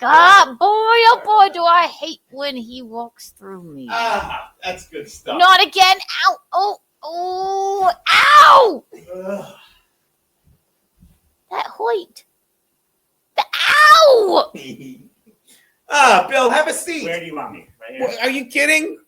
God, boy, oh boy, do I hate when he walks through me. That's good stuff. Not again. Ow. Oh, ow. Ugh. That Hoyt. The ow. Bill, have a seat. Where do you want me? Right here? Are you kidding?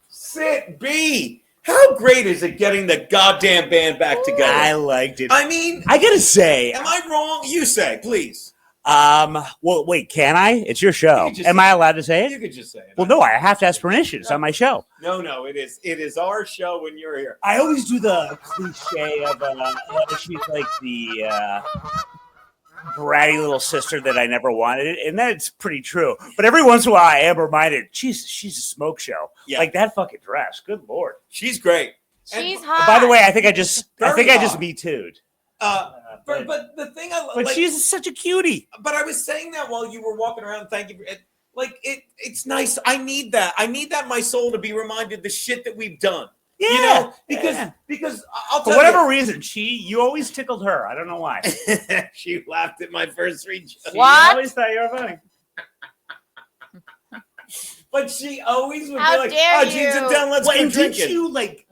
Sit, B. How great is it getting the goddamn band back together? I liked it. I mean, I gotta say, am I wrong? You say, please. well, wait, can I? It's your show. Am I allowed to say You it? could just say it. Well, no, I have to ask permission. It's on my show. No, it is our show when you're here. I always do the cliche of she's like the bratty little sister that I never wanted, and that's pretty true. But every once in a while, I am reminded, she's a smoke show. Yeah. Like that fucking dress. Good lord. She's great. She's And- hot. By the way, I think I just hot. me too'd. But the thing I But like, she's such a cutie. But I was saying that while you were walking around. Thank you. It's nice. I need that. I need that in my soul to be reminded the shit that we've done. Yeah, You know, because I'll tell for whatever you, reason, you always tickled her. I don't know why. she laughed at my first three jokes. She What? always thought you were funny. But she always would How be like, dare "Oh, jeans you. are down. Let's Well, go and did drinking."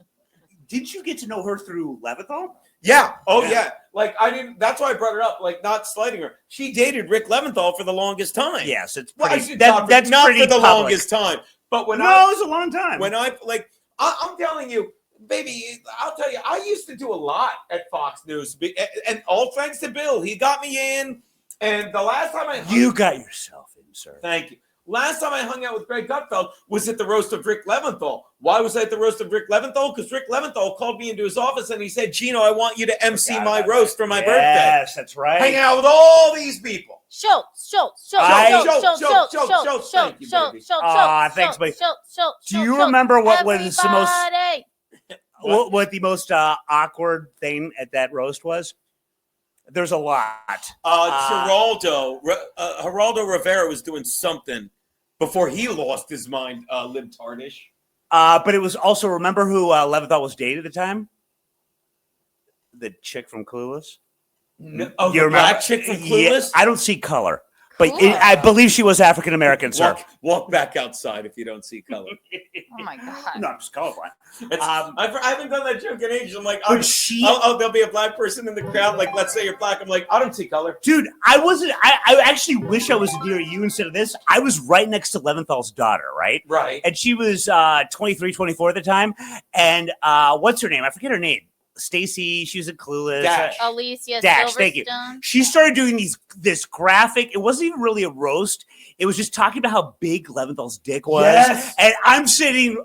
you get to know her through Leventhal? Yeah. Oh, Yeah. yeah. Like I didn't. That's why I brought her up. Like not slighting her. She dated Rick Leventhal for the longest time. Yes, it's Well, I pretty. should That's not pretty for the public. longest time. But when No, I it was a long time. I'm telling you, baby, I'll tell you, I used to do a lot at Fox News, and all thanks to Bill, he got me in. And the last time You got yourself in, sir. thank you. Last time I hung out with Greg Gutfeld was at the roast of Rick Leventhal. Why was I at the roast of Rick Leventhal? Because Rick Leventhal called me into his office and he said, "Geno, I want you to MC Forgot my about roast that. for my birthday. Yes, that's right. Hang out with all these people." Schultz. Aw, thanks, buddy. Do you remember what was the most Everybody. what the most awkward thing at that roast was? There's a lot. Geraldo Rivera was doing something before he lost his mind, libtardish. But it was also, remember who Leventhal was dating at the time? The chick from Clueless. No, You the black chick from Clueless? Yeah, I don't see color, but Cool. I believe she was African American, sir. Walk back outside if you don't see color. Oh my God. No, I'm just colorblind. I haven't done that joke in ages. I'm like, But she, there'll be a black person in the crowd. Like, let's say you're black. I'm like, I don't see color. dude, I actually wish I was near you instead of this. I was right next to Leventhal's daughter, right? Right. And she was 23, 24 at the time. And what's her name? I forget her name. Stacy, she was in Clueless. Dash. Alicia Dash, thank you. Silverstone. She started doing this graphic. It wasn't even really a roast. It was just talking about how big Leventhal's dick was. Yes. And I'm standing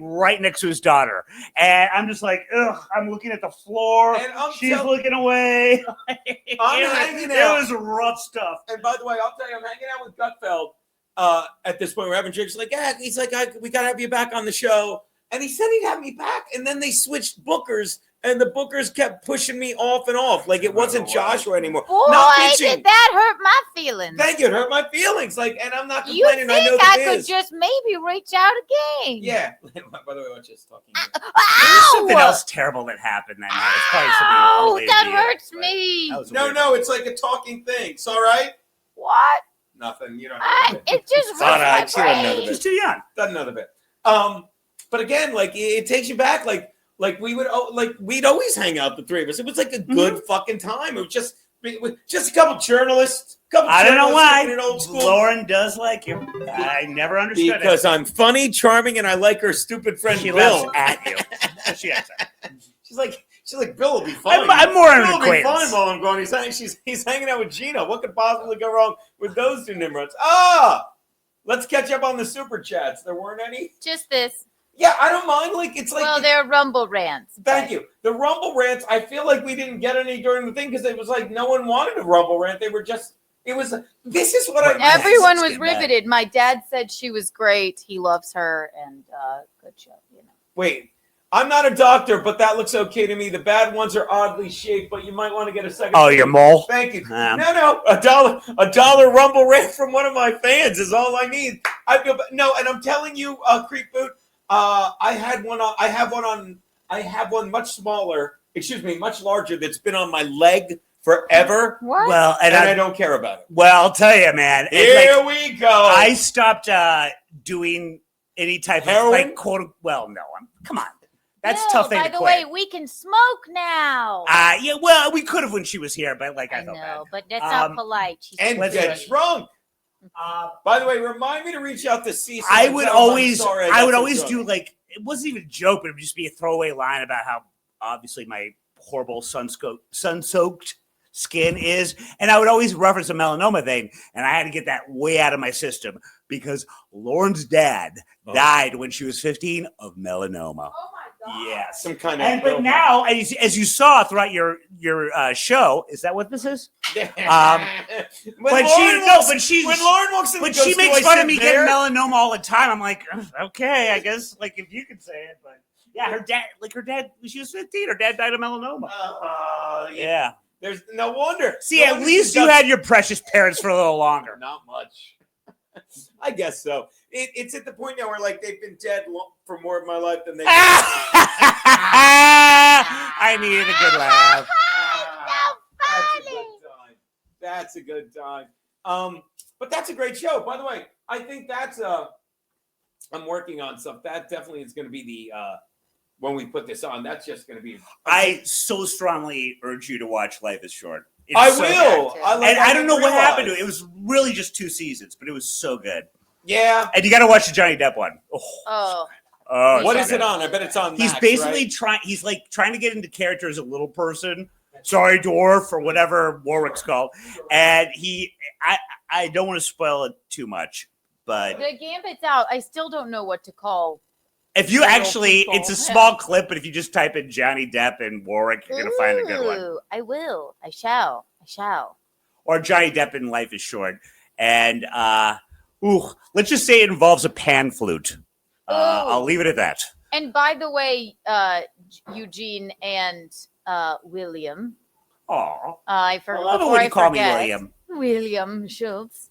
right next to his daughter. And I'm just like, ugh, I'm looking at the floor. And She's looking away. hanging out. It was rough stuff. And by the way, I'll tell you, I'm hanging out with Gutfeld at this point. We're having drinks. We got to have you back on the show. And he said he'd have me back. And then they switched bookers. And the bookers kept pushing me off and off. Like it wasn't Joshua anymore. Boy, Not bitching. did that hurt my feelings. Thank you. It hurt my feelings. Like, and I'm not You complaining. I know think the I biz. could just maybe reach out again? Yeah. By the way, I was just talking. There's something Ow! else terrible that happened that night. It's probably something Ow, unrelated that to you, hurts but me. that was a No, weird- it's like a talking thing. It's all right. What? Nothing. You don't know. It just hurts all right. my She doesn't know the brain. She's too young. Doesn't know the bit. But again, like it takes you back. Like we'd always hang out, the three of us. It was like a good fucking time. It was just a couple journalists. I don't know why. In old school. Lauren does like you. I never understood Because it. I'm funny, charming, and I like her stupid friend She Bill. laughs at you. She has that. She's like, Bill will be fine. I'm more an Bill will be fine acquaintance. while I'm gone. He's hanging out with Geno. What could possibly go wrong with those two nimrods? Let's catch up on the super chats. There weren't any. Just this. Yeah, I don't mind. Well, they're Rumble rants. Thank you. The Rumble rants, I feel like we didn't get any during the thing because it was like no one wanted a Rumble rant. They were just, this is what I Everyone Let's was get back. riveted. My dad said she was great. He loves her, and good show. Wait, I'm not a doctor, but that looks okay to me. The bad ones are oddly shaped, but you might want to get a second. Oh, your mole? Thank you. No, $1 Rumble rant from one of my fans is all I need. I feel and I'm telling you, Creep Boot, I have one much smaller, much larger that's been on my leg forever. What? Well, And I don't care about it. Well, I'll tell you, man. Here we go. I stopped doing any type Heroin? of like quote. Well, no, come on. That's Bill, tough thing by to the quit. way, we can smoke now. Yeah, well, we could have when she was here, but like I I felt know, bad. but that's not polite. She's And Let's get do drunk. By the way, remind me to reach out to Cecil. I and would tell him I'm always, sorry I got would so always drunk. do like it wasn't even a joke, but it would just be a throwaway line about how obviously my horrible sun-soaked skin is, and I would always reference a melanoma thing, and I had to get that way out of my system because Lauren's dad died when she was 15 of melanoma. Oh my God. Yes, some kind of. but now, as you saw throughout your show, is that what this is? When But when Lauren walks in, But goes, she "Do makes I fun sit of me there?" getting melanoma all the time. I'm like, okay, I guess, like if you could say it, but yeah, her dad, when she was 15, her dad died of melanoma. Yeah. There's no wonder. See, No at wonder least she's you got- had your precious parents for a little longer. Not much. I guess so. It's at the point now where like they've been dead for more of my life than they. I needed a good laugh. That's a good time. But that's a great show. By the way, I think that's I'm working on stuff. That definitely is going to be the when we put this on. That's just going to be. I so strongly urge you to watch Life is Short. It's I so will. good. I I don't know what happened to it. realize. It was really just 2 seasons, but it was so good. Yeah. And you got to watch the Johnny Depp one. Oh, Oh, What so is it good. on? I bet it's on. He's Max, basically right? trying. He's like trying to get into character as a little person. Sorry, dwarf, or whatever Warwick's called. And I don't want to spoil it too much, but the Gambit's out. I still don't know what to call. if you Little actually, people. it's a small clip, but if you just type in Johnny Depp and Warwick, you're gonna find a good one. Ooh, I will. I shall. Or Johnny Depp in Life is Short. And let's just say it involves a pan flute. I'll leave it at that. And by the way, Eugene and William. Oh, I forgot. I love it when you call me William. William Schultz.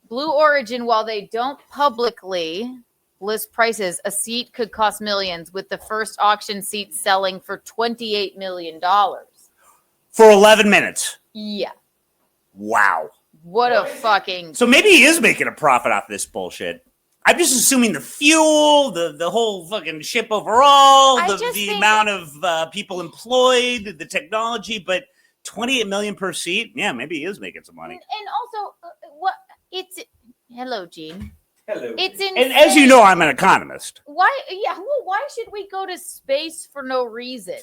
Blue Origin, while they don't publicly list prices, a seat could cost millions, with the first auction seat selling for $28 million. For 11 minutes. Yeah. Wow. What a fucking. So maybe he is making a profit off this bullshit. I'm just assuming the fuel, the whole fucking ship overall, I the just think- amount of people employed, the technology, but 28 million per seat. Yeah, maybe he is making some money. And also, what it's. Hello, Gene. Hello. It's insane. And as you know, I'm an economist, Why? Yeah. Well, why should we go to space for no reason?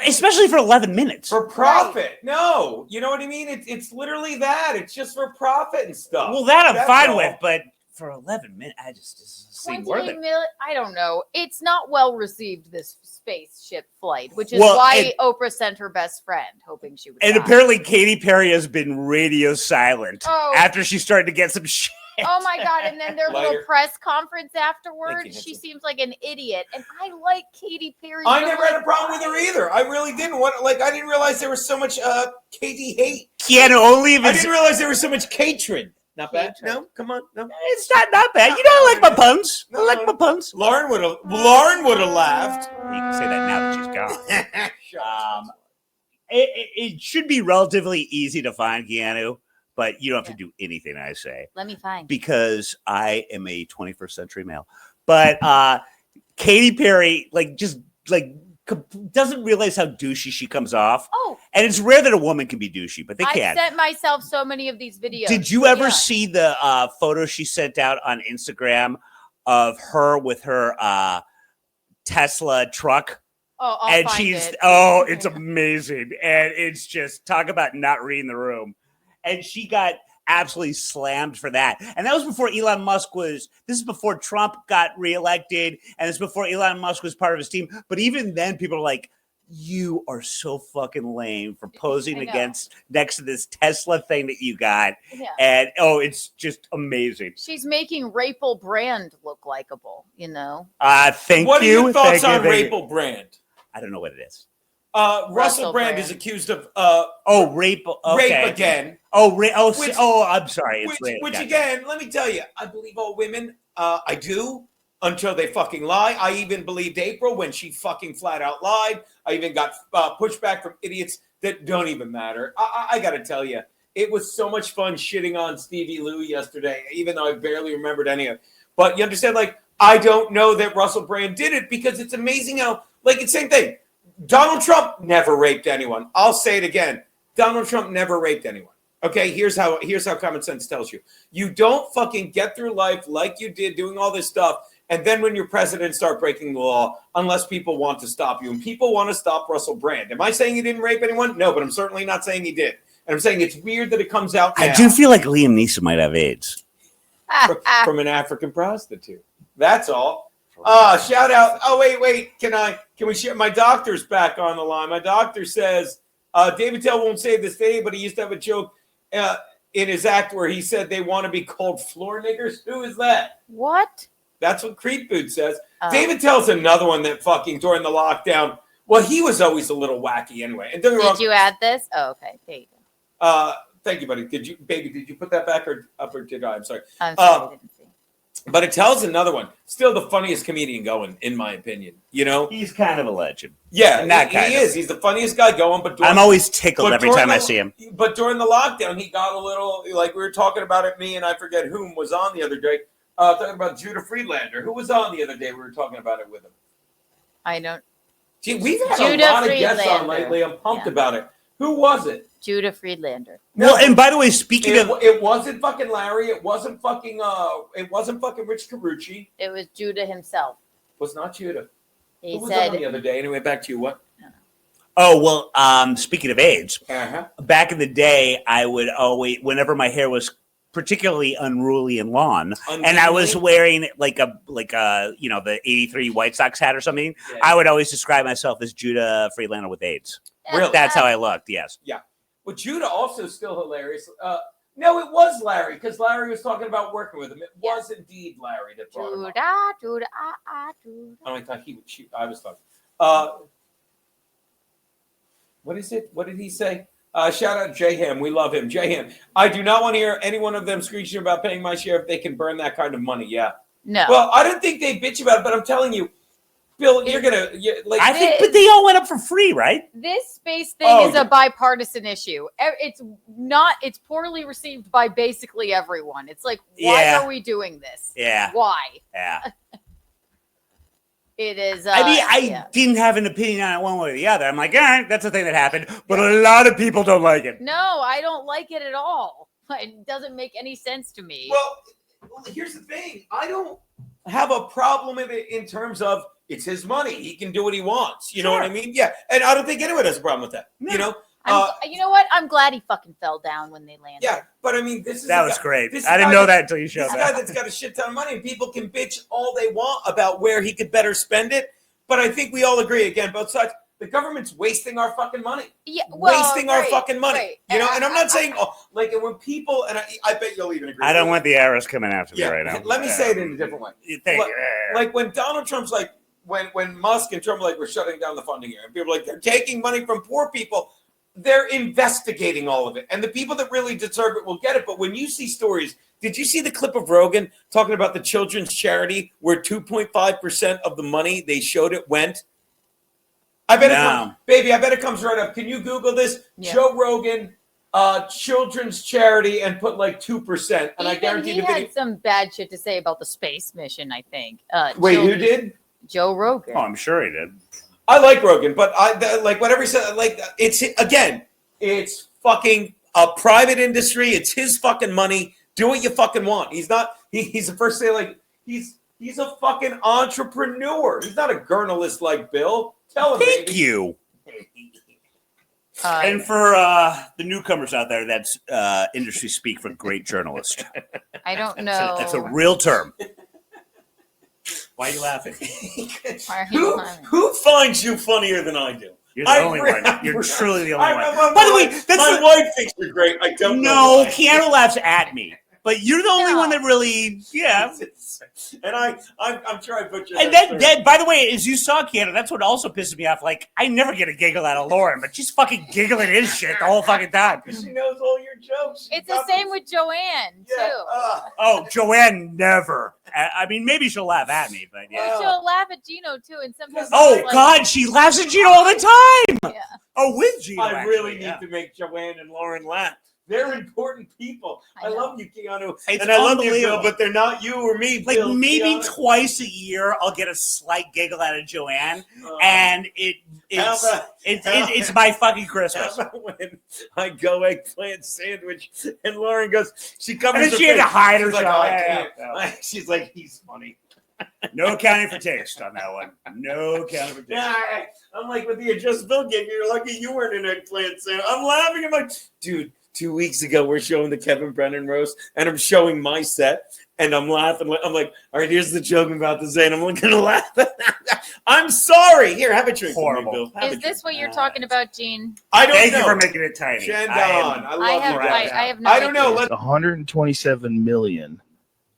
especially for 11 minutes. For profit. No. You know what I mean? It's literally that. It's just for profit and stuff. Well, that I'm That's fine all. with, but for 11 minutes, I just doesn't seem worth 28 it. million. I don't know. It's not well received, this spaceship flight, which is Well, why Oprah sent her best friend, hoping she would. And die. apparently, Katy Perry has been radio silent Oh. after she started to get some shit. Oh my God. And then their little Lighter. press conference afterwards, Thank you, she Hansel. seems like an idiot. And I like Katy Perry. I but never had a problem with her either. I really didn't. I didn't realize there was so much Katie hate. Keanu only if I it's, didn't realize there was so much Catron. Not bad. Hatred. No, come on. No. it's not bad. You know, I like my puns. I like my puns. Lauren would have laughed. You can say that now that she's gone. Um, It should be relatively easy to find Keanu, but you don't have to do anything I say let me find. because I am a 21st century male. But Katy Perry, doesn't realize how douchey she comes off. Oh, And it's rare that a woman can be douchey, but they I can. sent myself so many of these videos. Did you but ever yeah. see the photo she sent out on Instagram of her with her Tesla truck? Oh, I'll And find she's it. it's amazing. And it's just talk about not reading the room. And she got absolutely slammed for that. And that was before Elon Musk this is before Trump got reelected, and this is before Elon Musk was part of his team. But even then, people are like, you are so fucking lame for posing I know. next to this Tesla thing that you got. Yeah. And it's just amazing. She's making Rapel Brand look likable, you know? Thank what are you. your thoughts Thank on you, thank you. Rapel Brand? I don't know what it is. Russell Brand is accused of Rape. Okay. rape again. I'm sorry. It's rape. Which Gotcha. again, let me tell you, I believe all women. I do. until they fucking lie. I even believed April when she fucking flat out lied. I even got pushback from idiots that don't even matter. I got to tell you, it was so much fun shitting on Stevie Lou yesterday, even though I barely remembered any of it. But you understand, like, I don't know that Russell Brand did it because it's amazing how, like, it's the same thing. Donald Trump never raped anyone. I'll say it again. Donald Trump never raped anyone. Okay, here's how common sense tells you. You don't fucking get through life like you did doing all this stuff, and then when you're president, start breaking the law unless people want to stop you. And people want to stop Russell Brand. Am I saying he didn't rape anyone? No, but I'm certainly not saying he did. And I'm saying it's weird that it comes out now. I do feel like Liam Neeson might have AIDS. From an African prostitute. That's all. Shout out. Oh, wait. Can we share? My doctor's back on the line. My doctor says David Tell won't save this day, but he used to have a joke in his act where he said they want to be called floor niggers. Who is that? What? That's what Creed Food says. David Tell's another one that fucking during the lockdown. Well, he was always a little wacky anyway. And did you add this? Oh, okay. There you go. Thank you, buddy. Did you put that back or up or did I? I'm sorry. I'm sorry, I didn't see. But it tells another one. Still the funniest comedian going, in my opinion. You know? He's kind of a legend. Yeah, he is. He's the funniest guy going. But I'm always tickled every time I see him. But during the lockdown, he got a little, like we were talking about it, me and I forget whom was on the other day. Talking about Judah Friedlander. Who was on the other day? We were talking about it with him. I don't. Gee, we've had a lot of guests on lately. I'm pumped about it. Who was it? Judah Friedlander. Well, and by the way, speaking of, it wasn't fucking Larry. It wasn't fucking Rich Carucci. It was Judah himself. It was not Judah. He Who said was on the other day? Anyway, back to you. What? Oh, well, speaking of AIDS, back in the day, I would always, whenever my hair was particularly unruly and long, and I was wearing like a the 83 White Sox hat or something, I would always describe myself as Judah Friedlander with AIDS. Really? That's how I looked, yes. Yeah. Well, Judah also still hilarious. No, it was Larry, because Larry was talking about working with him. It was indeed Larry that brought him up. Judah. Oh, I thought he would shoot. I was talking. What is it? What did he say? Shout out J-Ham. We love him. J-Ham. I do not want to hear any one of them screeching about paying my share if they can burn that kind of money. Yeah. No. Well, I don't think they bitch about it, but I'm telling you, Bill, you're going to... like. I think, but they all went up for free, right? This space thing is a bipartisan issue. It's poorly received by basically everyone. It's like, why are we doing this? Yeah. Why? Yeah. It is. I didn't have an opinion on it one way or the other. I'm like, all right, that's a thing that happened. But a lot of people don't like it. No, I don't like it at all. It doesn't make any sense to me. Well, here's the thing. I don't have a problem with it in terms of it's his money. He can do what he wants. You know what I mean? Yeah. And I don't think anyone has a problem with that. No. You know? You know what? I'm glad he fucking fell down when they landed. Yeah, but I mean, that was great. I didn't know that until you showed that. This guy that's got a shit ton of money, and people can bitch all they want about where he could better spend it. But I think we all agree, again, both sides, the government's wasting our fucking money. Yeah, wasting our fucking money. Right. You know, and I'm not saying, like, when people, and I bet you'll even agree. I don't want the arrows coming after me right now. Let me say it in a different way. Like when Donald Trump's like, when Musk and Trump were shutting down the funding here, and people are like, they're taking money from poor people. They're investigating all of it. And the people that really deserve it will get it. But when you see stories, did you see the clip of Rogan talking about the children's charity where 2.5% of the money they showed it went? I bet I bet it comes right up. Can you Google this? Yeah. Joe Rogan, children's charity, and put like 2%. And I guarantee he had some bad shit to say about the space mission, I think. Wait, who did? Joe Rogan. Oh, I'm sure he did. I like Rogan, but like whatever he said, like it's fucking a private industry. It's his fucking money. Do what you fucking want. He's not. He's the first to say like he's a fucking entrepreneur. He's not a journalist like Bill. Tell him. Thank you. And for the newcomers out there, that's industry speak for great journalist. I don't know. That's a real term. Why are you laughing? Who finds you funnier than I do? You're the only one. You're truly the only one. By the way, my wife thinks you're great. I don't know. No, Keanu laughs at me. But you're the only one that really, And I'm sure I butchered that. And that, by the way, as you saw, Keanu, that's what also pisses me off. Like, I never get a giggle out of Lauren, but she's fucking giggling his shit the whole fucking time. She knows all your jokes. It's the same with Joanne, too. Oh, Joanne never. I mean, maybe she'll laugh at me, but yeah. She'll laugh at Geno too, and sometimes. Oh like, God, she laughs at Geno all the time. Yeah. Oh, with Geno. I really actually, need to make Joanne and Lauren laugh. They're important people. I know. love you, Keanu, It's and I love you, Bill, unbelievable. but they're not you or me. Like Bill, maybe Keanu. twice a year, I'll get a slight giggle out of Joanne, Oh. and How about- it's my fucking How Christmas. about when I go eggplant sandwich and Lauren goes, she covers And then her she had face. to hide She's like, herself. oh, I Yeah, can't. She's like, he's funny. No accounting for taste on that one. No accounting for taste. Yeah, I'm like, with the Adjust Bill gig, you're lucky you weren't an eggplant sandwich. I'm laughing. I'm like, dude, 2 weeks ago, we're showing the Kevin Brennan roast, and I'm showing my set, and I'm laughing. I'm like, all right, here's the joke I'm about to say, and I'm going to laugh. I'm sorry. Here, have a drink. Horrible. With me, Bill. Have a Is this drink. what you're talking about, Gene? I don't Thank know. you for making it tiny. Shandon, I love I have. you. I have no. I don't know. idea. Let's 127 million.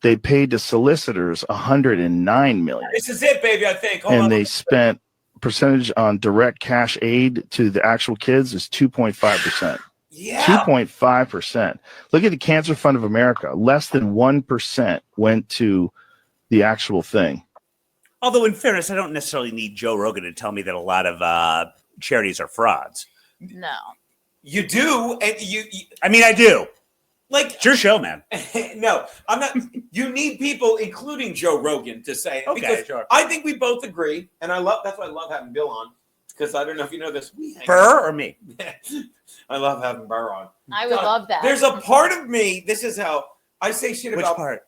They paid the solicitors 109 million, This is it, baby, I think. Hold and on. they spent percentage on direct cash aid to the actual kids is 2.5%. Yeah. 2.5%. Look at the Cancer Fund of America. Less than 1% went to the actual thing. Although, in fairness, I don't necessarily need Joe Rogan to tell me that a lot of charities are frauds. No. You do, and you I mean, I do. like It's your show, man. no, I'm not. You need people, including Joe Rogan, to say it. Okay, because sure. I think we both agree, and that's why I love having Bill on, because I don't know if you know this. Burr or me? I love having Burr on. I would God, love that. There's a part of me. This is how I say shit Which about part?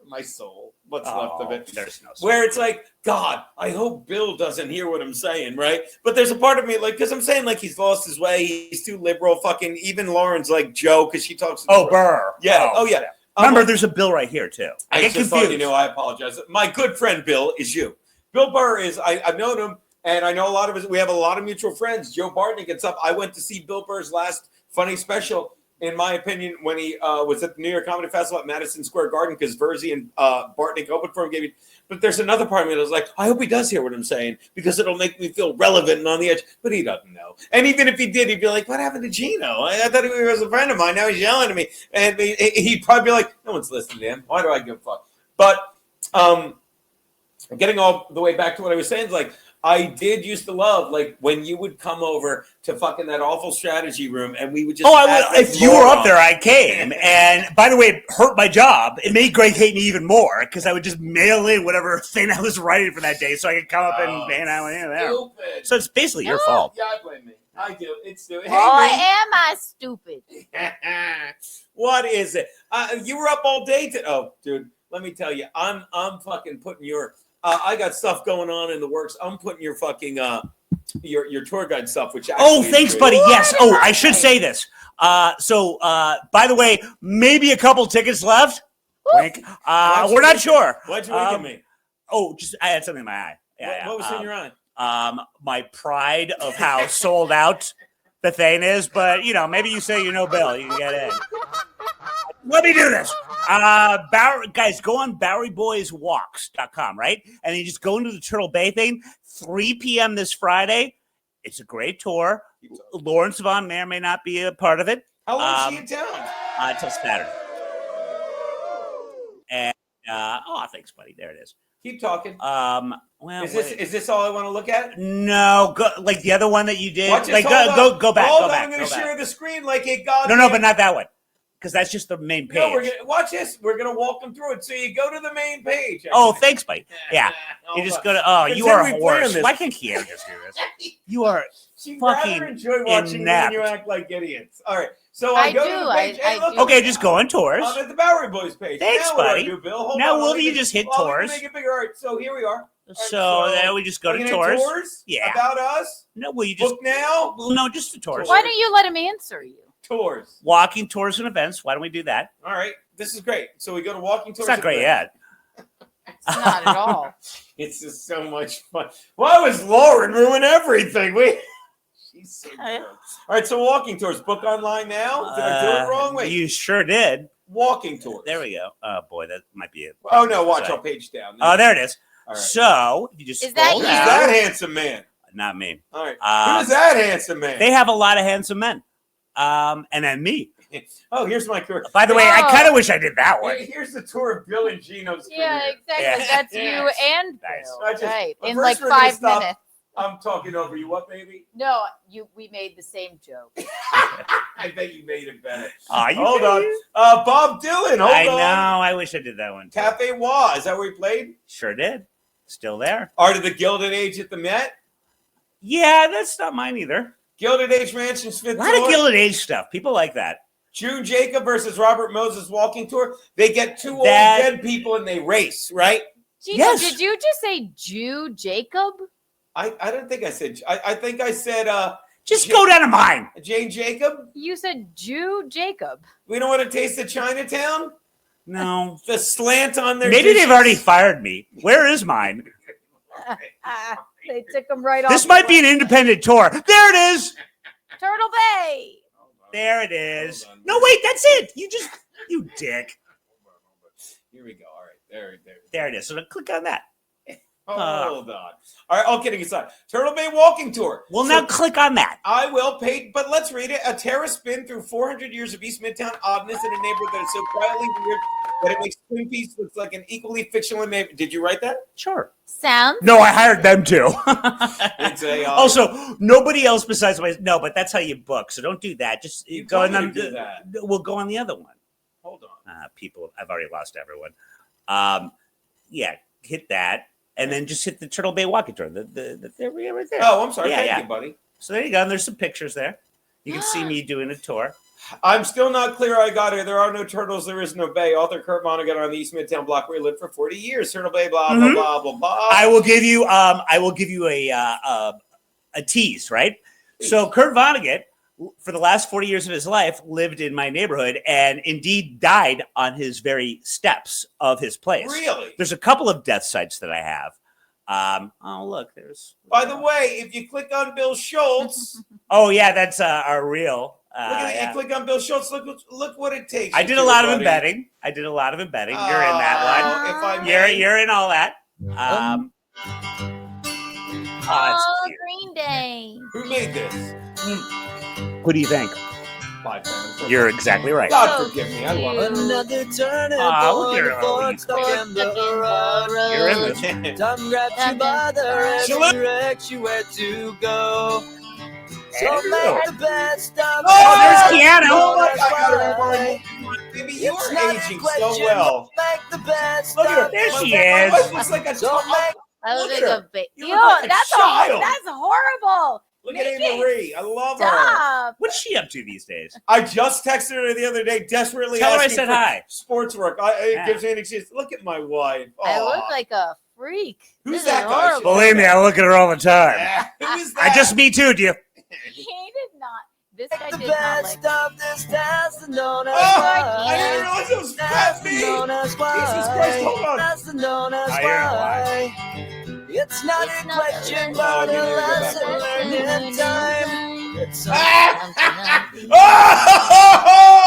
my soul. What's left of it? There's no. Where it's like, God, I hope Bill doesn't hear what I'm saying, right? But there's a part of me, like, because I'm saying, like, he's lost his way. He's too liberal. Fucking even Lauren's like Joe, because she talks. Oh, Burr. Yeah. Oh, yeah. Remember, there's a bill right here too. I get just confused. thought, I apologize. My good friend Bill is you. Bill Burr is, I've known him, and I know a lot of us. We have a lot of mutual friends. Joe Bartnick and stuff. I went to see Bill Burr's last funny special, in my opinion, when he was at the New York Comedy Festival at Madison Square Garden, because Verzi and Bartnick opened for him. But there's another part of me that was like, I hope he does hear what I'm saying, because it'll make me feel relevant and on the edge. But he doesn't know. And even if he did, he'd be like, what happened to Geno? I thought he was a friend of mine. Now he's yelling at me. And he'd probably be like, no one's listening to him. Why do I give a fuck? But getting all the way back to what I was saying is like, I did used to love, like, when you would come over to fucking that awful strategy room and we would just. Oh, I would, if you were up there, I came. And by the way, it hurt my job. It made Greg hate me even more because I would just mail in whatever thing I was writing for that day so I could come up and hang out with you there. Stupid. So it's basically your fault. Yeah, I blame me. I do. It's stupid. Boy, am I stupid. What is it? You were up all day. Oh, dude, let me tell you, I'm fucking putting your. I got stuff going on in the works. I'm putting your fucking your tour guide stuff. Which Oh, actually thanks, is buddy. great. Yes. Oh, I should say this. So, by the way, maybe a couple tickets left. Wink. We're not sure. Why'd you wink at me? Oh, just I had something in my eye. Yeah, What was in your eye? My pride of how sold out the thing is, but maybe you say Bill, you can get in. Let me do this. Guys, go on BoweryBoysWalks.com, right? And you just go into the Turtle Bay thing, 3 p.m. this Friday. It's a great tour. Lawrence Vaughn may or may not be a part of it. How long is she in town? Until Saturday. And thanks, buddy. There it is. Keep talking. Well, Is this all I want to look at? No, go like the other one that you did. Watch this, Like go back. Hold go on, back. I'm going go to back. share the screen like a goddamn. No, but not that one, because that's just the main page. No, watch this. We're gonna walk them through it. So you go to the main page. Oh, thanks, buddy. Yeah, you just go to. Oh, you are a horse. Why can't Kiara just do this? You are. She fucking rather enjoy watching inept. when you act like idiots. All right, so I go to the page. I Hey, look, do. Okay, just go on tours. I'm at the Bowery Boys page. Thanks, now what buddy. do I do, Bill? Hold Now on, will let me you get- just hit well, let me tours? Make it bigger. All right, so here we are. So then we just go Are to you gonna hit tours. tours. Yeah. About us. No, will you just? Book now. Well, no, just the tours. Why don't you let him answer you? Tours. Walking tours and events. Why don't we do that? All right, this is great. So we go to walking tours. It's not great yet. It's not at all. It's just so much fun. Why was Lauren ruin everything? She's so good. All right, so walking tours. Book online now. Did I do it wrong? Wait, You sure did. walking tours. There we go. Oh boy, that might be it. Oh no, watch our page down. Oh, there it is. All right. So if you just Is that scroll you? Who's down, that handsome man? not me. All right. Uh, Who's that handsome man? They have a lot of handsome men, and then me. Oh, here's my career. By the way, I Oh. kind of wish I did that one. Here's the tour of Bill and Geno's career. Yeah, exactly. Yeah. That's you and Nice. Bill. I just- Right. but In first like we're gonna 5 stop. minutes. I'm talking over you. What, baby? No, we made the same joke. I bet you made it better. Aw, you Hold on. did. Bob Dylan. Hold I on. know. I wish I did that one. Too. Cafe Wah. Is that where he played? Sure did. Still there. Art of the Gilded Age at the Met. Yeah, that's not mine either. Gilded Age Mansion's A fifth lot of tour. Gilded Age stuff. People like that. June Jacob versus Robert Moses walking tour. They get two old That- dead people and they race, right? Gino, Yes. did you just say Jew Jacob? I don't think I said. I think I said Just go down to mine. Jane Jacob. You said Jew Jacob. We don't want to taste of Chinatown. No. The slant on their Maybe dishes. they've already fired me. Where is mine? They took him right off. This might be an independent tour. There it is. Turtle Bay. There it is. Hold on. No, wait, that's it. You dick. Here we go. All right, there. There it is. So click on that. Hold on. All right, all kidding aside. Turtle Bay walking tour. Well, So now click on that. I will pay, but let's read it. A terrace spin through 400 years of East Midtown oddness in a neighborhood that is so quietly weird that it makes Twin Peaks look like an equally fictional neighborhood. Did you write that? Sure. Sounds. No, I hired them too. It's a, Also, nobody else besides my. No, but that's how you book. So don't do that. Just You go told me on. to do that. We'll go on the other one. Hold on. People, I've already lost everyone. Yeah, hit that, and then just hit the Turtle Bay walking tour. There we are, right there. Oh, I'm sorry. Yeah, Thank yeah. you, buddy. So there you go. And there's some pictures there. You can see me doing a tour. I'm still not clear. I got it. There are no turtles. There is no bay. Author Kurt Vonnegut on the East Midtown block where he lived for 40 years. Turtle Bay. Blah Mhm. blah blah blah blah. I will give you. I will give you a tease. Right. So Kurt Vonnegut, for the last 40 years of his life, lived in my neighborhood and indeed died on his very steps of his place. Really? There's a couple of death sites that I have. Oh, look, there's. By the way, if you click on Bill Schultz, Oh, yeah, that's our real. look at it. Yeah. You click on Bill Schultz. Look what it takes. I you did to, a lot of buddy. embedding. You're in that one. If I may. You're in all that. Oh, It's Green Day. Who made this? cute. Who do you think? 5 minutes. You're exactly right. God forgive me. I love it. Another turning Look point, at her. fork stuck in the road. You're in this. Time grabs you by the wrist Salute. and directs you where to go. So There you make go. the best of Oh, there's it. Keanu. Oh my God, Right. Baby, you It's are not a aging so question, well. but make the best Look at her. of There it. she My is. wife looks like a So top. make I Look look at like her. a baby. You Yo, look like a child. that's horrible. Look at Nikki, Ava Marie. I love her. Stop. What's she up to these days? I just texted her the other day, desperately Tell her I asking said for hi. sports work. It Yeah. gives me an excuse. Look at my wife. I Aw. look like a freak. Who's This is that guy? horrible. Believe me, I look at her all the time. Who is that? I just me too, do you? He did not. This guy the did not like. best of this task known as Oh, I didn't why. realize it was Fat That's Me. known as why. Jesus Christ, hold on. That's known as I hear why. It's not It's a not question, a but lesson. a Oh, lesson give learned in time. It's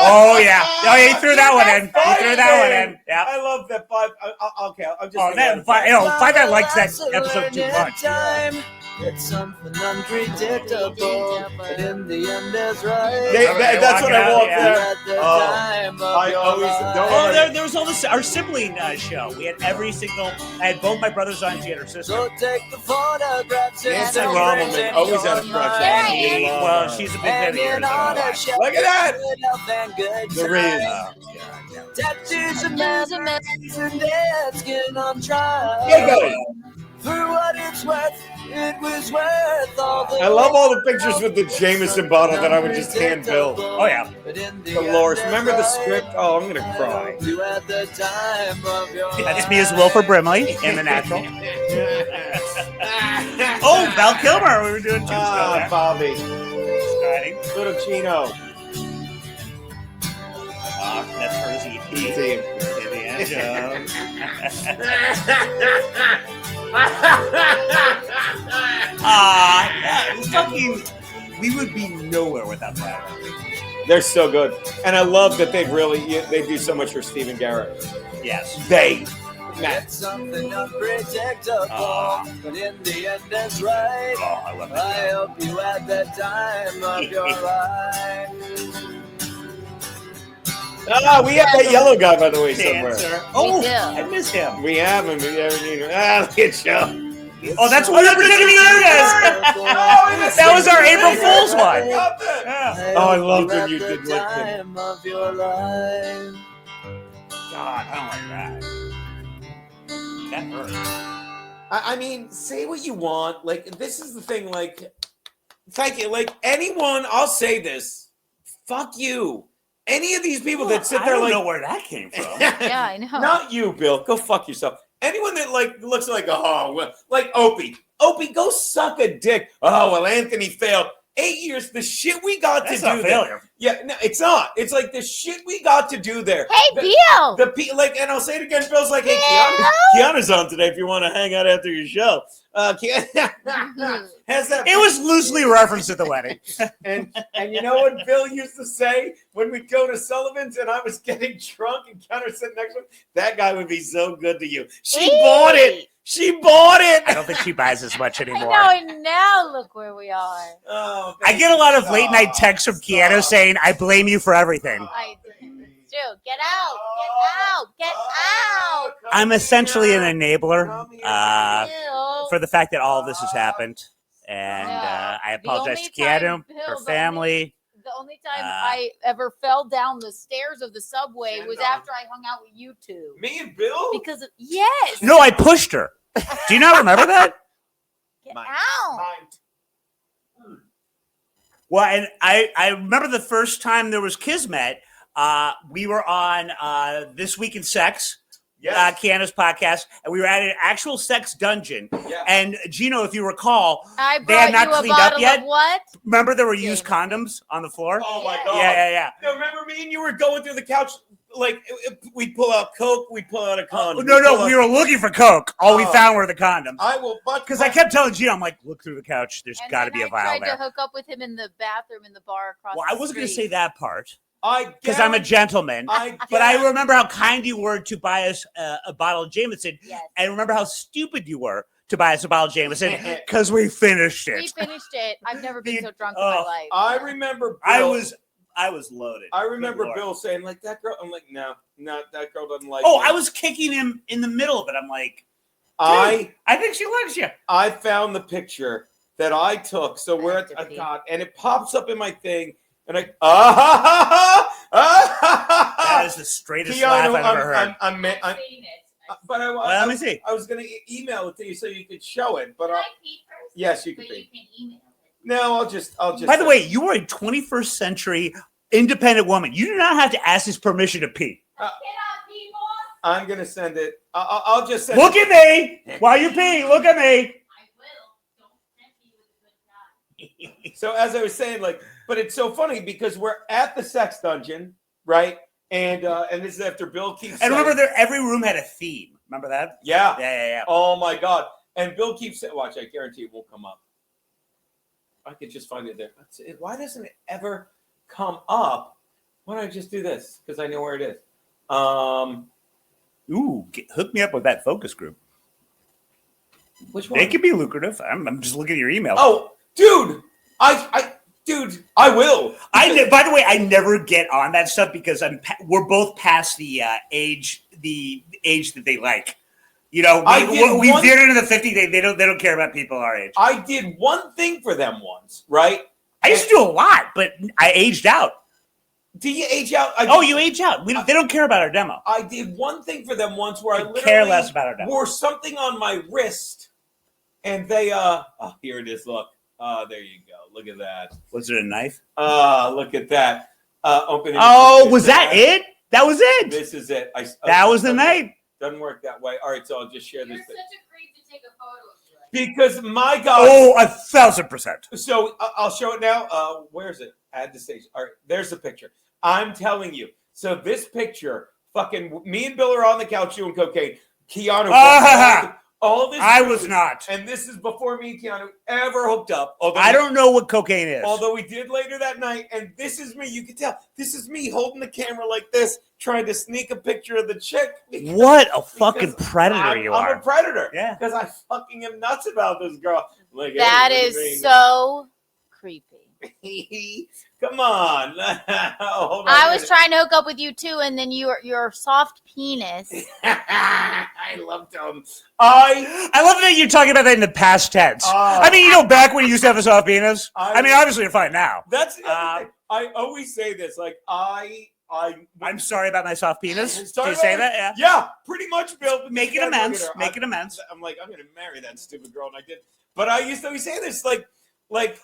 Oh, yeah. Oh, he threw that one in. He threw that one in. Yeah. I love that five. Okay, I'm just. Oh, gonna let that it five, go. Five likes that episode too much. Time. It's something unpredictable, but in the end is right. That's what I want Yeah. there. At the Oh, time of I your always life. don't- Oh, there was all this. Our sibling show. We had every single. I had both my brothers on. She had her sister. So take the photographs and Nancy send Rommelman friends in always had a your crush on There mind. I am. me. Well, she's a big fan of yours. Hanging I on don't know a why. shelf Look at that. with love and good The Riz. times. Tattoos and memories and dead skin on trial. Diego. For what it's worth, it was worth all the. I love all the pictures with the Jameson bottle that I would just hand Bill. Oh, yeah. Dolores, remember the script? Oh, I'm gonna cry. You at the time of your That's me as Wilford Brimley in The Natural. Oh, Val Kilmer. We were doing Tombstone. Bobby. Exciting. Little Chino. That's for his EP. See. Indiana Jones. Yeah, fucking, we would be nowhere without that. They're so good, and I love that they do so much for Stephen Garrett. Yes. They. Matt. It's something unpredictable, Ah. but in the end it's right. Oh, I love I that. hope you at the time of your life. We have that yellow guy, by the way, somewhere. Cancer. Oh, do. I miss him. We have him. We haven't need him. Look at Joe. Oh, that's what we're predicting you guys. That was our April Fool's one. Yeah. Oh, I loved when you did like that. time of your life. God, I don't like that. That hurt. I mean, say what you want. Like, this is the thing. Like, thank you. Like, anyone, I'll say this. Fuck you. Any of these people that sit I there don't like, know where that came from. Yeah, I know. not you, Bill. Go fuck yourself. Anyone that like looks like like Opie. Opie, go suck a dick. Oh well, Anthony failed. 8 years. The shit we got That's to not do failure. there. Yeah, no, it's not. It's like the shit we got to do there. Hey, Bill. Like, and I'll say it again. Bill's like, hey, Keanu's on today. If you want to hang out after your show, has that. It was loosely referenced at the wedding. And you know what Bill used to say when we'd go to Sullivan's and I was getting drunk and Keanu sitting next to him? That guy would be so good to you. She bought it. She bought it. I don't think she buys as much anymore. No, and now look where we are. Oh, I get a lot of late night texts from Keanu saying, I blame you for everything. I do. Get out. Get out. Get out. I'm essentially an enabler Bill. for the fact that all of this has happened. And Yeah. I The apologize only to Keanu, time, Bill, her the family. The only time I ever fell down the stairs of the subway was Stand on. after I hung out with you two. Me and Bill? Because of, yes. No, I pushed her. Do you not remember that? Get Mine. out. Well, and I remember the first time there was Kismet. We were on This Week in Sex, Yes. Keanu's podcast, and we were at an actual sex dungeon. Yeah. And Gino, if you recall, I they had brought not you a cleaned up bottle yet. of what? Remember there were used condoms on the floor? Oh my Yeah. god. Yeah. No, remember me and you were going through the couch, like we'd pull out Coke, we'd pull out a condom. No, we were looking for Coke. All we Oh. found were the condoms. I will, Because I kept telling Gino, I'm like, look through the couch. There's And got to then be a I vial tried to there. hook up with him in the bathroom in the bar across Well, the I wasn't going to street. say that part because because I'm a gentleman. But I remember how kind you were to buy us a bottle of Jameson. Yes. And remember how stupid you were to buy us a bottle of Jameson because we finished We it. finished it. I've never been so drunk in Oh, my life. I remember. I Bill- was loaded. I Good remember Lord. Bill saying like that girl. I'm like, no, that girl doesn't like. Oh, me. I was kicking him in the middle of it. I'm like, I think she likes you. I found the picture that I took. So we're at Activity. God, and it pops up in my thing, and I That is the straightest laugh I've ever heard. I've seen it. But Well, let me see. I was going to email it to you so you could show it. But Can I pee first? yes, you can. But you Pee. can email it. No, I'll just. By the way, you are a 21st century independent woman. You do not have to ask his permission to pee. Get out, pee, boss. I'm going to send it. I'll just send Look it. at me while you pee. Look at me. I will. Don't tempt me with a good guy. So as I was saying, like, but it's so funny because we're at the sex dungeon, right? And this is after Bill keeps. And remember, saying, every room had a theme. Remember that? Yeah. Yeah. Oh my God! And Bill keeps saying, "Watch, I guarantee it won't come up." I could just find it there. Why doesn't it ever come up? Why don't I just do this? Because I know where it is. Ooh, hook me up with that focus group. Which one? They could be lucrative. I'm just looking at your email. Oh, dude, I will. By the way, I never get on that stuff because we're both past the age that they like. You know, we did it in the 50s. They don't care about people our age. I did one thing for them once, right? I used to do a lot, but I aged out. Do you age out? You age out. They don't care about our demo. I did one thing for them once where I literally care less about our demo. wore something on my wrist, and they here it is. Look, there you go. Look at that. Was it a knife? Look at that. Open it. Oh, was that it? That was it. This is it. That was the night. Doesn't work that way. All right, so I'll just share You're this such thing. a creep to take a photo of you. Because my God. Oh, 1,000%. So I'll show it now. Where is it? Add the stage. All right, there's the picture. I'm telling you. So this picture, fucking me and Bill are on the couch doing cocaine. Keanu, all this. I was not. And this is before me and Keanu ever hooked up. I don't know what cocaine is. Although we did later that night, and this is me. You can tell this is me holding the camera like this, trying to sneak a picture of the chick. What a fucking predator I'm are. a predator. Yeah. Because I fucking am nuts about this girl. Like, That hey, is so creepy. me. Come on. Hold on. I was trying to hook up with you too, and then your soft penis. I loved him. I love that you're talking about that in the past tense. I mean, back when you used to have a soft penis. I mean, obviously you're fine now. That's the other thing. I always say this, like I'm sorry about my soft penis. Do Sorry you say about that? Yeah, pretty much, Bill. Making amends. Making amends. I'm like, I'm gonna marry that stupid girl, and I did. But I used to always say this, like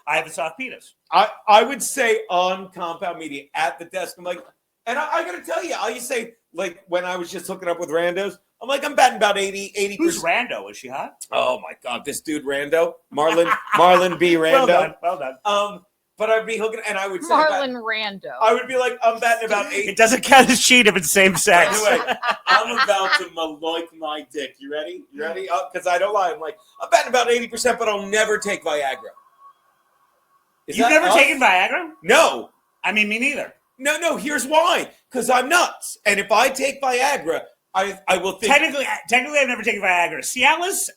I have a soft penis. I would say on Compound Media at the desk, I'm like, and I gotta tell you, I used to say, like, when I was just hooking up with randos, I'm like, I'm batting about 80%. Who's Rando? Is she hot? Oh my God, this dude Rando, Marlon B. Rando. Well done. But I'd be hooking, and I would say, Marlon Rando. I would be like, I'm batting about 80. It doesn't count as cheat if it's same sex. Anyway, I'm about to maloik my dick. You ready? You ready? Because I don't lie. I'm like, I'm batting about 80%, but I'll never take Viagra. You've never taken Viagra? No. I mean, me neither. No. Here's why. Because I'm nuts. And if I take Viagra, I will think. Technically, I've never taken Viagra. Cialis,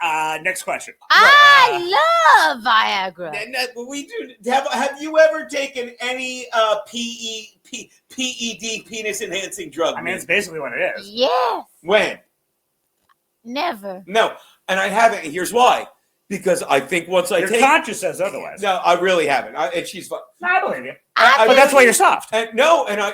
next question. I love Viagra. We do. Have you ever taken any PED, penis enhancing drug? I mean, it's basically what it is. Yes. When? Never. No. And I haven't. And here's why. Because I think once I Your take. conscience says otherwise. No, I really haven't. And she's fine. I believe you. But that's why you're soft. And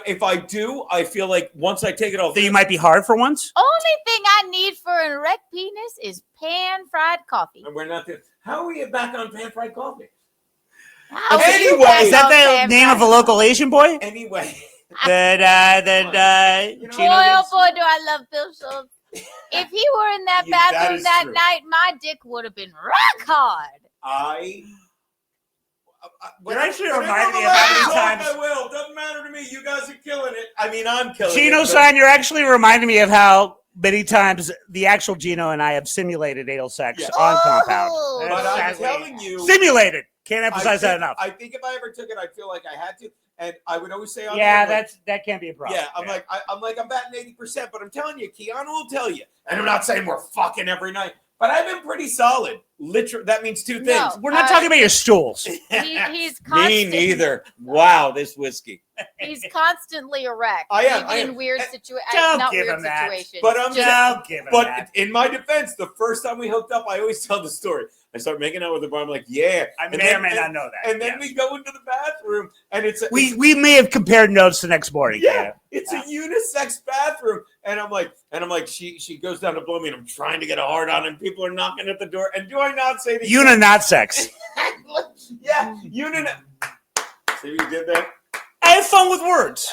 if I do, I feel like once I take it off. So you might be hard for once? Only thing I need for an erect penis is pan-fried coffee. And we're not there. How are we back on pan-fried coffee? Anyway, Is that the name of a local Asian boy? Anyway. Boy, oh boy, do I love Bill Schultz. If he were in that bathroom that night, my dick would have been rock hard. You're actually reminding me of how many times. I will. Doesn't matter to me. You guys are killing it. I mean, I'm killing Geno it. Sign, you're actually reminding me of how many times the actual Geno and I have simulated anal sex on Compound. But I'm telling you. Simulated. Can't emphasize that enough. I think if I ever took it, I'd feel like I had to. And I would always say, that can't be a problem. Yeah, I'm batting 80%, but I'm telling you, Keanu will tell you. And I'm not saying we're fucking every night, but I've been pretty solid. Literally, that means two things. No, we're not talking about your stools. He's Me neither. Wow, this whiskey. He's constantly erect. I am. In weird situations. Don't Not give weird him that. situations. But I'm Don't give him that. in my defense, the first time we hooked up, I always tell the story. I start making out with the bar. I'm like, yeah. I may or may not know that. And then we go into the bathroom, and we may have compared notes the next morning. Yeah, it's a unisex bathroom, and I'm like, she goes down to blow me, and I'm trying to get a hard on, and people are knocking at the door. And do I not say the not sex? Yeah, See what you did there? I have fun with words.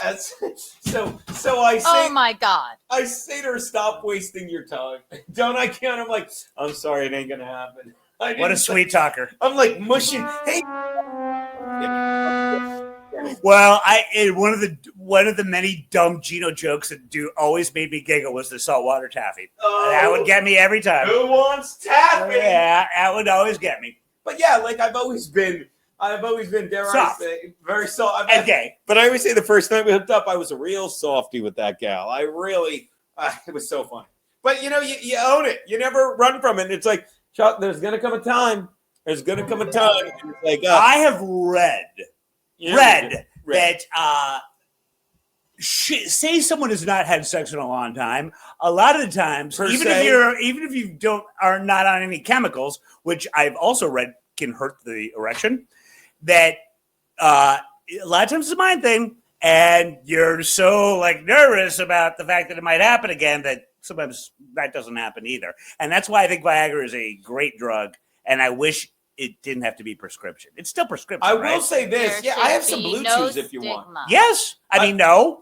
So I say. Oh my God! I say to her, "Stop wasting your time." Don't I? Can't. I'm like, I'm sorry, it ain't gonna happen. What a sweet talker. I'm like mushing. Hey. Well, one of the many dumb Geno jokes that always made me giggle was the saltwater taffy. That would get me every time. Who wants taffy? Yeah, that would always get me. But yeah, like I've always been, dare soft. I say, very soft. And gay. But I always say the first night we hooked up, I was a real softy with that gal. I really, it was so funny. But you own it. You never run from it. It's like, Chuck, there's gonna come a time. There's gonna come a time. And it's like, I have read that say someone has not had sex in a long time. A lot of the times, even if you are not on any chemicals, which I've also read can hurt the erection, that a lot of times it's a mind thing, and you're so nervous about the fact that it might happen again that sometimes that doesn't happen either. And that's why I think Viagra is a great drug, and I wish it didn't have to be prescription. It's still prescription. I will say this. There I have some should be Blue no Chews if you want. stigma. Yes. I mean, no.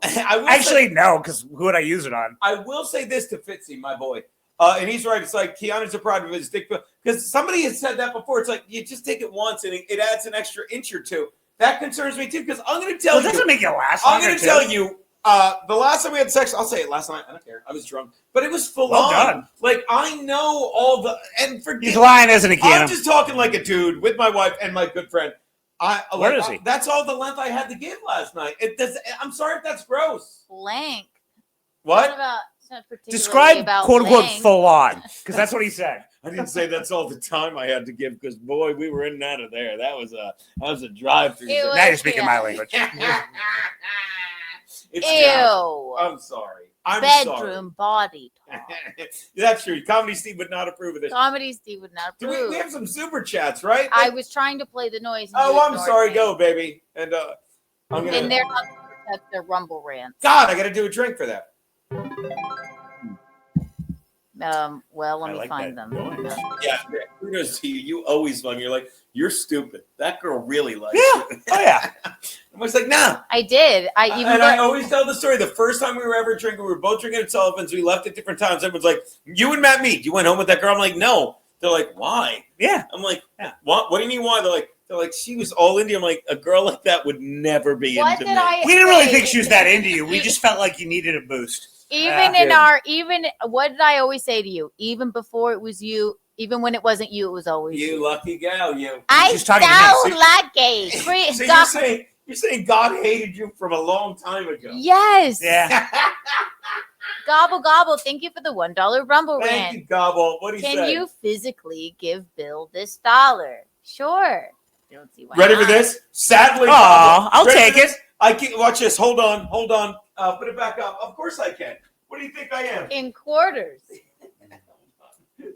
No, because who would I use it on? I will say this to Fitzy, my boy. And he's right. It's like Keanu's deprived of his dick. Because somebody has said that before. It's like, you just take it once and it adds an extra inch or two. That concerns me too. Because I'm going to tell you. It doesn't make it last. I'm going to tell you. The last time we had sex, I'll say it last night. I don't care. I was drunk. But it was full on. Done. Like, I know all the. And forget. He's lying, isn't he, Keanu? I'm just talking like a dude with my wife and my good friend. Where is he? That's all the length I had to give last night. I'm sorry if that's gross. Length. What? About particularly Describe about quote unquote length? full on, because that's what he said. I didn't say that's all the time I had to give because boy, we were in and out of there. That was a drive-through. It was- Now you're speaking my language. It's Ew. I'm sorry. I'm Bedroom body talk. sorry. That's true. Comedy Steve would not approve of this. Comedy Steve would not Do approve. we have some super chats, right? I was trying to play the noise. and you I'm ignored sorry. me. Go, baby. And I'm gonna. And they're not that's their rumble rants. God, I got to do a drink for that. Well, let I me like find that them. Yeah, kudos to you. You always fun. You're like, you're stupid. That girl really likes Yeah. you. Oh yeah. I was like, nah. I did. I always tell the story. The first time we were ever drinking, we were both drinking at Sullivan's. We left at different times. Everyone's like, you and Matt meet. You went home with that girl? I'm like, no. They're like, why? Yeah. I'm like, Yeah. what? What do you mean why? They're like, she was all into you. I'm like, a girl like that would never be What into did me. I We didn't really say? think she was that into you. We just felt like you needed a boost. Even what did I always say to you? Even before it was you, even when it wasn't you, it was always You lucky gal, you. I She's talking to so lucky. So you're saying God hated you from a long time ago. Yes. Yeah. Gobble gobble. Thank you for the $1 rumble Thank rant. you, Gobble. What do you Can say? you physically give Bill this $1? Sure. Don't see why Ready for not. this? Sadly, Aw, Gobble. I'll Ready take for it. this? I can't watch this. Hold on. Put it back up. Of course I can. What do you think I am? In quarters.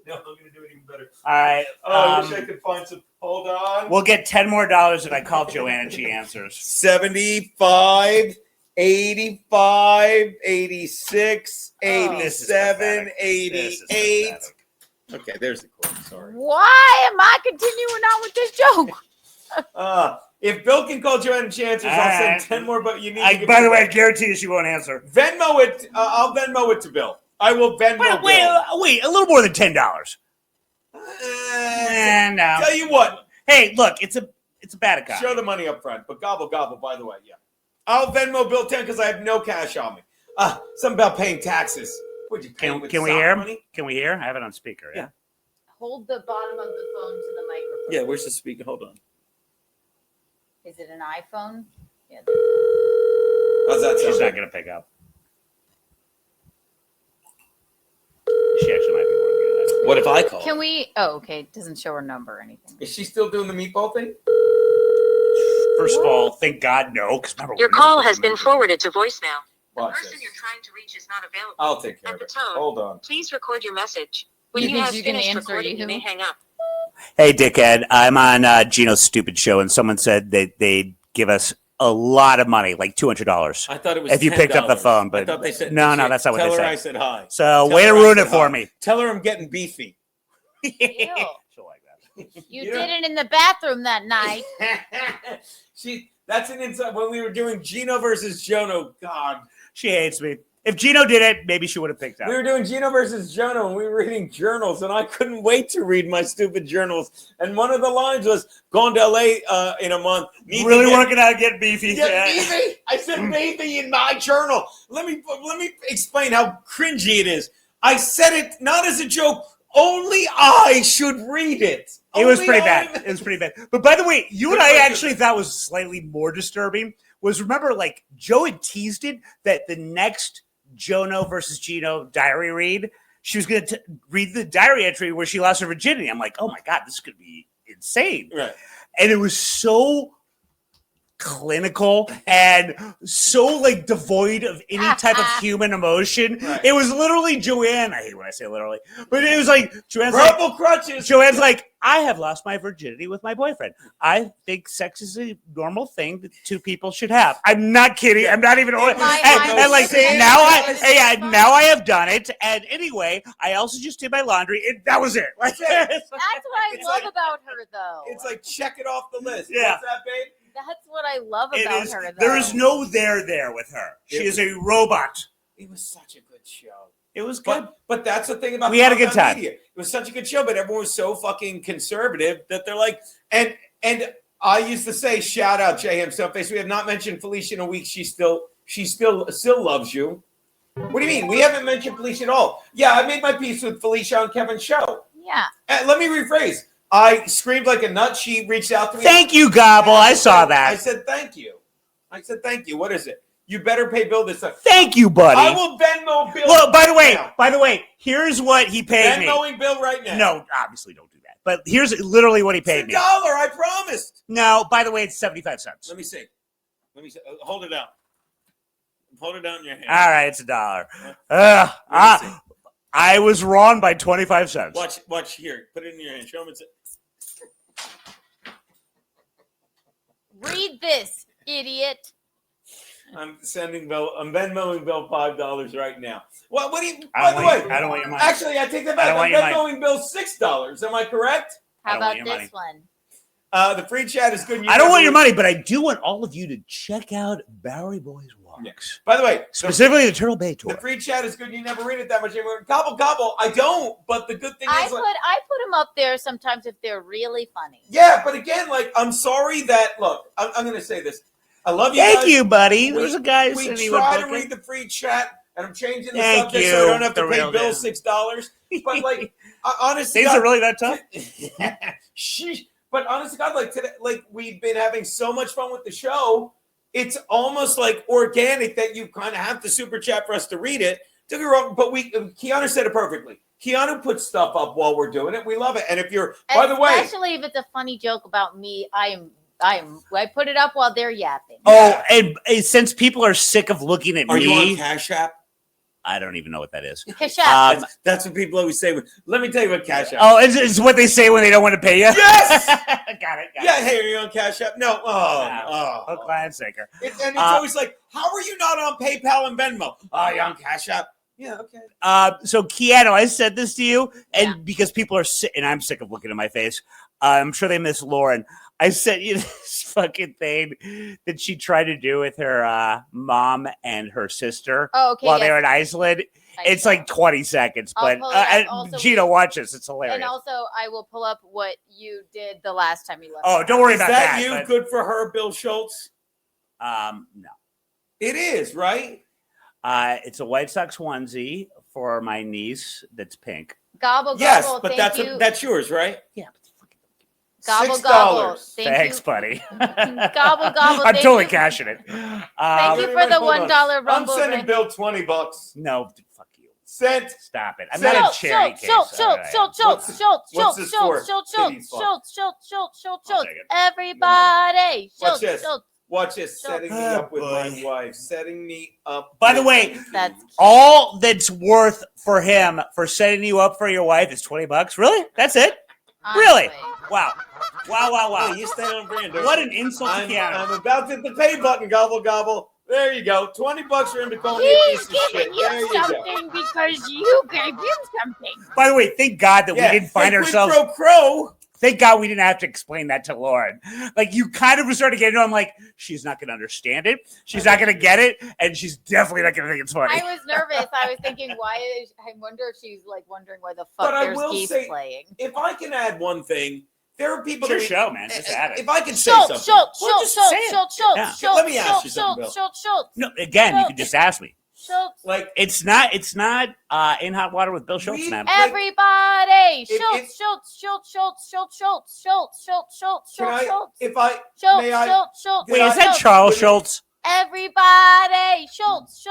No, I'm gonna do it even better. All right. Oh, I wish I could find some. Hold on. We'll get $10 more if I call Joanne and she answers. 75, 85, 86, Oh. 87, This is pathetic. This 88. is pathetic. Okay, there's the quote. Sorry. Why am I continuing on with this joke? If Bill can call Joanne and she answers, I'll send Alright. 10 more, but you need to give By me the way, I that. guarantee you she won't answer. Venmo it. I'll Venmo it to Bill. I will Venmo Bill. Wait, a little more than $10. No. Tell you what, Hey, look, it's a bad account. show the money up front, but gobble, by the way, yeah. I'll Venmo Bill 10 because I have no cash on me. Something about paying taxes. Would you pay with Can we sock hear? money? Can we hear? I have it on speaker. Yeah. Hold the bottom of the phone to the microphone. Yeah, where's the speaker? Hold on. Is it an iPhone? Yeah. How's that She's sound? not gonna pick up. She actually might be working. What if I call? Can we? Oh, okay. It doesn't show her number or anything. Is she still doing the meatball thing? First of all, thank God no. Because Your call has been forwarded to voicemail. The Watch person this. you're trying to reach is not available. I'll take care At of the it. tone, Hold on. please record your message. When You you think have you can finished answer recording, you? you may hang up. Hey, dickhead, I'm on Geno's stupid show, and someone said they'd give us a lot of money, like $200. I thought it was If you picked up the $10. phone, but I thought they said no, that's not what tell they her said. I said hi. So Tell way to her I ruin said it for hi. me. Tell her I'm getting beefy. Ew. She'll like that. You You know- did it in the bathroom that night. That's an inside when we were doing Geno versus Jono. God, She hates me. If Geno did it, maybe she would have picked up. we were doing Geno versus Jono, and we were reading journals, and I couldn't wait to read my stupid journals. And one of the lines was, "Going to LA in a month." Need to Really get- working out, getting beefy. Get Yeah. beefy. I said beefy in my journal. Let me explain how cringy it is. I said it not as a joke. Only I should read it. It was Only pretty I- bad. It was pretty bad. But by the way, you and I actually thought was slightly more disturbing was remember, like, Joe had teased it that the next Jono versus Geno diary read, she was going to read the diary entry where she lost her virginity. I'm like, oh my God, this is going to be insane. Right. And it was so clinical and so like devoid of any type of human emotion. Right. It was literally Joanne. I hate when I say literally, but it was like Joanne's like, Purple crutches. Joanne's like, I have lost my virginity with my boyfriend. I think sex is a normal thing that two people should have. I'm not kidding. I'm not even. My- And my- like now I have done it. And anyway, I also just did my laundry. That was it. Like, That's what I It's love like- about her, though. It's like check it off the list. Yeah. What's that, babe? That's what I love it about is. her, though. There is no there with her. She It is a robot. It was such a good show. It was good. But that's the thing about We had a good compound time. media. It was such a good show, but everyone was so fucking conservative that they're like, and I used to say, shout out JM Stumpface. We have not mentioned Felicia in a week. She still loves you. What do you mean? We haven't mentioned Felicia at all. Yeah, I made my peace with Felicia on Kevin's show. Yeah. And let me rephrase. I screamed like a nut. She reached out to me. Thank you, Gobble. I saw that. I said, thank you. What is it? You better pay Bill this time. Thank you, buddy. I will Venmo Venmo Bill. Well, by now. the way, here's what he paid me. Venmoing Bill right now. No, obviously don't do that. But here's literally what he paid It's me. $1, I promised. No, by the way, it's 75 cents. Let me see. Hold it down. Hold it down in your hand. All right, it's $1. Let me see. I was wrong by 25 cents. Watch here. Put it in your hand. Show him it's. Read this, idiot. I'm Venmoing Bill $5 right now. What do you? I By the don't way, I don't want your money. actually, I take that back. I'm Venmoing Bill $6. Am I correct? I How don't want about your this money. one? The free chat is good. I don't want your money, but I do want all of you to check out Bowery Boys Walks. Yeah. By the way, Specifically the Turtle Bay tour. the free chat is good. You never read it that much anymore. Gobble gobble. I don't. But the good thing I is, put them up there sometimes if they're really funny. yeah. But again, I'm sorry that. Look, I'm going to say this. I love you. Thank guys. you, buddy. There's a guy We sending you try a to bucket. read the free chat, and I'm changing the Thank subject you, so I don't have to the pay real Bill deal. $6. But honestly, Things are really that tough? Sheesh. But honestly, God, today, we've been having so much fun with the show. It's almost like organic that you kind of have to super chat for us to read it. Don't get me wrong, but Keanu said it perfectly. Keanu puts stuff up while we're doing it. We love it. And if you're, by the way, especially if it's a funny joke about me, I put it up while they're yapping. Oh, and since people are sick of looking at are me, you on Cash App? I don't even know what that is. Cash App. That's what people always say. Let me tell you what Cash App. Oh, it's what they say when they don't want to pay you. Yes! Got it. Yeah, hey, are you on Cash App? No. Hook, line, and sinker. And it's always like, how are you not on PayPal and Venmo? Oh, you're on Cash App? Yeah, okay. So Keanu, I said this to you, and because people are sick, and I'm sick of looking at my face, I'm sure they miss Lauren. I sent you this fucking thing that she tried to do with her mom and her sister while they were in Iceland. It's like 20 seconds, but Geno, watch this. It's hilarious. And also, I will pull up what you did the last time you left. Oh, don't worry Is about that. that. You but, good for her, Bill Schultz? no. It is, right? It's a White Sox onesie for my niece that's pink. Gobble, gobble. Yes, but thank you. that's yours, right? Yeah. Gobble, $6. gobble. Thanks, buddy. Gobble, gobble. I'm thank totally you. cashing it. Thank you for the $1 Rumble. I'm sending Bill $20. No, fuck you. Sent. Stop it. I'm not a charity case. Schultz. Everybody. Watch this. Schultz. Watch this. Setting me up with my wife. Setting me up. By the way, That's all that's worth for him for setting you up for your wife is $20. Really? That's it? Really? Wow. Wow. You stay on brand. What an insult to Keanu. I'm about to hit the pay button. Gobble, gobble. There you go. $20 for him to call me a He's piece of shit. giving you There you go. something because you gave him something. By the way, thank God that we didn't find ourselves. Crow. Thank God we didn't have to explain that to Lauren. Like, you kind of started getting, I'm like, she's not going to understand it. She's not going to get it. And she's definitely not going to think it's funny. I was nervous. I was thinking, I wonder if she's wondering why the But fuck I there's will geese say, playing. if I can add one thing, there are people It's your show, man. Just add it. If I can say Schultz. something. Let me ask you something, Bill. Schultz. No, again, you can just ask me. Schultz. Like, It's not in hot water with Bill Schultz, man. Everybody. Can I, if I, may I, Wait, is that Charles Schultz? Everybody. Schultz.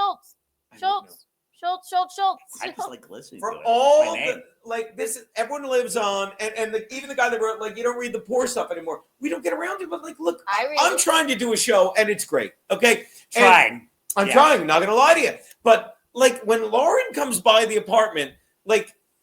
I just like listening for to it. all My name. this, everyone lives on, and even the guy that wrote, you don't read the poor stuff anymore. We don't get around to it, but look, I'm trying to do a show, and it's great, okay? Trying. I'm trying, not going to lie to you. But, when Lauren comes by the apartment,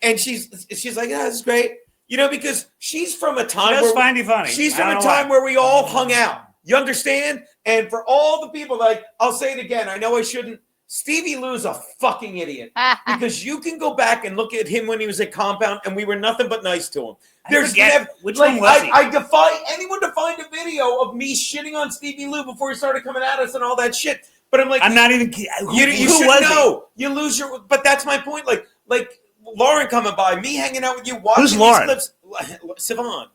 and she's like, yeah, this is great. Because she's from a time Just find you funny. She's from a time where we all hung out. You understand? And for all the people, I'll say it again. I know I shouldn't. Stevie Lou's a fucking idiot. Because you can go back and look at him when he was at Compound, and we were nothing but nice to him. Which one was he? I defy anyone to find a video of me shitting on Stevie Lou before he started coming at us and all that shit. But I'm like, I'm not even. You should know. You lose your. But that's my point. Like Lauren coming by, me hanging out with you, watching Who's Lauren? these clips. Siobhan.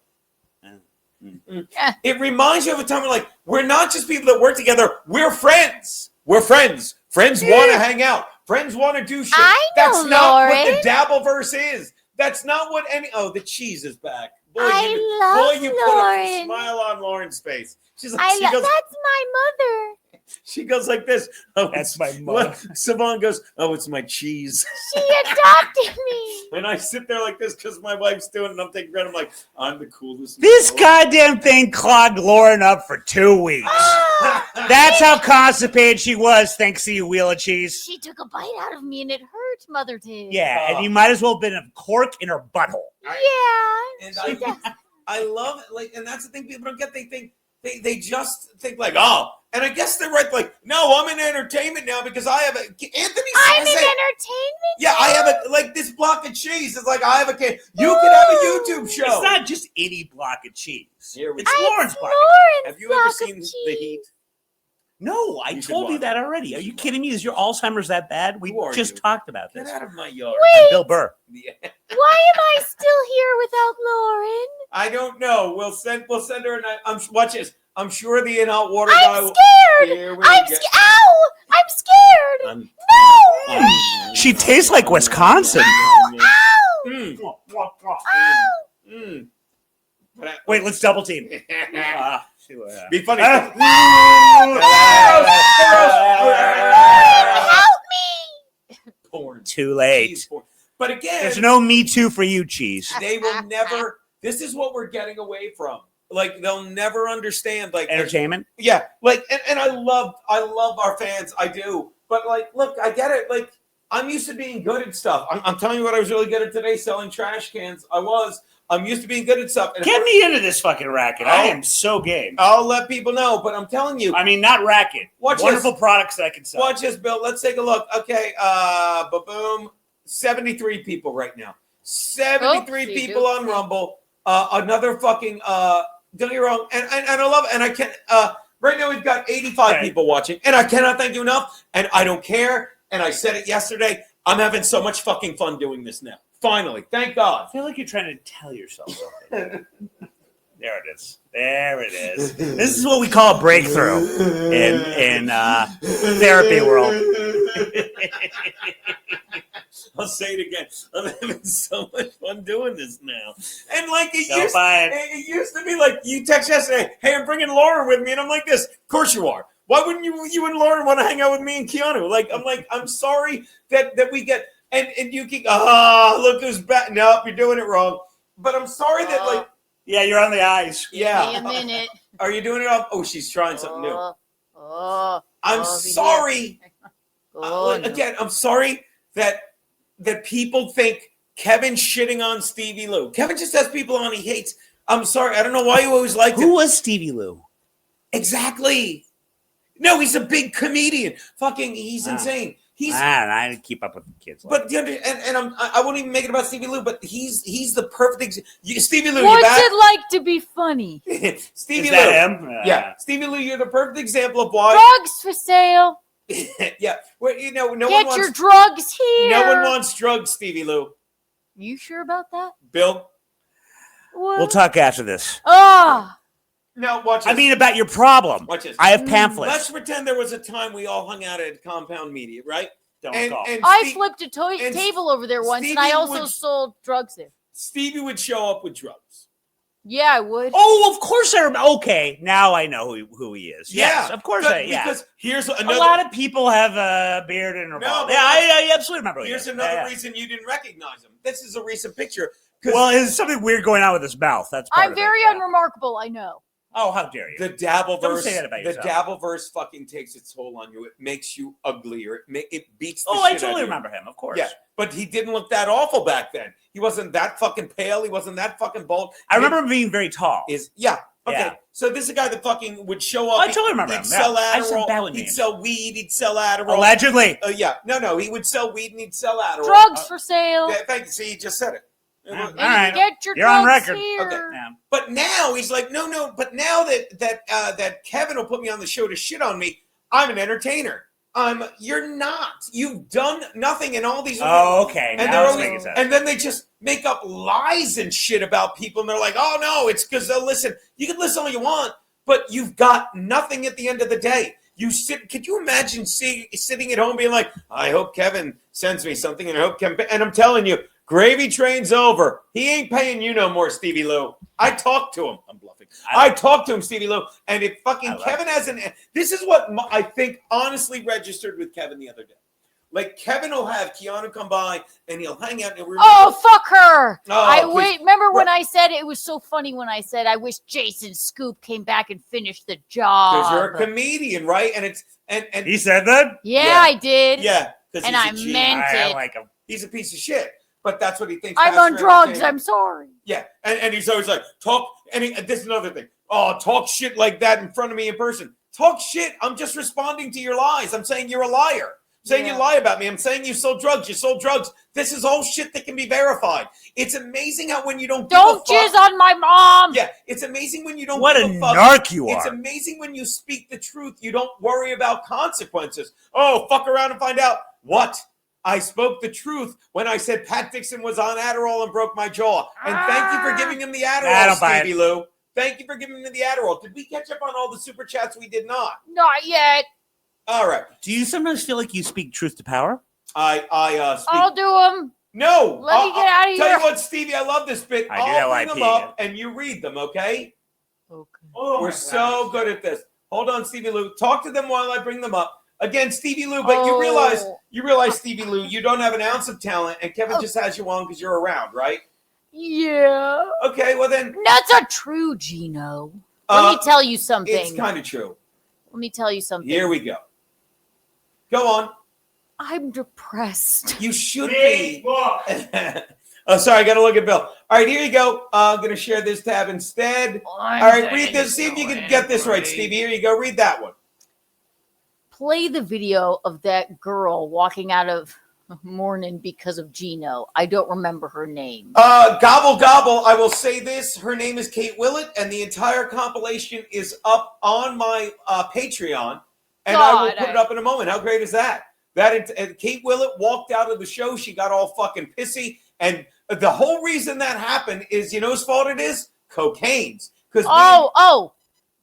It reminds you of a time we're not just people that work together. We're friends. We're friends. Friends want to hang out. Friends want to do shit. That's not what the Dabbleverse is. That's not what the cheese is back. Boy, you put a smile on Lauren's face. She's like, that's my mother. She goes like this. Oh, That's it's my mother. Savon goes, oh, it's my cheese. She adopted me. And I sit there like this because my wife's doing it, and I'm taking credit. I'm like, I'm the coolest. in This the world. goddamn thing clogged Lauren up for 2 weeks. That's how constipated she was, thanks to you, Wheel of Cheese. She took a bite out of me and it hurt, Mother did. Yeah, and you might as well have been a cork in her butthole. Yeah. And I love it. Like, and that's the thing people don't get. They think they just think like, oh, and I guess they're right. Like, no, I'm in entertainment now because I have a Anthony. I'm in says it. entertainment. Yeah, I have a like this block of cheese. It's like I have a kid. You could have a YouTube show. It's not just any block of cheese. Here we It's go. Lauren's block of cheese. Lauren's Have you ever block seen of The Heat? cheese. No, I You should told you watch that it. already. You Are you should kidding me? Is your Alzheimer's that bad? We Who are just you? talked about Get this. out of my yard. Wait. Bill Burr. Yeah. Why am I still here without Lauren? I don't know. We'll send her. Watch this. I'm sure the in-hot water I'm guy. scared. Here we I'm go. ow! I'm scared. I'm- No! She tastes like Wisconsin. Ow! Mm, Ow! mm. Wait, let's double team. Be funny. Help me! Porn. Too late. Cheese porn. But again, There's no Me Too for you, Cheese. they will never. This is what we're getting away from. Like they'll never understand. Like Entertainment. yeah. Like and I love our fans. I do. But like, look, I get it. Like I'm used to being good at stuff. I'm telling you what I was really good at today, selling trash cans. I'm used to being good at stuff. And Get me into this fucking racket. I am so game. I'll let people know. But I'm telling you. I mean, not racket. Watch Wonderful products that I can sell. Watch this, Bill. Let's take a look. Okay, boom. 73 people right now. 73 Oopsie people on doopsie. Rumble. Another fucking don't get me wrong. And I love it. And I can't right now we've got 85 Okay. people watching. And I cannot thank you enough. And I don't care. And I said it yesterday. I'm having so much fucking fun doing this now. Finally. Thank God. I feel like you're trying to tell yourself something. There it is. There it is. This is what we call a breakthrough in therapy world. I'll say it again. I'm having so much fun doing this now. And like It it used to be like you text yesterday, hey, I'm bringing Lauren with me. And I'm like this. Of course you are. Why wouldn't you and Lauren want to hang out with me and Keanu? I'm sorry that we get and you keep look who's back. Nope, you're doing it wrong. But I'm sorry that Yeah, you're on the eyes. yeah. Give me a minute. Are you doing it off? Oh, she's trying something new. I'm oh, sorry. no. Again, I'm sorry that people think Kevin's shitting on Stevie Lou. Kevin just has people on he hates. I'm sorry. I don't know why you always liked Who him. was Stevie Lou? Exactly. No, he's a big comedian. Fucking, he's insane. He's. I didn't keep up with the kids. But I won't even make it about Stevie Lou. But he's the perfect. Stevie Lou, you What's back? it like to be funny? Stevie Is Lou. that him? Yeah, Stevie Lou, you're the perfect example of why. Drugs for sale. Yeah, well, no one Get wants. your drugs here. No one wants drugs, Stevie Lou. You sure about that? Bill. What? We'll talk after this. Oh, No, watch this. I mean, about your problem. Watch this. I have pamphlets. Let's pretend there was a time we all hung out at Compound Media, right? Don't And, call. and I Steve- flipped a and table over there once, and Stevie I also would- sold drugs there. Stevie would show up with drugs. Yeah, I would. Oh, of course I remember. Okay, now I know who he is. Yes, of course I. Yeah, Because here's a another. lot of people have a beard and a No, bald. but Yeah, I absolutely remember. who he Here's is. another Yeah, yeah. reason you didn't recognize him. This is a recent picture. 'Cause Well, there's something weird going on with his mouth. That's part I'm of it, very yeah. unremarkable, I know. Oh, how dare you? the Dabbleverse. Don't say that about the yourself. Dabbleverse fucking takes its toll on you. It makes you uglier. It beats. The Oh, I shit out totally of you. remember him. Of course. Yeah, but he didn't look that awful back then. He wasn't that fucking pale. He wasn't that fucking bald. I remember him being very tall. Yeah. Okay. Yeah. So this is a guy that fucking would show up. Oh, I totally remember He'd him. sell Yeah. I said Adderall. that with He'd names. sell weed. He'd sell Adderall. Allegedly. Yeah. No. He would sell weed and he'd sell Adderall. Drugs for sale. Yeah, thank you. See, he just said it. All And right. Get your You're on drugs record. here. Okay. Yeah. But now he's like, no. But now that Kevin will put me on the show to shit on me, I'm an entertainer. You're not. You've done nothing in all these. Oh, okay. And Now they're it's only, making sense. and then they just make up lies and shit about people, and they're like, "Oh no, it's because listen. You can listen all you want, but you've got nothing at the end of the day. You sit. Could you imagine sitting at home being like, I hope Kevin sends me something, and I hope Kevin. And I'm telling you, Gravy train's over. He ain't paying you no more, Stevie Lou. I talked to him. I'm bluffing. I talked to him, Stevie Lou. And if fucking Kevin hasn't, this is what I think honestly registered with Kevin the other day. Like, Kevin will have Keanu come by and he'll hang out. Oh, fuck her. Please. Remember when I said it was so funny when I said I wish Jason Scoop came back and finished the job. Because you're a comedian, right? And it's and He said that? Yeah, I did. Yeah. And I meant it. I like him. He's a piece of shit. But that's what he thinks. I'm on drugs. I'm sorry. Yeah. And he's always like, talk. And this is another thing. Oh, talk shit like that in front of me in person. Talk shit. I'm just responding to your lies. I'm saying you're a liar. Saying you lie about me. I'm saying you sold drugs. You sold drugs. This is all shit that can be verified. It's amazing how when you don't jizz on my mom. Yeah, it's amazing when you don't What give a fuck. narc you are. It's amazing when you speak the truth. You don't worry about consequences. Oh, fuck around and find out. What? I spoke the truth when I said Pat Dixon was on Adderall and broke my jaw. And thank you for giving him the Adderall, Stevie Lou. Thank you for giving him the Adderall. Did we catch up on all the super chats? We did not. Not yet. All right. Do you sometimes feel like you speak truth to power? I speak. I'll do them. No. Let me get out of here. Tell you what, Stevie, I love this bit. I'll bring them up and you read them, okay? Okay. Oh, we're so good at this. Hold on, Stevie Lou. Talk to them while I bring them up. Again, Stevie Lou, but you realize, Stevie Lou, you don't have an ounce of talent, and Kevin just has you on because you're around, right? Yeah. Okay, well then. That's not true, Geno. Let me tell you something. It's kind of true. Let me tell you something. Here we go. Go on. I'm depressed. You should be. Oh, sorry, I got to look at Bill. All right, here you go. I'm going to share this tab instead. All right, read this. See if you can get this right, Stevie. Here you go. Read that one. Play the video of that girl walking out of mourning because of Geno. I don't remember her name. Gobble gobble. I will say this. Her name is Kate Willett, and the entire compilation is up on my Patreon, and I will put it up in a moment. How great is that? And Kate Willett walked out of the show. She got all fucking pissy, and the whole reason that happened is, you know whose fault it is? Cocaine's.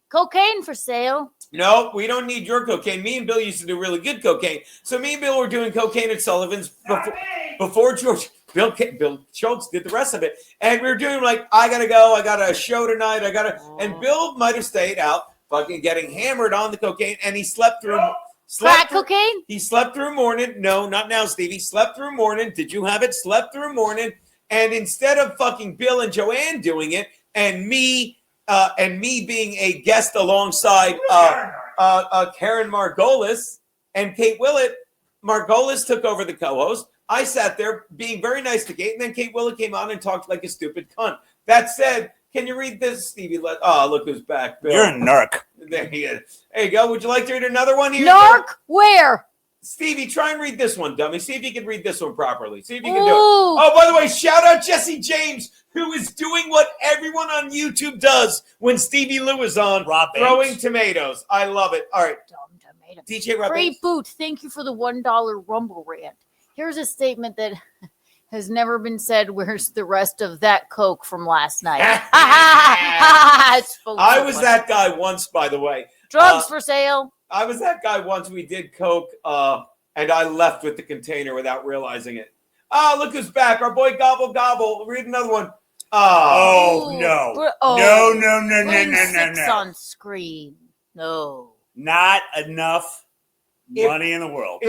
Cocaine for sale. No, we don't need your cocaine. Me and Bill used to do really good cocaine. So me and Bill were doing cocaine at Sullivan's before George. Bill Schultz did the rest of it. And we were doing like, I got to go. I got a show tonight. And Bill might have stayed out fucking getting hammered on the cocaine. And he slept through. Crack cocaine? He slept through morning. No, not now, Stevie. Slept through morning. Did you have it? Slept through morning. And instead of fucking Bill and Joanne doing it and me being a guest alongside Karen Margolis and Kate Willett, Margolis took over the co-host. I sat there being very nice to Kate, and then Kate Willett came on and talked like a stupid cunt. That said, can you read this, Stevie? Oh, look who's back, Bill. You're a narc. There he is. There you go. Would you like to read another one here? Narc? Where? Stevie, try and read this one, dummy. See if you can read this one properly. See if you can do it. Oh, by the way, shout out Jesse James, who is doing what everyone on YouTube does when Stevie Lou is on, throwing tomatoes. I love it. All right. Dumb tomato. DJ Rob Free boot. Thank you for the $1 Rumble rant. Here's a statement that has never been said. Where's the rest of that Coke from last night? I was that guy once, by the way. Drugs for sale. I was that guy once. We did Coke, and I left with the container without realizing it. Oh, look who's back. Our boy Gobble Gobble. Read another one. No. Six on screen. No. Not enough money in the world.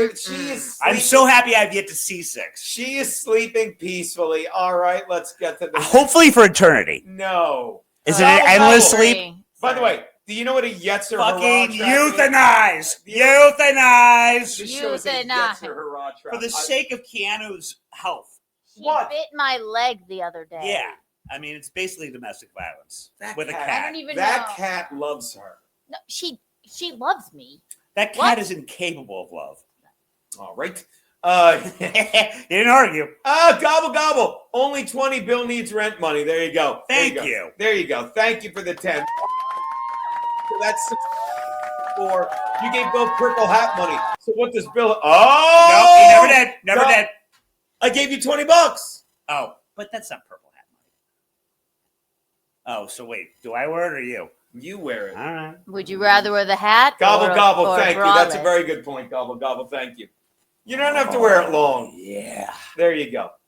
I'm so happy I've yet to see 6. She is sleeping peacefully. All right, let's get to this. Hopefully for eternity. No. Is it an endless sleep? By the way, do you know what a Yetzer fucking hurrah euthanize? Euthanize. This show is a Yetzer hurrah trap. For the sake of Keanu's health. She bit my leg the other day. Yeah. I mean, it's basically domestic violence with a cat. I don't even that know. Cat loves her. No, she loves me. That cat is incapable of love. All right. You didn't argue. Gobble gobble. Only 20. Bill needs rent money. There you go. Thank you. There you go. Thank you for the 10. So that's 4. You gave Bill purple hat money. So what does Bill? Oh, no, he never did. Never did. I gave you $20. Oh, but that's not purple hat money. Oh, so wait, do I wear it or you? You wear it. All right. Would you rather wear the hat? Gobble gobble. Or thank you. That's a very good point. Gobble gobble. Thank you. You don't have to wear it long. Yeah. There you go.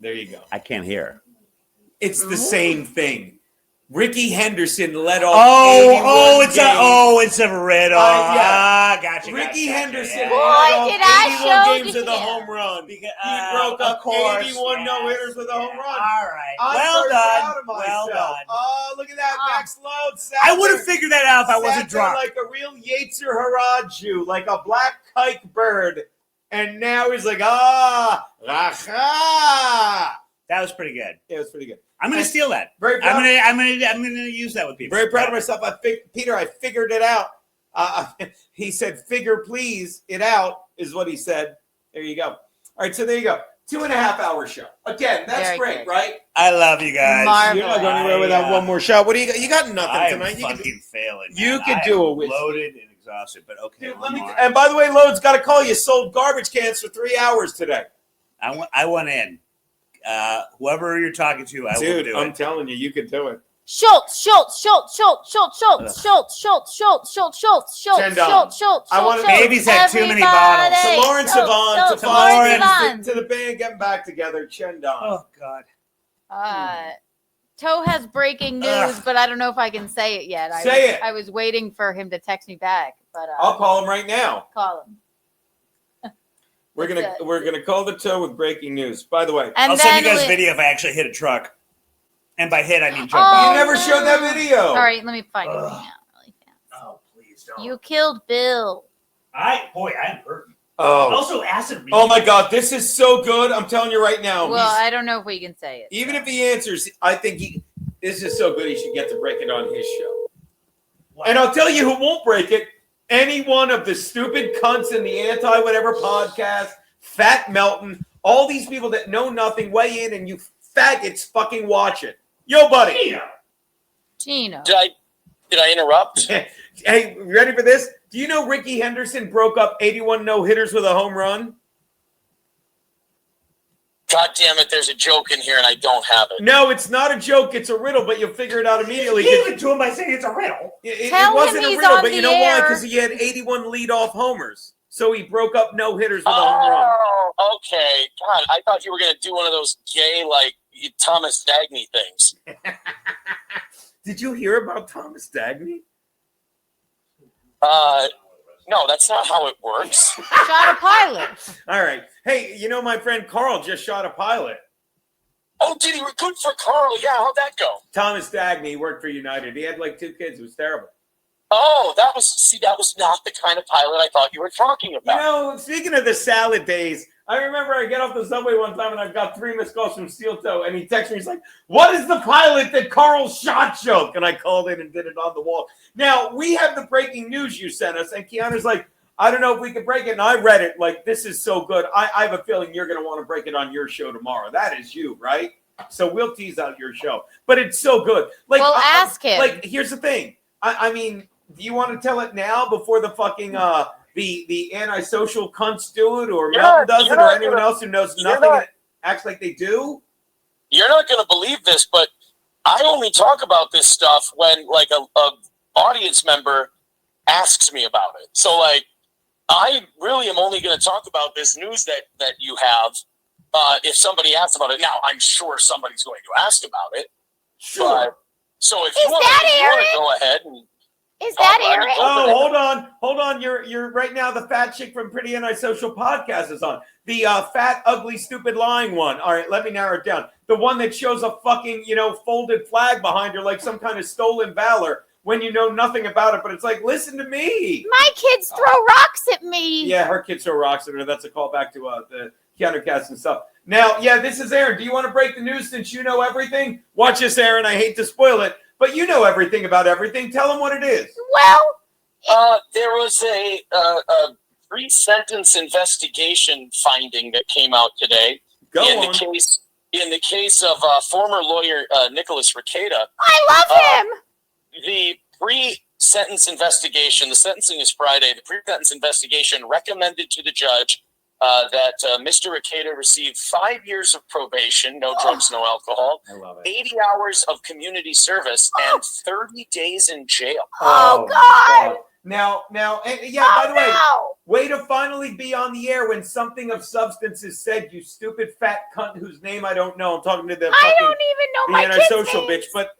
There you go. I can't hear. It's the same thing. Ricky Henderson led off. It's a riddle. Gotcha. Ricky Henderson Yeah. Boy, led off did I 81 show games with a him. home run. Because, He broke of up course, 81 no-hitters with a home run. All right. I'm Well very done. proud of myself. Well done. Oh, look at that. Max Load. I would have figured that out if I wasn't drunk. Like a real Yetzer Hara Jew, like a black kike bird. And now he's like, racha. That was pretty good. Yeah, it was pretty good. I'm going to steal that. Very proud. I'm going to use that with people. Very proud of myself. Peter, I figured it out. He said, "Figure please it out," is what he said. There you go. All right, so there you go. 2.5 hour show. Again, that's Very great, good. right? I love you guys. Marvelous. You're not going anywhere without one more shot. What do you got? You got nothing I'm tonight. You fucking failing. you man. can I do am a whiskey. loaded and exhausted, but okay. Dude, one more. and by the way, Load's got to call you. Sold garbage cans for 3 hours today. I went in. Whoever you're talking to, I will Dude, do I'm it. telling you, you can do it. Schultz. I want Baby's had too many bottles. To Lauren Sivan, to Lauren. Lauren, to the band getting back together. Chendon. Oh God. Toe has breaking news, but I don't know if I can say it yet. I was waiting for him to text me back, but I'll call him right now. call him. We're gonna call the Toe with breaking news. By the way, And I'll send you then guys a video if I actually hit a truck. And by hit, I mean jump Oh, out. you never showed that video. All right, let me find it right now, really fast. Oh, please don't. You killed Bill. I'm hurting. Oh. Also, acid. Oh my God, this is so good. I'm telling you right now. Well, I don't know if we can say it. Even if he answers, I think this is so good. He should get to break it on his show. Wow. And I'll tell you who won't break it. Any one of the stupid cunts in the anti-whatever podcast, Fat Melton, all these people that know nothing, weigh in, and you faggots fucking watch it. Yo, buddy. Geno. Did I interrupt? Hey, ready for this? Do you know Ricky Henderson broke up 81 no-hitters with a home run? God damn it, there's a joke in here and I don't have it. No, it's not a joke. It's a riddle, but you'll figure it out immediately. You gave it to him by saying it's a riddle. It Tell wasn't him a he's riddle, on but you the know why? air. Because he had 81 leadoff homers. So he broke up no-hitters with a home run. Oh, okay. God, I thought you were going to do one of those gay, like, Thomas Dagny things. Did you hear about Thomas Dagny? No, that's not how it works. Shot a pilot. All right. Hey, you know my friend Carl just shot a pilot. Oh, did he? Good for Carl. Yeah, how'd that go? Thomas Dagny worked for United. He had like 2 kids. It was terrible. Oh, that was not the kind of pilot I thought you were talking You about. know, speaking of the salad days, I remember I get off the subway one time and I've got 3 missed calls from Steel Toe, and he texts me. He's like, "What is the pilot that Carl shot joke?" And I called in and did it on the wall. Now we have the breaking news you sent us, and Keanu's like, "I don't know if we can break it." And I read it like, "This is so good. I have a feeling you're going to want to break it on your show tomorrow." That is you, right? So we'll tease out your show, but it's so good. Like, Well, ask him. Like, here's the thing. I mean, do you want to tell it now before the fucking the antisocial cunts do it, or Melton does it, or anyone else who knows nothing and acts like they do? You're not going to believe this, but I only talk about this stuff when, like, a audience member asks me about it. So, like, I really am only going to talk about this news that you have if somebody asks about it. Now, I'm sure somebody's going to ask about it. Sure. But, so if you want to go ahead and Is that Aaron? Oh, hold on. You're right now. The fat chick from Pretty Antisocial podcast is on. The fat, ugly, stupid, lying one. All right, let me narrow it down. The one that shows a fucking folded flag behind her like some kind of stolen valor when you know nothing about it. But it's like, listen to me. My kids throw rocks at me. Yeah, her kids throw rocks at her. That's a callback to the Keanu cast and stuff. Now, yeah, this is Aaron. Do you want to break the news since you know everything? Watch this, Aaron. I hate to spoil it, but you know everything about everything. Tell them what it is. Well, there was a 3-sentence investigation finding that came out today in the case of former lawyer Nicholas Rekeita. I love him. The pre-sentence investigation, the sentencing is Friday. The pre-sentence investigation recommended to the judge that Mr. Rekeita received 5 years of probation, no drugs, no alcohol, I love it. 80 hours of community service, and 30 days in jail. Oh, God. Now, and by the way, no. way to finally be on the air when something of substance is said, you stupid fat cunt whose name I don't know. I'm talking to the I fucking don't even know the my antisocial kids' bitch. names. But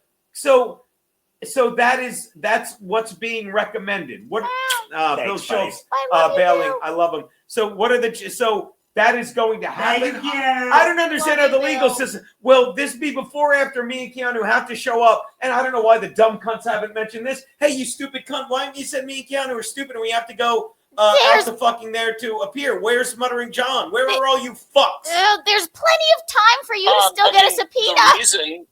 that's what's being recommended. What Thanks, Phil buddy. Schultz I love you, bailing. Bill. I love him. So what are so that is going to happen. Thank you. I don't understand how the legal system. Will this be before or after me and Keanu have to show up? And I don't know why the dumb cunts haven't mentioned this. Hey, you stupid cunt! Why haven't you said me and Keanu are stupid and we have to go out to fucking there to appear? Where's Muttering John? Where are all you fucks? There's plenty of time for you to still get a subpoena. The reason,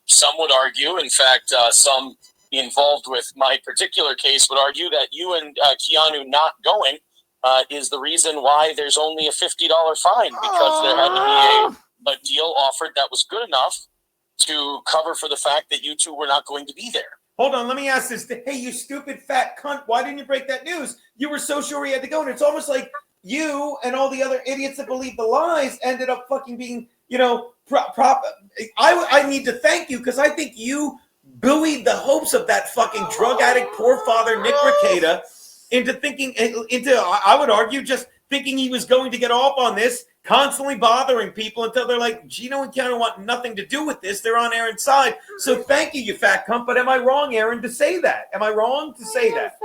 some would argue, in fact, some involved with my particular case would argue that you and Keanu not going is the reason why there's only a $50 fine, because there had to be a deal offered that was good enough to cover for the fact that you two were not going to be there. Hold on, let me ask this. Hey, you stupid fat cunt, why didn't you break that news? You were so sure we had to go, and it's almost like you and all the other idiots that believe the lies ended up fucking being, I need to thank you, because I think you buoyed the hopes of that fucking drug addict, poor father, Nick Rekeita, I would argue, just thinking he was going to get off on this, constantly bothering people until they're like, Geno and Keanu want nothing to do with this. They're on Aaron's side. So thank you fat cunt. But am I wrong, Aaron, to say that? Am I wrong to say that?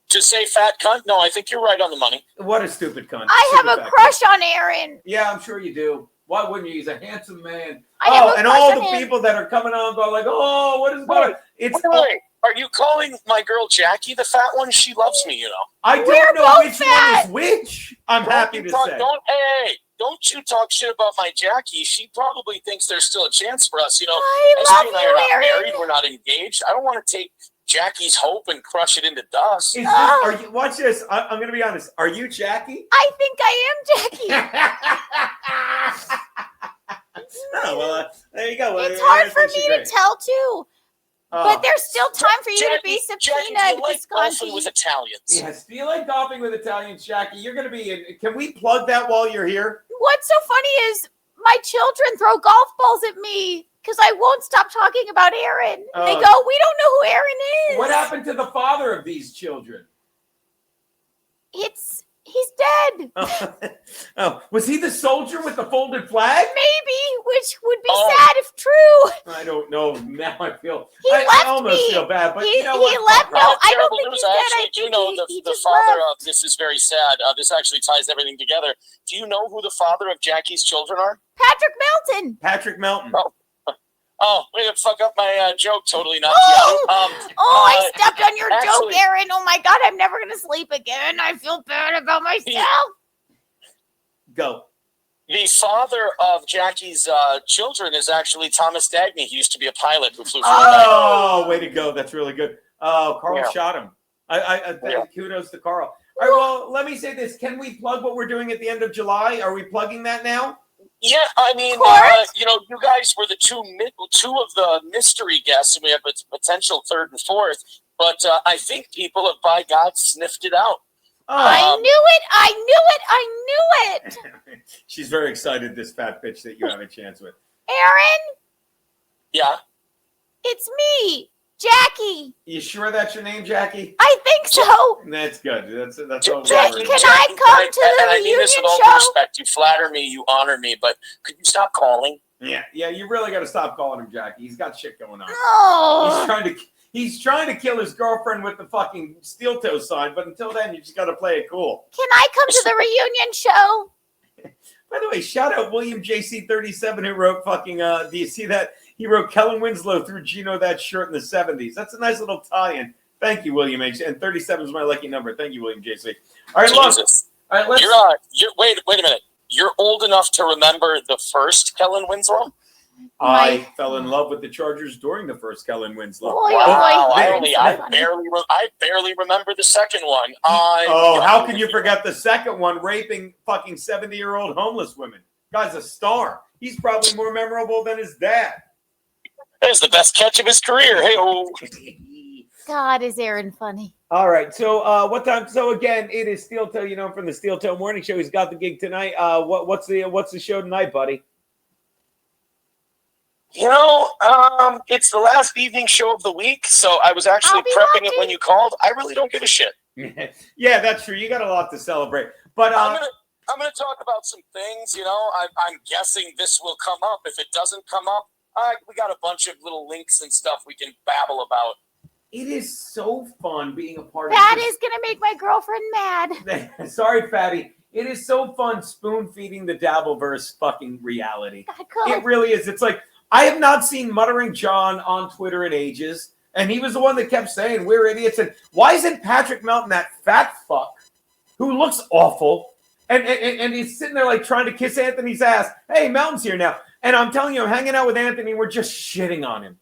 To say fat cunt? No, I think you're right on the money. What a stupid cunt. I have a crush on Aaron. Yeah, I'm sure you do. Why wouldn't you? He's a handsome man. And all the people that are coming on going like, oh, what is going on? Wait. Are you calling my girl Jackie the fat one? She loves me, I don't know which one is which. I'm happy to say. Don't you talk shit about my Jackie. She probably thinks there's still a chance for us. I love SB and I are not you, Aaron. married. We're not engaged. I don't want to take Jackie's hope and crush it into dust. Watch this. I'm going to be honest. Are you Jackie? I think I am Jackie. Oh, well, there you go. It's hard for me to tell, too. But there's still time for you to be Jackie, subpoenaed, you like golfing with Italians. Yes, do you like golfing with Italians, Jackie? You're going to be in. Can we plug that while you're here? What's so funny is my children throw golf balls at me because I won't stop talking about Aaron. They go, we don't know who Aaron is. What happened to the father of these children? He's dead. Was he the soldier with the folded flag? Maybe, which would be sad if true. I don't know. Now I feel. I almost feel bad, but you know he left. No, I don't think he's dead. I Do you think know he the just father left. of this is very sad. This actually ties everything together. Do you know who the father of Jackie's children are? Patrick Melton. Patrick Melton. Oh, way to fuck up my joke. Totally not. I stepped on your actually, joke, Aaron. Oh my God, I'm never gonna sleep again. I feel bad about myself. Go. The father of Jackie's children is actually Thomas Dagny. He used to be a pilot who flew for Oh, way to go. That's really good. Carl shot him. Kudos to Carl. All right, well, let me say this. Can we plug what we're doing at the end of July? Are we plugging that now? Yeah, I mean, you guys were the two of the mystery guests, and we have a potential third and fourth. But I think people have, by God, sniffed it out. I knew it. She's very excited, this fat bitch that you have a chance with. Aaron? Yeah? It's me, Jackie. You sure that's your name, Jackie? I think so. That's good. That's all Jackie, Can I come to the and I mean this with all reunion due show? respect. You flatter me, you honor me, but could you stop calling? Yeah, you really got to stop calling him Jackie. He's got shit going on. No. He's trying to kill his girlfriend with the fucking steel toe sign, but until then, you just got to play it cool. Can I come to the reunion show? By the way, shout out William JC37 who wrote fucking. Do you see that? He wrote Kellen Winslow threw Geno that shirt in the 70s. That's a nice little tie-in. Thank you, William H. And 37 is my lucky number. Thank you, William JC. All right, look. All right, let's. Wait a minute. You're old enough to remember the first Kellen Winslow? I fell in love with the Chargers during the first Kellen Winslow. Wow, I barely remember the second one. How can you forget the second one, raping fucking 70-year-old homeless women? Guy's a star. He's probably more memorable than his dad. That's the best catch of his career. Hey, God, is Aaron funny? All right. So what time? So again, it is Steel Toe. From the Steel Toe Morning Show. He's got the gig tonight. What's the show tonight, buddy? It's the last evening show of the week, so I was actually prepping it when you called. I really don't give a shit. Yeah, that's true. You got a lot to celebrate. But I'm gonna talk about some things. You know, I'm guessing this will come up. If it doesn't come up, we got a bunch of little links and stuff we can babble about. it is so fun being a part That of this. is gonna make my girlfriend mad. Sorry, Fatty. It is so fun spoon feeding the Dabbleverse fucking reality. It really is. It's like I have not seen Muttering John on Twitter in ages, and he was the one that kept saying we're idiots. And why isn't Patrick Melton that fat fuck who looks awful? And he's sitting there like trying to kiss Anthony's ass. Hey, Melton's here now, and I'm telling you, I'm hanging out with Anthony. We're just shitting on him.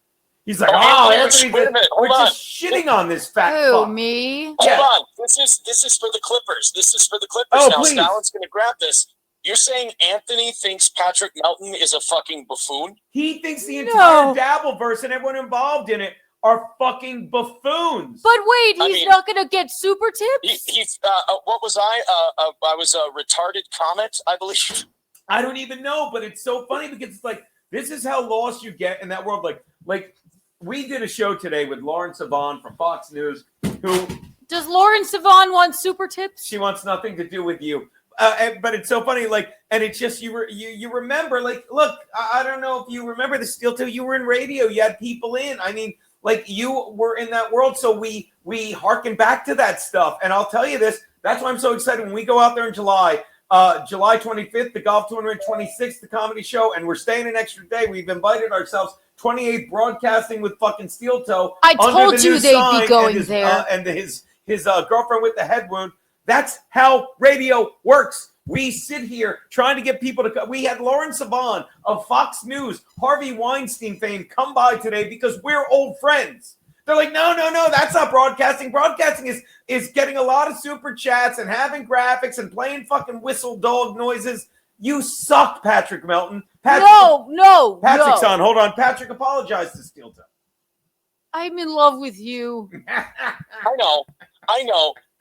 He's like, Anthony, we're just shitting on this fat Who, fuck. me? Hold on. This is for the Clippers. This is for the Clippers. Oh, now please. Stalin's going to grab this. You're saying Anthony thinks Patrick Melton is a fucking buffoon? He thinks the entire Dabbleverse and everyone involved in it are fucking buffoons. But wait, he's not going to get super tips? He's what was I? I was a retarded comment, I believe. I don't even know, but it's so funny because it's like, this is how lost you get in that world. Like we did a show today with Lauren Sivan from Fox News, who... Does Lauren Sivan want super tips? She wants nothing to do with you. But it's so funny, like, and it's just you remember, like, look, I don't know if you remember this still too. You were in radio, you had people in. I mean, like, you were in that world, so we harken back to that stuff. And I'll tell you this, that's why I'm so excited when we go out there in July. July 25th, the golf tournament, 26th, the comedy show, and we're staying an extra day. We've invited ourselves 28th broadcasting with fucking Steel Toe. I told you they'd be going there. And his girlfriend with the head wound. That's how radio works. We sit here trying to get people to come. We had Lauren Sivan of Fox News, Harvey Weinstein fame, come by today because we're old friends. They're like, no, that's not broadcasting. Broadcasting is getting a lot of super chats and having graphics and playing fucking whistle dog noises. You suck, Patrick Melton. No. Patrick's on. Hold on. Patrick apologized to Steel Toe. I'm in love with you. I know.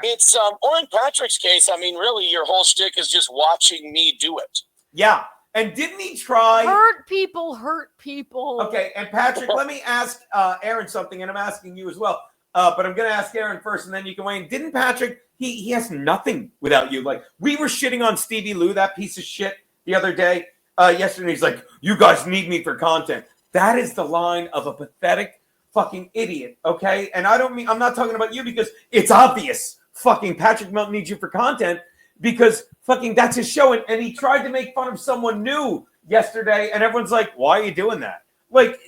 It's or in Patrick's case, I mean, really, your whole shtick is just watching me do it. Yeah. And didn't he try? Hurt people. Okay. And Patrick, let me ask Aaron something, and I'm asking you as well. But I'm going to ask Aaron first, and then you can weigh in. Didn't Patrick, he has nothing without you. Like, we were shitting on Stevie Lou, that piece of shit, the other day. Yesterday, he's like, you guys need me for content. That is the line of a pathetic fucking idiot, okay? And I'm not talking about you because it's obvious fucking Patrick Melton needs you for content because fucking that's his show. And he tried to make fun of someone new yesterday, and everyone's like, why are you doing that? Like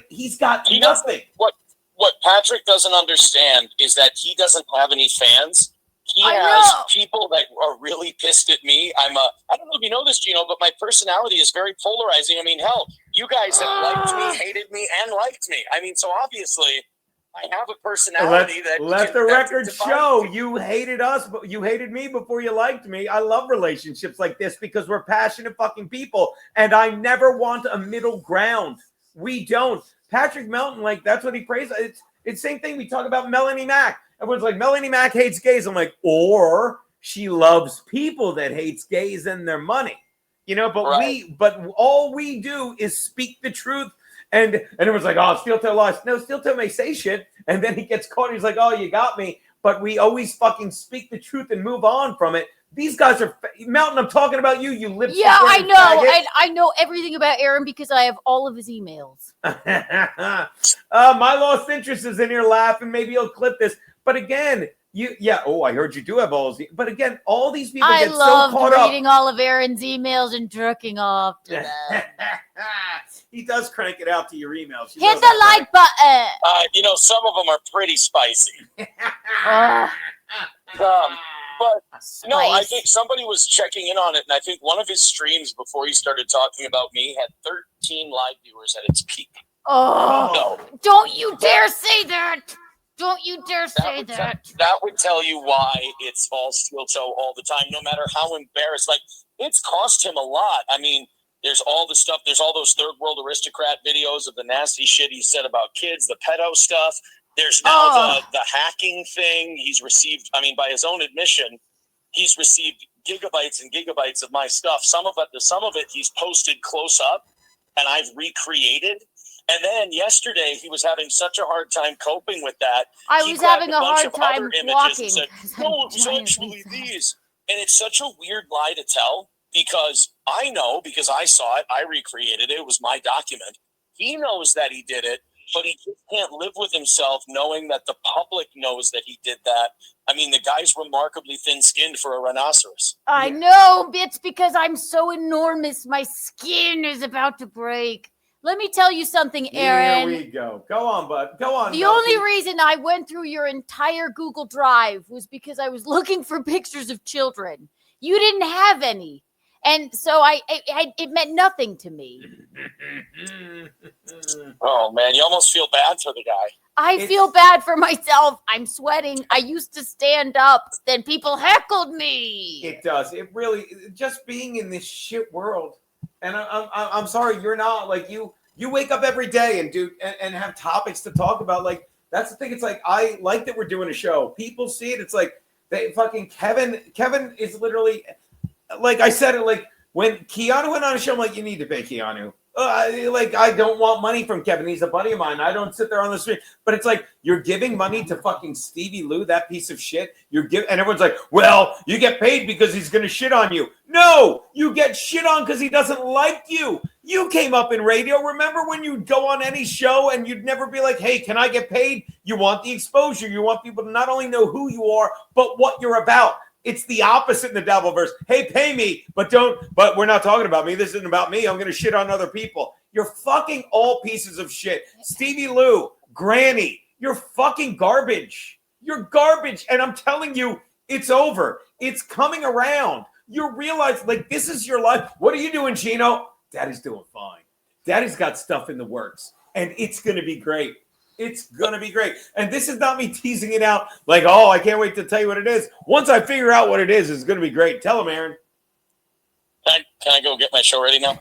he's got nothing. What Patrick doesn't understand is that he doesn't have any fans. He has people that are really pissed at me. I don't know if you know this, Geno, but my personality is very polarizing. I mean, hell, you guys have liked me, hated me, and liked me. I mean, so obviously I have a personality let the record show you hated us, but you hated me before you liked me. I love relationships like this because we're passionate fucking people, and I never want a middle ground. We don't. Patrick Melton, like, that's what he prays. It's the same thing we talk about Melanie Mack. Everyone's like, Melanie Mack hates gays. I'm like, or she loves people that hates gays and their money. You know, but right. but all we do is speak the truth. And everyone's like, oh, Steel Toe lies. No, Steel Toe may say shit, and then he gets caught. He's like, oh, you got me. But we always fucking speak the truth and move on from it. These guys are Melton. I'm talking about you. You lipstick. Yeah, I know, and I know everything about Aaron because I have all of his emails. My lost interest is in here laughing. Maybe you'll clip this. But again, I heard you do have all these. But again, all these people get so caught up. Reading all of Aaron's emails and jerking off to them. He does crank it out to your emails. Hit the like button. Some of them are pretty spicy. But no, I think somebody was checking in on it, and I think one of his streams before he started talking about me had 13 live viewers at its peak. Oh, no. Don't you dare say that. Don't you dare say that. That would tell you why it's all Steel Toe all the time, no matter how embarrassed. Like, it's cost him a lot. I mean, there's all the stuff. There's all those third world aristocrat videos of the nasty shit he said about kids, the pedo stuff. There's now the hacking thing. He's received, I mean, by his own admission, he's received gigabytes and gigabytes of my stuff. Some of it he's posted close up, and I've recreated. And then yesterday, he was having such a hard time coping with that. I He was grabbed having a a bunch hard of time other images walking. and said, 'cause no, I'm it was giant actually and fat. these. And it's such a weird lie to tell because I know, because I saw it, I recreated it, it was my document. He knows that he did it, but he just can't live with himself knowing that the public knows that he did that. I mean, the guy's remarkably thin-skinned for a rhinoceros. I know. It's because I'm so enormous. My skin is about to break. Let me tell you something, Aaron. Here we go. Go on, bud. Go on. The Melty. only reason I went through your entire Google Drive was because I was looking for pictures of children. You didn't have any. And so it meant nothing to me. Oh, man, you almost feel bad for the guy. I feel bad for myself. I'm sweating. I used to stand up. Then people heckled me. It does. It really, just being in this shit world. And I'm sorry, you're not like you wake up every day and do and have topics to talk about. Like, that's the thing. It's like, I like that we're doing a show. People see it. It's like they fucking Kevin is literally, like I said it, like when Keanu went on a show, I'm like, you need to pay Keanu. Like, I don't want money from Kevin. He's a buddy of mine. I don't sit there on the street. But it's like, you're giving money to fucking Stevie Lou, that piece of shit. And everyone's like, well, you get paid because he's going to shit on you. No, you get shit on because he doesn't like you. You came up in radio. Remember when you'd go on any show and you'd never be like, hey, can I get paid? You want the exposure. You want people to not only know who you are, but what you're about. It's the opposite in the Devilverse. Hey, pay me, but we're not talking about me. This isn't about me. I'm going to shit on other people. You're fucking all pieces of shit. Stevie Lou, Granny, you're fucking garbage. You're garbage. And I'm telling you, it's over. It's coming around. You realize, like, this is your life. What are you doing, Geno? Daddy's doing fine. Daddy's got stuff in the works, and it's going to be great. It's going to be great. And this is not me teasing it out like, oh, I can't wait to tell you what it is. Once I figure out what it is, it's going to be great. Tell him, Aaron. Can I go get my show ready now?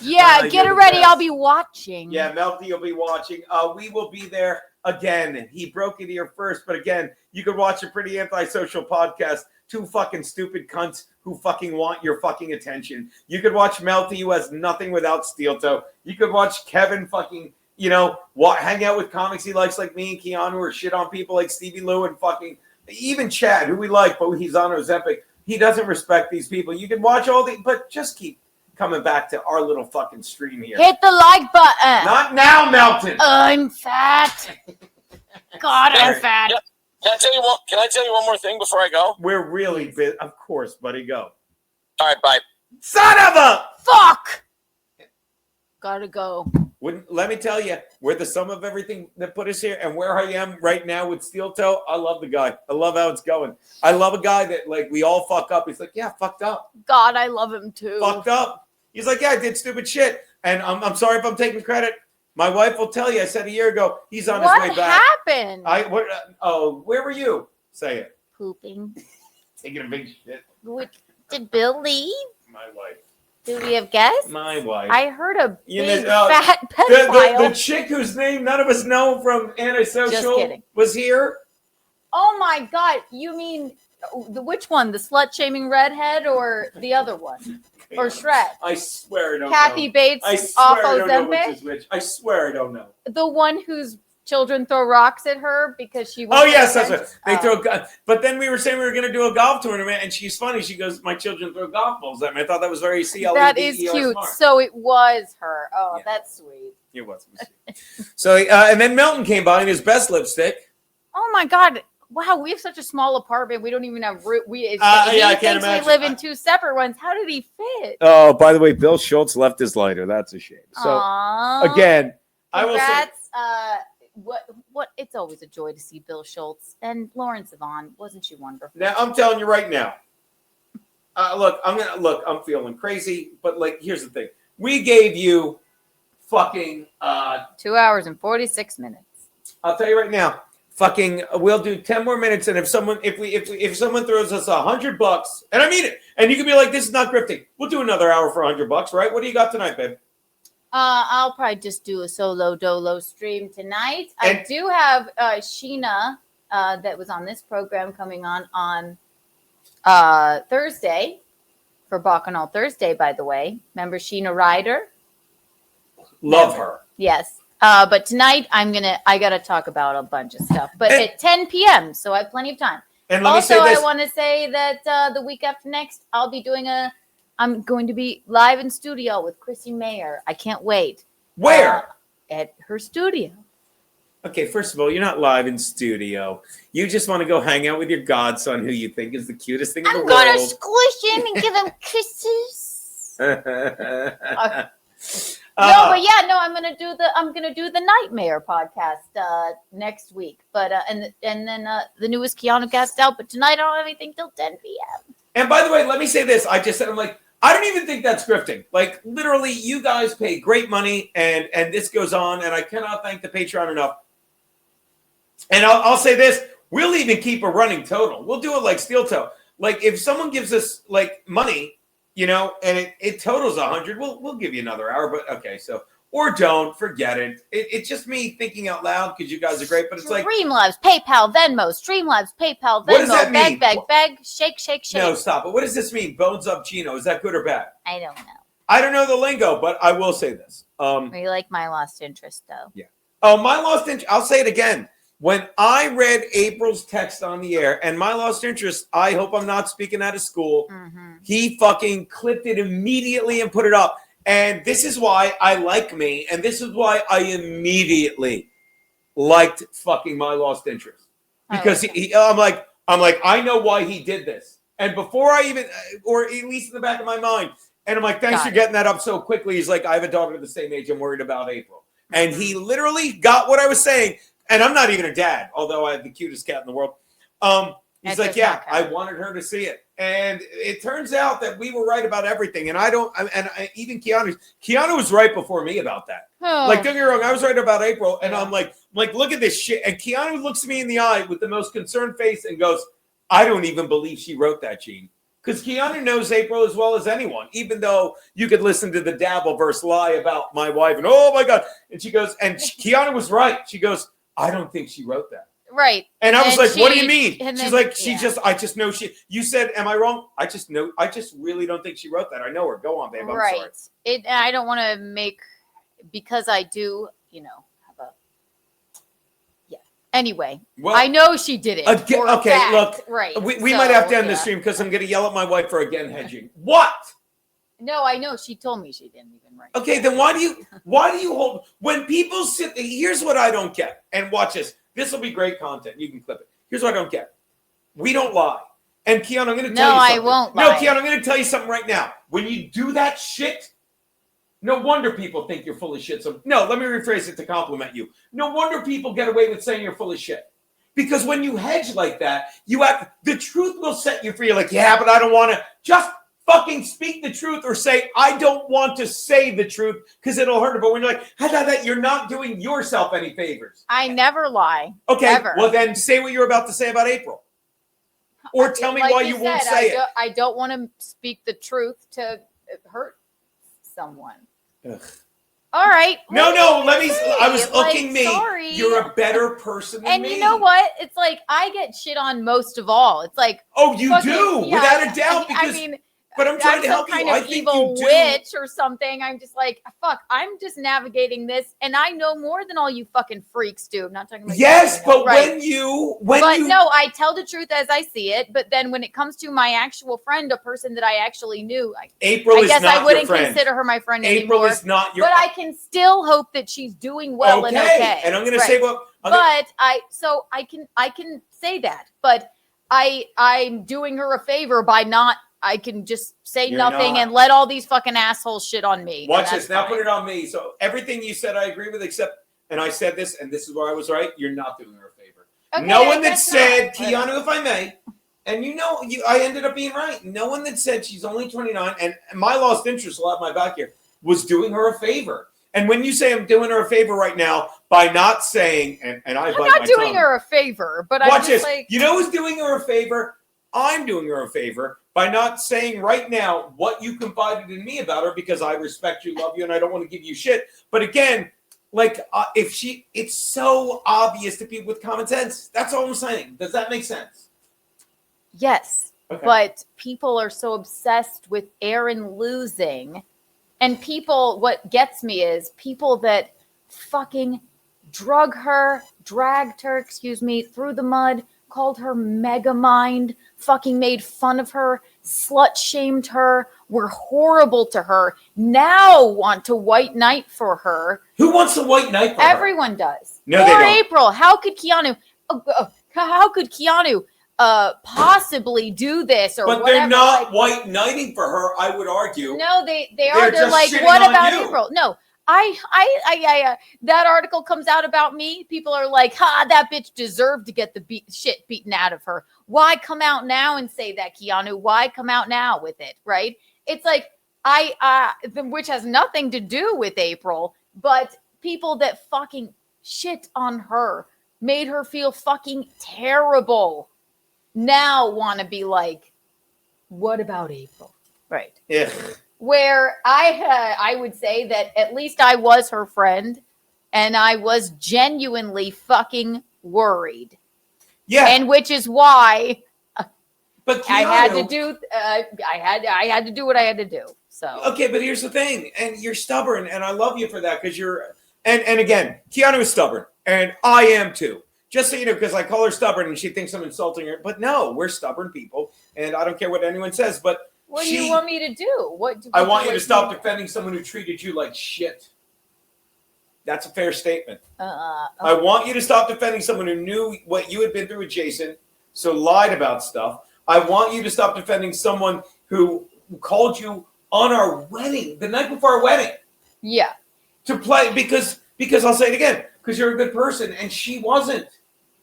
Yeah, get it ready. I'll be watching. Yeah, Melty will be watching. We will be there again. He broke it here first. But again, you could watch a pretty antisocial podcast. Two fucking stupid cunts who fucking want your fucking attention. You could watch Melty, who has nothing without Steel Toe. You could watch Kevin fucking... hang out with comics he likes like me and Keanu, or shit on people like Stevie Lou and fucking even Chad, who we like, but he's on Ozempic. He doesn't respect these people. You can watch all but just keep coming back to our little fucking stream here. Hit the like button. Not now, Melton. I'm fat. God, I'm fat. Yeah. Can I tell you one more thing before I go? We're really busy. Of course, buddy, go. All right, bye. Son of a fuck. Gotta go. Let me tell you, we're the sum of everything that put us here, and where I am right now with Steel Toe, I love the guy. I love how it's going. I love a guy that, like, we all fuck up. He's like, yeah, fucked up. God, I love him too. Fucked up. He's like, yeah, I did stupid shit, and I'm sorry if I'm taking credit. My wife will tell you. I said a year ago, he's on his way back. What happened? Where were you? Say it. Pooping. Taking a big shit. Did Bill leave? My wife. Do we have guests? My wife. I heard a big fat pedophile. The chick whose name none of us know from Antisocial was here. Oh my God! You mean which one? The slut-shaming redhead or the other one? Or Shred? I swear I don't Kathy know. Bates I swear off I don't know Ozempic? which is which. I swear I don't know. The one whose children throw rocks at her because she. Oh yes, that's right. They throw. But then we were saying we were going to do a golf tournament, and she's funny. She goes, "My children throw golf balls at me." I thought that was very CLE. That is cute. Smart. So it was her. Oh, yeah. That's sweet. It was. So and then Melton came by in his best lipstick. Oh my God! Wow, we have such a small apartment. We don't even have room. He I can't thinks imagine. we live in two separate ones. How did he fit? Oh, by the way, Bill Schultz left his lighter. That's a shame. So Aww. again, I will say. Congrats. What? It's always a joy to see Bill Schultz and Lauren Sivan. Wasn't she wonderful? Now I'm telling you right now. I'm feeling crazy, but like, here's the thing: we gave you fucking 2 hours and 46 minutes. I'll tell you right now. Fucking, we'll do 10 more minutes, and if someone throws us $100, and I mean it, and you can be like, this is not grifting. We'll do another hour for $100, right? What do you got tonight, babe? I'll probably just do a solo dolo stream tonight. I do have Sheena that was on this program coming on Thursday for Bacchanal Thursday, by the way. Remember Sheena Ryder? Love Never. her. Yes. But tonight I gotta talk about a bunch of stuff. But And- at 10 p.m., so I have plenty of time. And let me Also, say I this. want to say that the week after next, I'm going to be live in studio with Chrissy Mayer. I can't wait. Where? At her studio. Okay, first of all, you're not live in studio. You just want to go hang out with your godson, who you think is the cutest thing in the I'm gonna world. squish him and give him kisses. No, I'm gonna do the Nightmare podcast next week. But and then the newest Keanu cast out. But tonight I don't have anything till 10 p.m. And by the way, let me say this. I just said, I'm like, I don't even think that's scripting. Like, literally, you guys pay great money, and this goes on, and I cannot thank the Patreon enough. And I'll say this. We'll even keep a running total. We'll do it like Steel Toe. Like, if someone gives us, like, money, you know, and it totals 100, we'll give you another hour. But, okay, so, or don't, forget it. It's just me thinking out loud because you guys are great, but it's like. Streamlabs, PayPal, Venmo, Streamlabs, PayPal, Venmo, What does that mean? bag, shake, shake, shake. No, stop it. What does this mean? Bones up Geno. Is that good or bad? I don't know. I don't know the lingo, but I will say this. We like my lost interest, though. Yeah. Oh, my lost interest. I'll say it again. When I read April's text on the air, and my lost interest, I hope I'm not speaking out of school, he fucking clipped it immediately and put it up. And this is why I like me, and this is why I immediately liked fucking my lost interest. Because I'm like, I know why he did this. And before I even, or at least in the back of my mind, and I'm like, thanks for getting that up so quickly. He's like, I have a daughter the same age. I'm worried about April. And he literally got what I was saying. And I'm not even a dad, although I have the cutest cat in the world. He's like, yeah, I wanted her to see it. And it turns out that we were right about everything. And even Keanu was right before me about that. Oh. Like, don't get me wrong, I was right about April. And I'm like, look at this shit. And Keanu looks me in the eye with the most concerned face and goes, I don't even believe she wrote that, Gene. Because Keanu knows April as well as anyone, even though you could listen to the Dabbleverse lie about my wife. And oh my God. And she goes, and Keanu was right. She goes, I don't think she wrote that. Right. And I was like, what do you mean? She's like, I just know she, you said, am I wrong? I just really don't think she wrote that. I know her. Go on, babe. I'm sorry. I don't want to make, because I do, have a, Anyway, well, I know she did it. Again, okay, fact, look, right. We might have to end the stream because I'm going to yell at my wife for again hedging. What? No, I know. She told me she didn't even write. Okay, then why do you hold, when people sit, here's what I don't get. And watch this. This will be great content. You can clip it. Here's what I don't get. We don't lie. And Keanu, I'm going to tell you something. No, I won't lie. No, Keanu, I'm going to tell you something right now. When you do that shit, no wonder people think you're full of shit. So, no, let me rephrase it to compliment you. No wonder people get away with saying you're full of shit. Because when you hedge like that, the truth will set you free. You're like, yeah, but I don't want to. Just fucking speak the truth or say, I don't want to say the truth because it'll hurt her. But when you're like, you're not doing yourself any favors. I never lie. Okay, ever. Well then say what you're about to say about April. Or tell me why you won't say it. I don't want to speak the truth to hurt someone. Ugh. All right. No, let me. I was looking me. Sorry. You're a better person than me. And you know what? It's like I get shit on most of all. It's like, oh, you do, without a doubt. Because, but I'm trying to help you. I think evil you do. Witch or something. I'm just like, fuck. I'm just navigating this, and I know more than all you fucking freaks do. I'm not talking about yes, but right. No, I tell the truth as I see it. But then when it comes to my actual friend, a person that I actually knew, I guess I wouldn't consider her my friend April anymore. Is not your. But I can still hope that she's doing well and okay. And I'm going to say what. I can say that, but I'm doing her a favor by not. I can just say nothing and let all these fucking assholes shit on me. Watch this. Now put it on me. So everything you said, I agree with, except, and I said this, and this is where I was right. You're not doing her a favor. Okay, no one that said, Keanu, if I may, and I ended up being right. No one that said she's only 29, and my lost interest, will have my back here, was doing her a favor. And when you say I'm doing her a favor right now by not saying, and I'm not doing her a favor, but watch I'm this. Like, who's doing her a favor? I'm doing her a favor by not saying right now what you confided in me about her because I respect you, love you, and I don't want to give you shit. But again, it's so obvious to people with common sense. That's all I'm saying. Does that make sense? Yes, okay. But people are so obsessed with Aaron losing And people, what gets me is people that fucking dragged her, through the mud, called her mega mind, fucking made fun of her, slut shamed her, were horrible to her, now want to white knight for her. Who wants to white knight for Everyone does. No, Poor they don't. April. How could Keanu possibly do this or But whatever? they're not Like, white knighting for her, I would argue. no, they They're are. They're just like, shitting what on about you. April? No, I that article comes out about me. People are like, that bitch deserved to get the shit beaten out of her. Why come out now and say that, Keanu? Why come out now with it? Right? It's like, which has nothing to do with April, but people that fucking shit on her, made her feel fucking terrible, now want to be like, what about April? Right. Yeah. Where I would say that at least I was her friend and I was genuinely fucking worried. Yeah. And which is why but Keanu, I had to do I had to do what I had to do. So okay, but here's the thing, and you're stubborn, and I love you for that because you're and again, Keanu is stubborn, and I am too. Just so you know, because I call her stubborn and she thinks I'm insulting her. But no, we're stubborn people, and I don't care what anyone says. But what do you want me to do? I want you to stop defending someone who treated you like shit. That's a fair statement. Okay. I want you to stop defending someone who knew what you had been through with Jason, so lied about stuff. I want you to stop defending someone who called you on our wedding, the night before our wedding. Yeah. To play because I'll say it again, because you're a good person and she wasn't.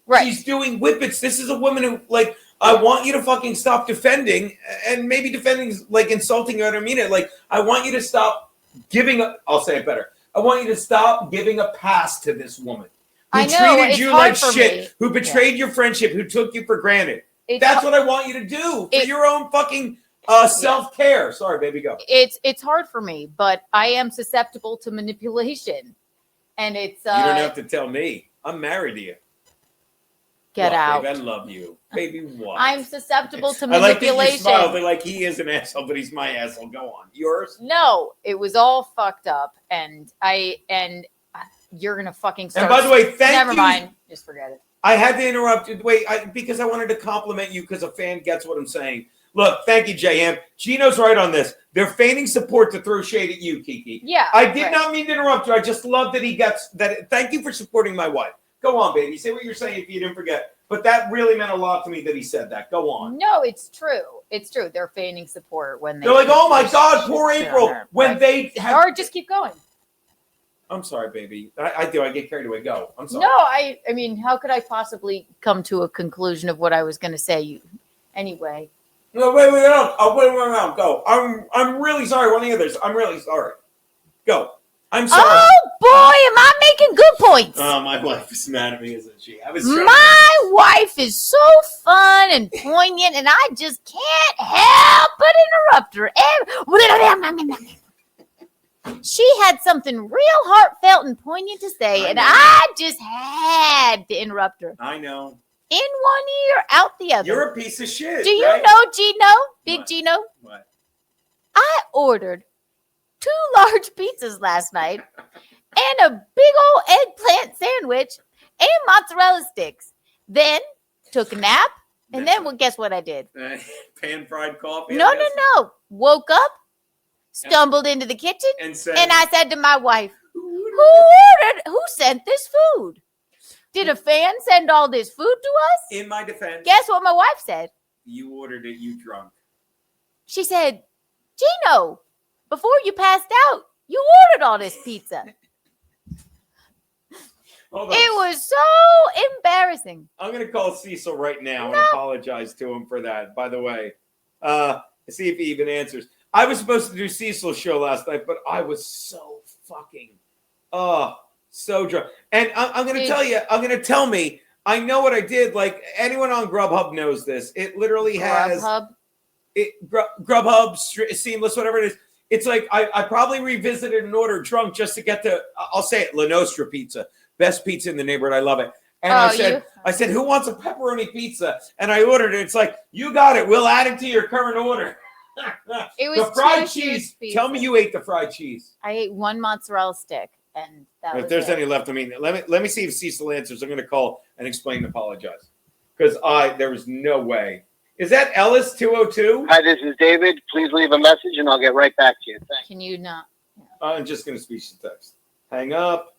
Right. She's doing whippets. This is a woman who, like, I want you to fucking stop defending, and maybe defending is like insulting you. I don't mean it. Like, I want you to stop giving a, I'll say it better. I want you to stop giving a pass to this woman who treated you like shit, who betrayed your friendship, who took you for granted. That's what I want you to do for your own fucking self-care. Sorry, baby, go. It's hard for me, but I am susceptible to manipulation. And it's you don't have to tell me. I'm married to you. Get out. Babe, I love you. Baby, what? I'm susceptible to I like that manipulation. you smile. They're like, he is an asshole, but he's my asshole. Go on. Yours? No, it was all fucked up. And you're going to fucking start. And by the way, thank you. Never mind. Just forget it. I had to interrupt you. Wait, because I wanted to compliment you because a fan gets what I'm saying. Look, thank you, JM. Geno's right on this. They're feigning support to throw shade at you, Kiki. Yeah. I did not mean to interrupt you. I just love that he gets that. Thank you for supporting my wife. Go on, baby. Say what you're saying if you didn't forget. But that really meant a lot to me that he said that. Go on. No, it's true. It's true. They're feigning support when they're like, oh my God, poor April. When they have. Or just keep going. I'm sorry, baby. I do. I get carried away. Go. I'm sorry. No, I mean, how could I possibly come to a conclusion of what I was going to say? Anyway. No, wait, no. Wait, go. I'm really sorry. One of the others. I'm really sorry. Go. I'm sorry. Oh boy, am I making good points? Oh, my wife is mad at me, isn't she? My wife is so fun and poignant, and I just can't help but interrupt her. She had something real heartfelt and poignant to say, and I just had to interrupt her. I know. In one ear, out the other. You're a piece of shit. Do you right? know Geno? Big What? Geno? What? I ordered 2 large pizzas last night and a big old eggplant sandwich and mozzarella sticks. Then took a nap, and then well, guess what I did? Pan-fried coffee? No. Woke up, stumbled into the kitchen, And I said to my wife, who sent this food? Did a fan send all this food to us? In my defense. Guess what my wife said? You ordered it, you drunk. She said, Geno, before you passed out, you ordered all this pizza. Hold on. It was so embarrassing. I'm going to call Cecil right now and apologize to him for that, by the way. See if he even answers. I was supposed to do Cecil's show last night, but I was so fucking, so drunk. And I'm going to tell me, I know what I did. Like, anyone on Grubhub knows this. It literally has Grubhub, Seamless, whatever it is. It's like I probably revisited an order drunk just to get to, I'll say it, La Nostra Pizza. Best pizza in the neighborhood. I love it. And I said, who wants a pepperoni pizza? And I ordered it. It's like, you got it. We'll add it to your current order. It was the fried two cheese. huge Tell me pieces. you ate the fried cheese. I ate one mozzarella stick, and that If was there's it. any left, I mean, let me see if Cecil answers. I'm going to call and explain and apologize because there was no way. Is that Ellis 202? Hi, this is David. Please leave a message and I'll get right back to you. Thanks. Can you not? I'm just going to speech to text. Hang up.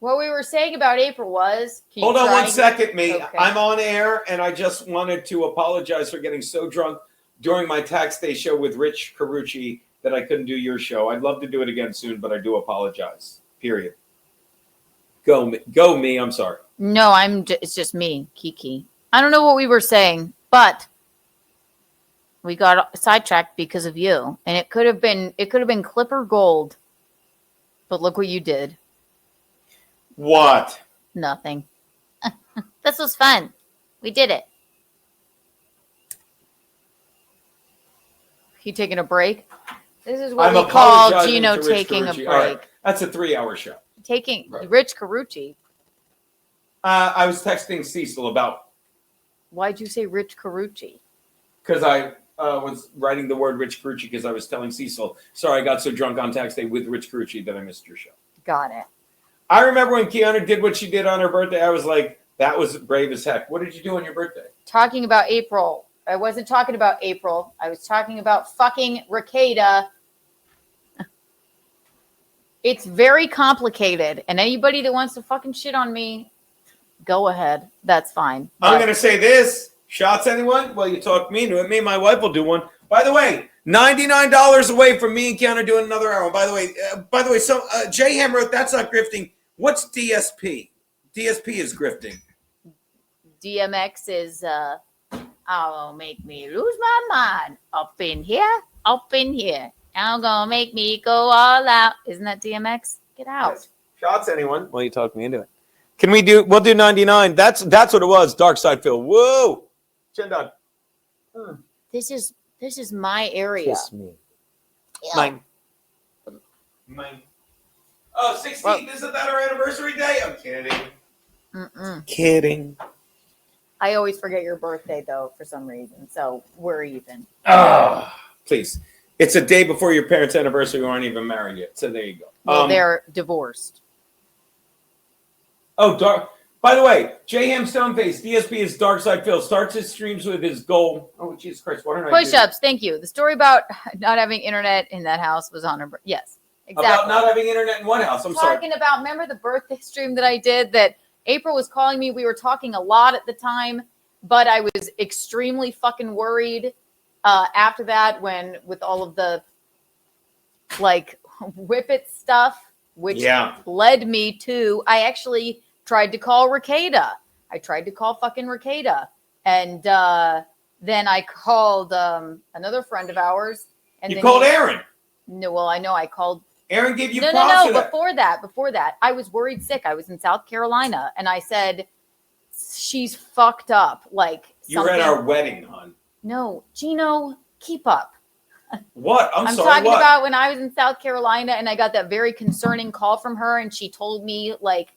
What we were saying about April was. Hold on one second, me. Okay. I'm on air, and I just wanted to apologize for getting so drunk during my tax day show with Rich Carucci that I couldn't do your show. I'd love to do it again soon, but I do apologize. Period. Go me. I'm sorry. No, it's just me, Kiki. I don't know what we were saying, but we got sidetracked because of you, and it could have been Clipper Gold, but look what you did. What? Nothing. This was fun. We did it. You taking a break? This is what I'm we call apologizing Geno to Rich taking a Carucci. break. All right. That's a 3-hour show. Taking Right. Rich Carucci. I was texting Cecil about Why'd you say Rich Carucci? because I was writing the word Rich Carucci because I was telling Cecil, sorry, I got so drunk on tax day with Rich Carucci that I missed your show. Got it. I remember when Keanu did what she did on her birthday. I was like, that was brave as heck. What did you do on your birthday? Talking about April. I wasn't talking about April. I was talking about fucking Rekeita. It's very complicated. And anybody that wants to fucking shit on me, go ahead. That's fine. I'm going to say this. Shots, anyone? Well, you talk mean to it. Me and my wife will do one. By the way, $99 away from me and Keanu doing another hour. By the way, so J Ham wrote, that's not grifting. What's DSP? DSP is grifting. DMX is, oh, make me lose my mind. Up in here. I'm going to make me go all out. Isn't that DMX? Get out. Yes. Shots, anyone? Well, you talk me into it. We'll do 99. That's what it was. Dark Side Phil. Whoa. Chin dog. This is my area. Kiss me. Yeah. Mine. Oh, 16th, isn't that our anniversary day? I'm kidding. Kidding. I always forget your birthday, though, for some reason. So we're even. Please. It's a day before your parents' anniversary. We aren't even married yet. So there you go. Well, they're divorced. Oh, dark. By the way, J Ham Stoneface, DSP is Dark Side Phil. Starts his streams with his goal. Oh, Jesus Christ. Why don't I do Push-ups. Thank you. The story about not having internet in that house was on her. Yes, exactly. About not having internet in one house. I'm sorry. Talking about, remember the birthday stream that I did that April was calling me? We were talking a lot at the time, but I was extremely fucking worried after that when with all of the like Whippet stuff, which led me to, I actually tried to call Rekeita. I tried to call fucking Rekeita. And then I called another friend of ours. And You then called Aaron. No, well, I know I called. Aaron gave you No. props for that. Before that, I was worried sick. I was in South Carolina, and I said, she's fucked up. Like You were at our wedding, hon. No, Geno, keep up. What? I'm sorry, talking what? about when I was in South Carolina, and I got that very concerning call from her, and she told me, like,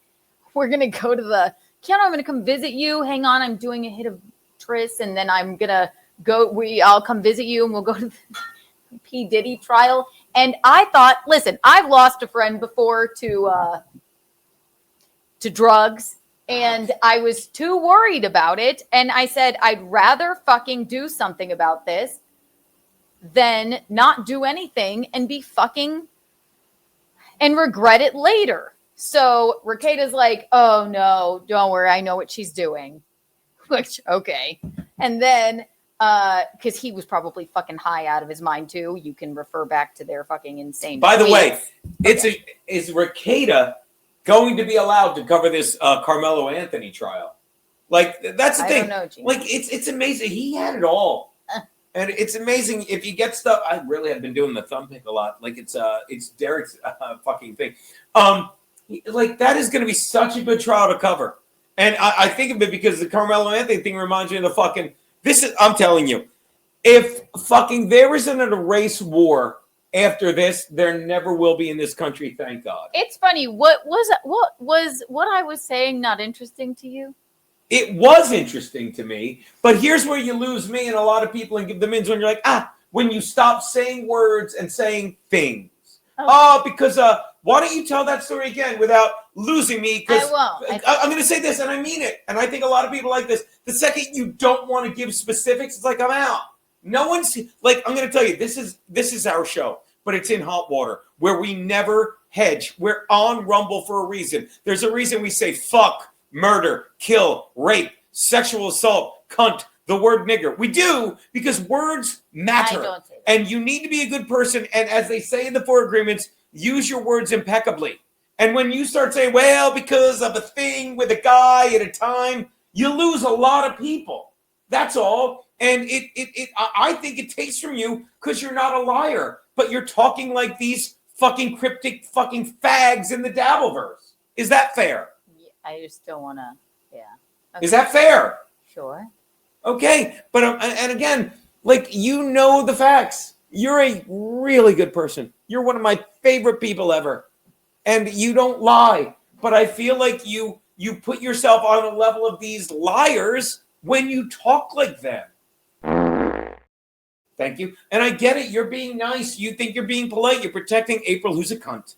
we're going to go to the, Keanu, I'm going to come visit you. Hang on, I'm doing a hit of Tris, and then I'm going to go, I'll come visit you, and we'll go to the P. Diddy trial. And I thought, listen, I've lost a friend before to drugs, and I was too worried about it. And I said, I'd rather fucking do something about this than not do anything and be fucking and regret it later. So Rekeita's like, oh no, don't worry. I know what she's doing. Which, okay. And then, because he was probably fucking high out of his mind too. You can refer back to their fucking insane. By the tweets. way, is Rekeita going to be allowed to cover this Carmelo Anthony trial? Like, that's the thing. I don't know, Gene. Like, it's amazing. He had it all. And it's amazing if you get stuff. I really have been doing the thumb pick a lot. Like, it's Derek's fucking thing. Like, that is going to be such a good trial to cover. And I think of it because the Carmelo Anthony thing reminds me of the fucking, I'm telling you, if fucking there isn't a race war after this, there never will be in this country, thank God. It's funny. What was what I was saying not interesting to you? It was interesting to me, but here's where you lose me and a lot of people and give them in when you're like, when you stop saying words and saying things. Because why don't you tell that story again without losing me? Because I won't. I'm going to say this, and I mean it. And I think a lot of people like this. The second you don't want to give specifics, it's like I'm out. No one's like, I'm going to tell you, this is our show, but it's in hot water where we never hedge. We're on Rumble for a reason. There's a reason we say fuck, murder, kill, rape, sexual assault, cunt, the word nigger. We do because words matter. I don't say that. And you need to be a good person. And as they say in the 4 agreements, use your words impeccably. And when you start saying, well, because of a thing with a guy at a time, you lose a lot of people. That's all. And I think it takes from you because you're not a liar, but you're talking like these fucking cryptic fucking fags in the Dabbleverse. Is that fair? I just don't want to. Yeah. Okay. Is that fair? Sure. Okay, but and again, like, you know the facts. You're a really good person. You're one of my favorite people ever, and you don't lie. But I feel like you put yourself on a level of these liars when you talk like them. Thank you. And I get it. You're being nice. You think you're being polite. You're protecting April, who's a cunt.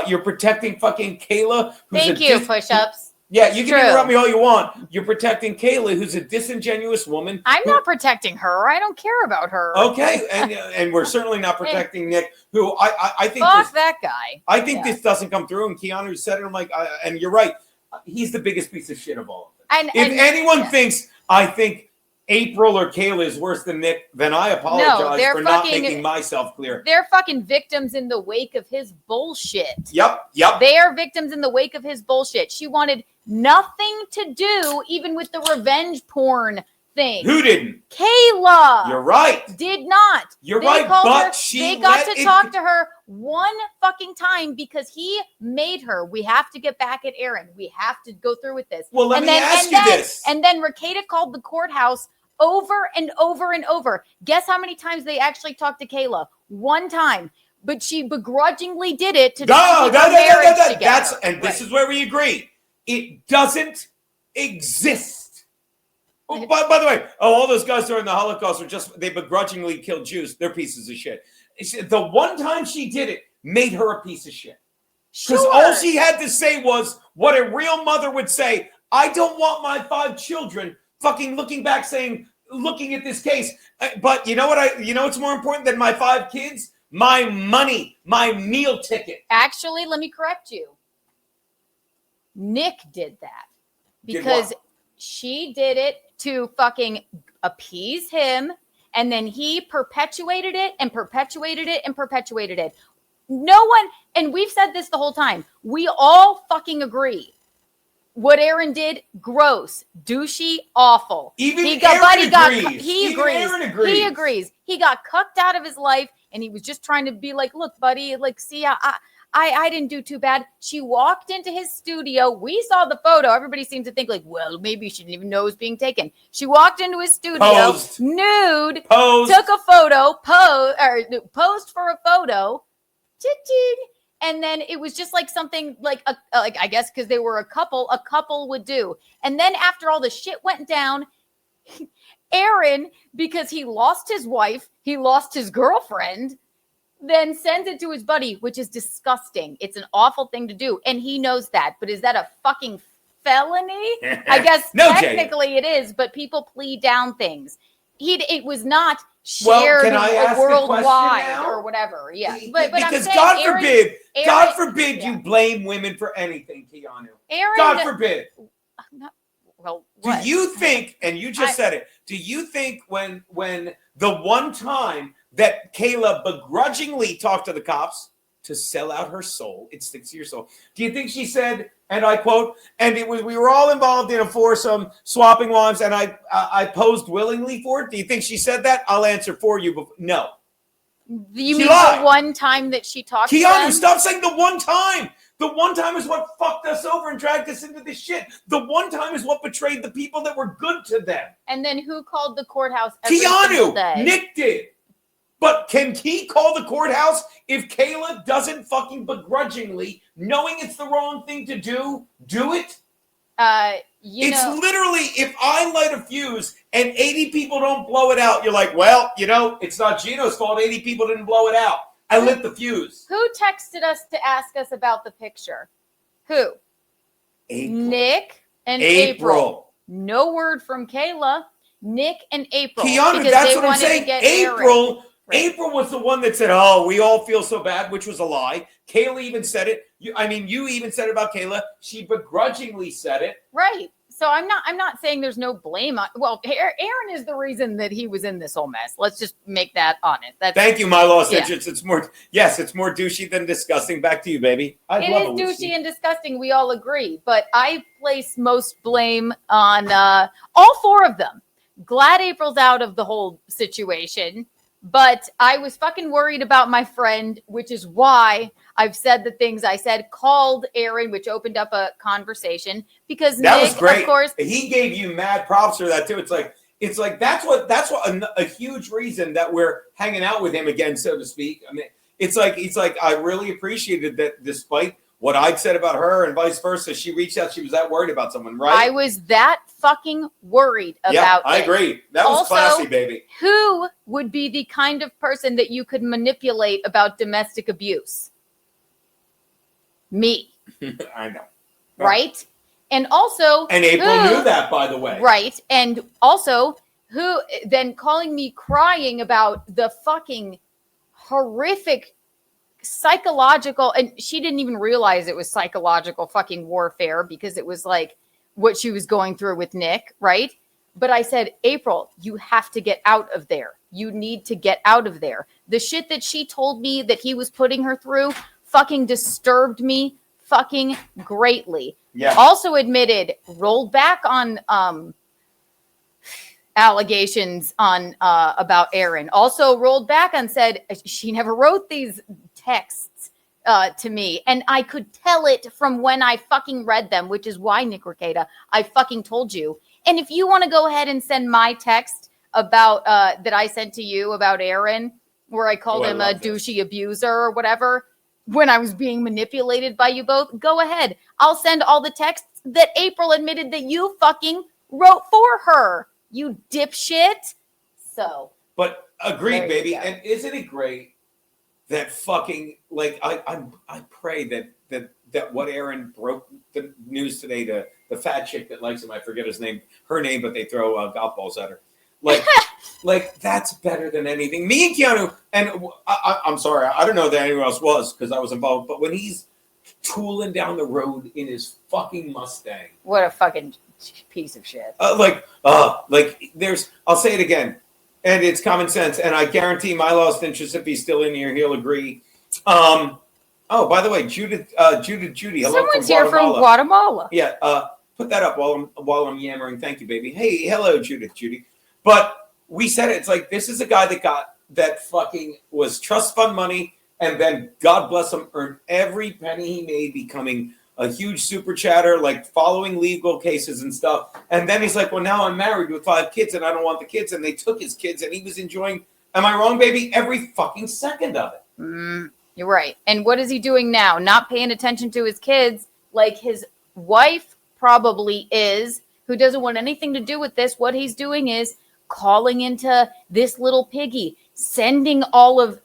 You're protecting fucking Kayla, who's Thank you, push-ups. Yeah, you can interrupt me all you want. You're protecting Kayla, who's a disingenuous woman. I'm not protecting her. I don't care about her. Okay, and we're certainly not protecting Nick, who I think fuck that guy. I think this doesn't come through. And Keanu said it. I'm like, and you're right. He's the biggest piece of shit of all of them. If anyone thinks I think April or Kayla is worse than Nick, then I apologize for not making myself clear. They're fucking victims in the wake of his bullshit. Yep. They are victims in the wake of his bullshit. She wanted nothing to do even with the revenge porn thing. Who didn't? Kayla. You're right. Did not. You're right, but they got to talk to her one fucking time because he made her. We have to get back at Aaron. We have to go through with this. Well, let me ask you this. And then Rekeita called the courthouse over and over and over. Guess how many times they actually talked to Kayla? One time. But she begrudgingly did it to marriage together. This is where we agree. It doesn't exist. Oh, by the way, all those guys during the Holocaust they begrudgingly killed Jews. They're pieces of shit. The one time she did it made her a piece of shit. Because all she had to say was what a real mother would say. I don't want my 5 children fucking looking at this case. But you know what's more important than my 5 kids? My money, my meal ticket. Actually, let me correct you. Nick did that because she did it to fucking appease him, and then he perpetuated it and perpetuated it and perpetuated it. No one, and we've said this the whole time, we all fucking agree. What Aaron did, gross, douchey, awful. Even Aaron agrees. He agrees. He got cucked out of his life, and he was just trying to be like, look, buddy, like, see, I didn't do too bad. She walked into his studio. We saw the photo. Everybody seemed to think like, well, maybe she didn't even know it was being taken. She walked into his studio, nude, took a photo, posed for a photo, and then it was just like something like I guess because they were a couple would do. And then after all the shit went down, Aaron, because he lost his wife, he lost his girlfriend, then sends it to his buddy, which is disgusting. It's an awful thing to do. And he knows that. But is that a fucking felony? I guess technically it is, but people plead down things. It was not shared worldwide or whatever. Yeah. But because I'm saying God forbid you blame women for anything, Keanu. God forbid. Well, do you think, and you just said it, do you think when the one time that Kayla begrudgingly talked to the cops to sell out her soul, it sticks to your soul, do you think she said, and I quote, and we were all involved in a foursome, swapping wives, and I posed willingly for it? Do you think she said that? I'll answer for you. But no. You mean the one time that she talked to Keanu, them? stop saying the one time. The one time is what fucked us over and dragged us into this shit. The one time is what betrayed the people that were good to them. And then who called the courthouse every Keanu, single day? Nick did. But can he call the courthouse if Kayla doesn't fucking begrudgingly, knowing it's the wrong thing to do it? It's literally, if I light a fuse and 80 people don't blow it out, you're like, well, it's not Geno's fault. 80 people didn't blow it out. I lit the fuse. Who texted us to ask us about the picture? Who? April. Nick and April. No word from Kayla. Nick and April. Keanu, that's what I'm saying. April was the one that said, oh, we all feel so bad, which was a lie. Kayla even said it. You even said it about Kayla. She begrudgingly said it. Right. So I'm not saying there's no blame on. Well, Aaron is the reason that he was in this whole mess. Let's just make that honest. Thank you, my lost interest. It's more douchey than disgusting. Back to you, baby. It is douchey and disgusting. We all agree, but I place most blame on all four of them. Glad April's out of the whole situation, but I was fucking worried about my friend, which is why I've said the things I said, called Aaron, which opened up a conversation, because that Nick, was great. of course, he gave you mad props for that too. It's like that's what a huge reason that we're hanging out with him again, so to speak. I mean, it's like I really appreciated that despite what I'd said about her and vice versa, she reached out. She was that worried about someone, right? I was that fucking worried about Yeah, I agree. That was also classy, baby. Who would be the kind of person that you could manipulate about domestic abuse? Me. I know. Right? And also... And April knew that, by the way. Right. And also, who then calling me crying about the fucking horrific psychological... And she didn't even realize it was psychological fucking warfare because it was like what she was going through with Nick, right? But I said, April, you have to get out of there. You need to get out of there. The shit that she told me that he was putting her through fucking disturbed me fucking greatly. Yeah. Also admitted, rolled back on allegations on about Aaron. Also rolled back and said she never wrote these texts to me. And I could tell it from when I fucking read them, which is why, Nick Rekeita, I fucking told you. And if you want to go ahead and send my text about that I sent to you about Aaron, where I called him a douchey abuser or whatever, when I was being manipulated by you both, go ahead. I'll send all the texts that April admitted that you fucking wrote for her, you dipshit. So. But agreed, baby. And isn't it great that fucking, like, I pray that what Aaron broke the news today to the fat chick that likes him, I forget her name, but they throw golf balls at her. Like that's better than anything. Me and Keanu, and I'm sorry, I don't know that anyone else was because I was involved, but when he's tooling down the road in his fucking Mustang. What a fucking piece of shit. I'll say it again, and it's common sense, and I guarantee my lost interest, if he's still in here, he'll agree. Oh, by the way, Judy, hello. Someone's here from Guatemala. Yeah, put that up while I'm yammering. Thank you, baby. Hey, hello, Judy. But we said it. It's like this is a guy that fucking was trust fund money, and then God bless him, earned every penny he made, becoming a huge super chatter, like following legal cases and stuff. And then he's like, well, now I'm married with 5 kids, and I don't want the kids. And they took his kids, and he was enjoying. Am I wrong, baby? Every fucking second of it. You're right. And what is he doing now? Not paying attention to his kids, like his wife probably is, who doesn't want anything to do with this. What he's doing is calling into this little piggy,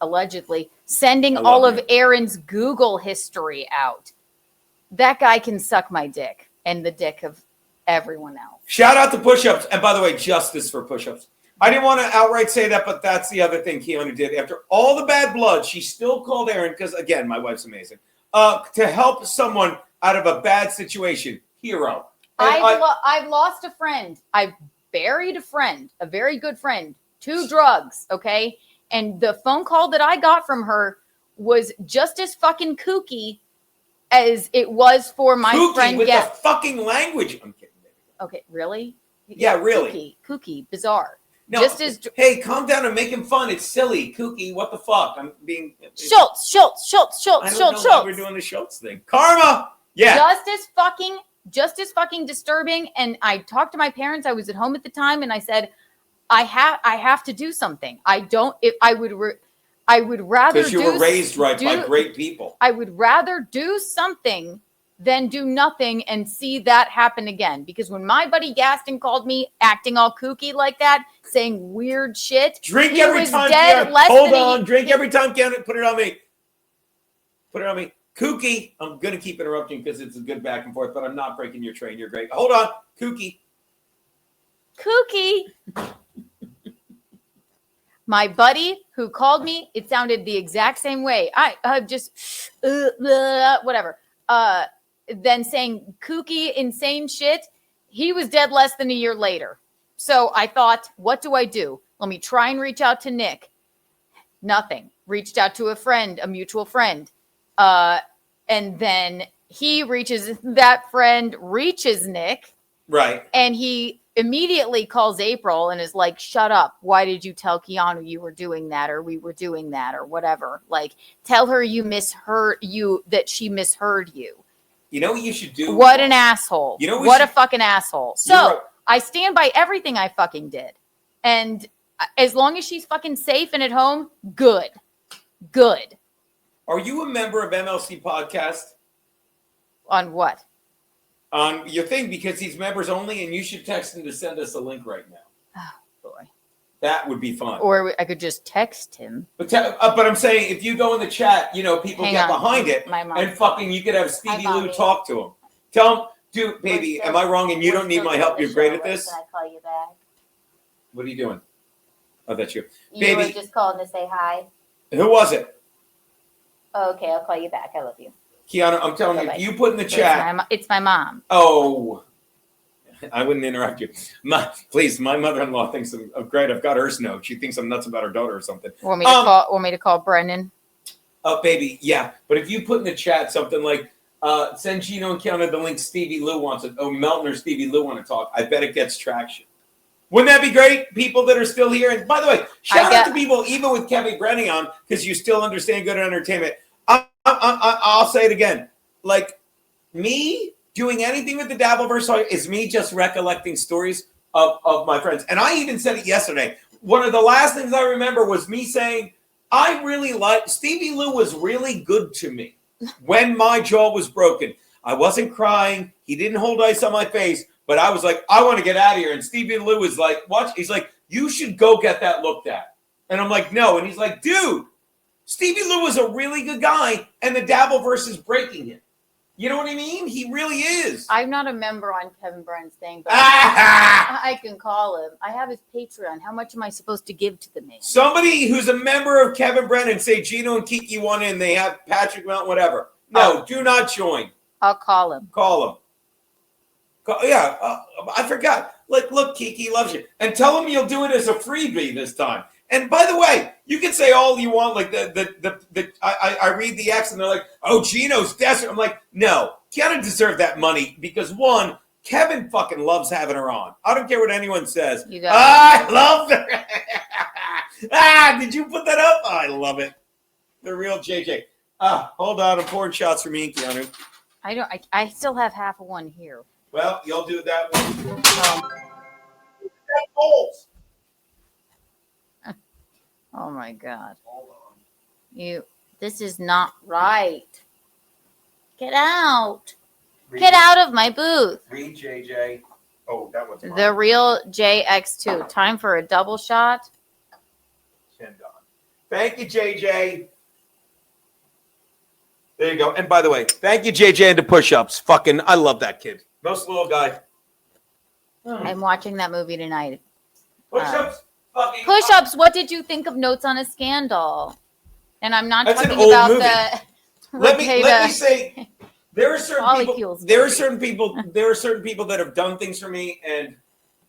allegedly sending all of Aaron's Google history out. That guy can suck my dick and the dick of everyone else. Shout out to push-ups. And by the way, justice for push-ups. I didn't want to outright say that, but that's the other thing Keanu did. After all the bad blood, she still called Aaron, because, again, my wife's amazing, to help someone out of a bad situation. Hero. I've lost a friend. I've buried a friend, a very good friend, 2 drugs, okay? And the phone call that I got from her was just as fucking kooky as it was for my friend. With the fucking language. I'm kidding. Okay, really? Yeah, really. Kooky, bizarre. No, hey, calm down and make him fun. It's silly. Kooky, what the fuck? I'm being... Schultz. I don't know why we're doing the Schultz thing. Karma! Yeah. Just as fucking disturbing. And I talked to my parents. I was at home at the time, and I said, I have to do something. I would rather because you were raised right by great people. I would rather do something than do nothing and see that happen again. Because when my buddy Gaston called me acting all kooky like that, saying weird shit, Drink he every was time. dead Keanu. less Hold than on. Drink every time. Keanu, put it on me. Put it on me. Kooky. I'm going to keep interrupting because it's a good back and forth, but I'm not breaking your train. You're great. Hold on. Kooky. Kooky. My buddy who called me, it sounded the exact same way. I just whatever. Then saying kooky, insane shit. He was dead less than a year later. So I thought, what do I do? Let me try and reach out to Nick. Nothing. Reached out to a friend, a mutual friend. And then that friend reaches Nick. Right. And he immediately calls April and is like, shut up. Why did you tell Keanu you were doing that or we were doing that or whatever? Like, tell her that she misheard you. You know what you should do? What an asshole. You know what a fucking asshole. So right. I stand by everything I fucking did. And as long as she's fucking safe and at home, good. Good. Are you a member of MLC Podcast? On what? On your thing, because he's members only, and you should text him to send us a link right now. Oh, boy. That would be fun. Or I could just text him. But I'm saying, if you go in the chat, people Hang get on. behind it, My mom. and fucking, you could have Stevie Hi, Lou Mommy. talk to him. Tell him, dude, baby, We're am I wrong and you don't need my help? You're great at Can this? I call you back? What are you doing? Oh, that's you. You Baby. were just calling to say hi. Who was it? Oh, okay, I'll call you back. I love you. Keanu, I'm telling you, Bye-bye. if you put in the chat. It's my mom. Oh, I wouldn't interrupt you. Please, my mother-in-law thinks I'm great. I've got her note. She thinks I'm nuts about her daughter or something. Want me to call Brendan? Oh, baby, yeah. But if you put in the chat something like, send Geno and Keanu the link Stevie Lou wants it. Oh, Melton or Stevie Lou want to talk. I bet it gets traction. Wouldn't that be great? People that are still here. And by the way, shout out to people, even with Kevin Brennan on, because you still understand good entertainment. I'll say it again. Like, me doing anything with the Dabbleverse is me just recollecting stories of my friends. And I even said it yesterday. One of the last things I remember was me saying, I really Stevie Lou was really good to me when my jaw was broken. I wasn't crying. He didn't hold ice on my face. But I was like, I want to get out of here. And Stevie Lou was like, what? He's like, you should go get that looked at. And I'm like, no. And he's like, dude, Stevie Lou is a really good guy. And the Dabbleverse is breaking him. You know what I mean? He really is. I'm not a member on Kevin Brennan's thing, but I can call him. I have his Patreon. How much am I supposed to give to the man? Somebody who's a member of Kevin Brennan, say Geno and Kiki want in. They have Patrick Mount, whatever. No, do not join. I'll call him. Call him. I forgot. Like, look, Kiki loves you. And tell him you'll do it as a freebie this time. And by the way, you can say all you want. Like I read the X and they're like, oh, Geno's desperate. I'm like, no, Keanu deserved that money because one, Kevin fucking loves having her on. I don't care what anyone says. I love her. Did you put that up? I love it. The real JJ. Hold on. I'm pouring shots for me and Keanu. I still have half of one here. Well, you'll do that one. Oh my God. Hold on. This is not right. Get out. Get out of my booth. Read JJ. Oh, that one's mine. The real JX2. Time for a double shot. Thank you, JJ. There you go. And by the way, thank you, JJ, and the push-ups. Fucking, I love that kid. Most little guy. I'm watching that movie tonight. Push-ups. Fucking Push-ups. What did you think of Notes on a Scandal? And I'm not That's an talking old about movie. the. Let me say, there are certain people. There are certain people that have done things for me, and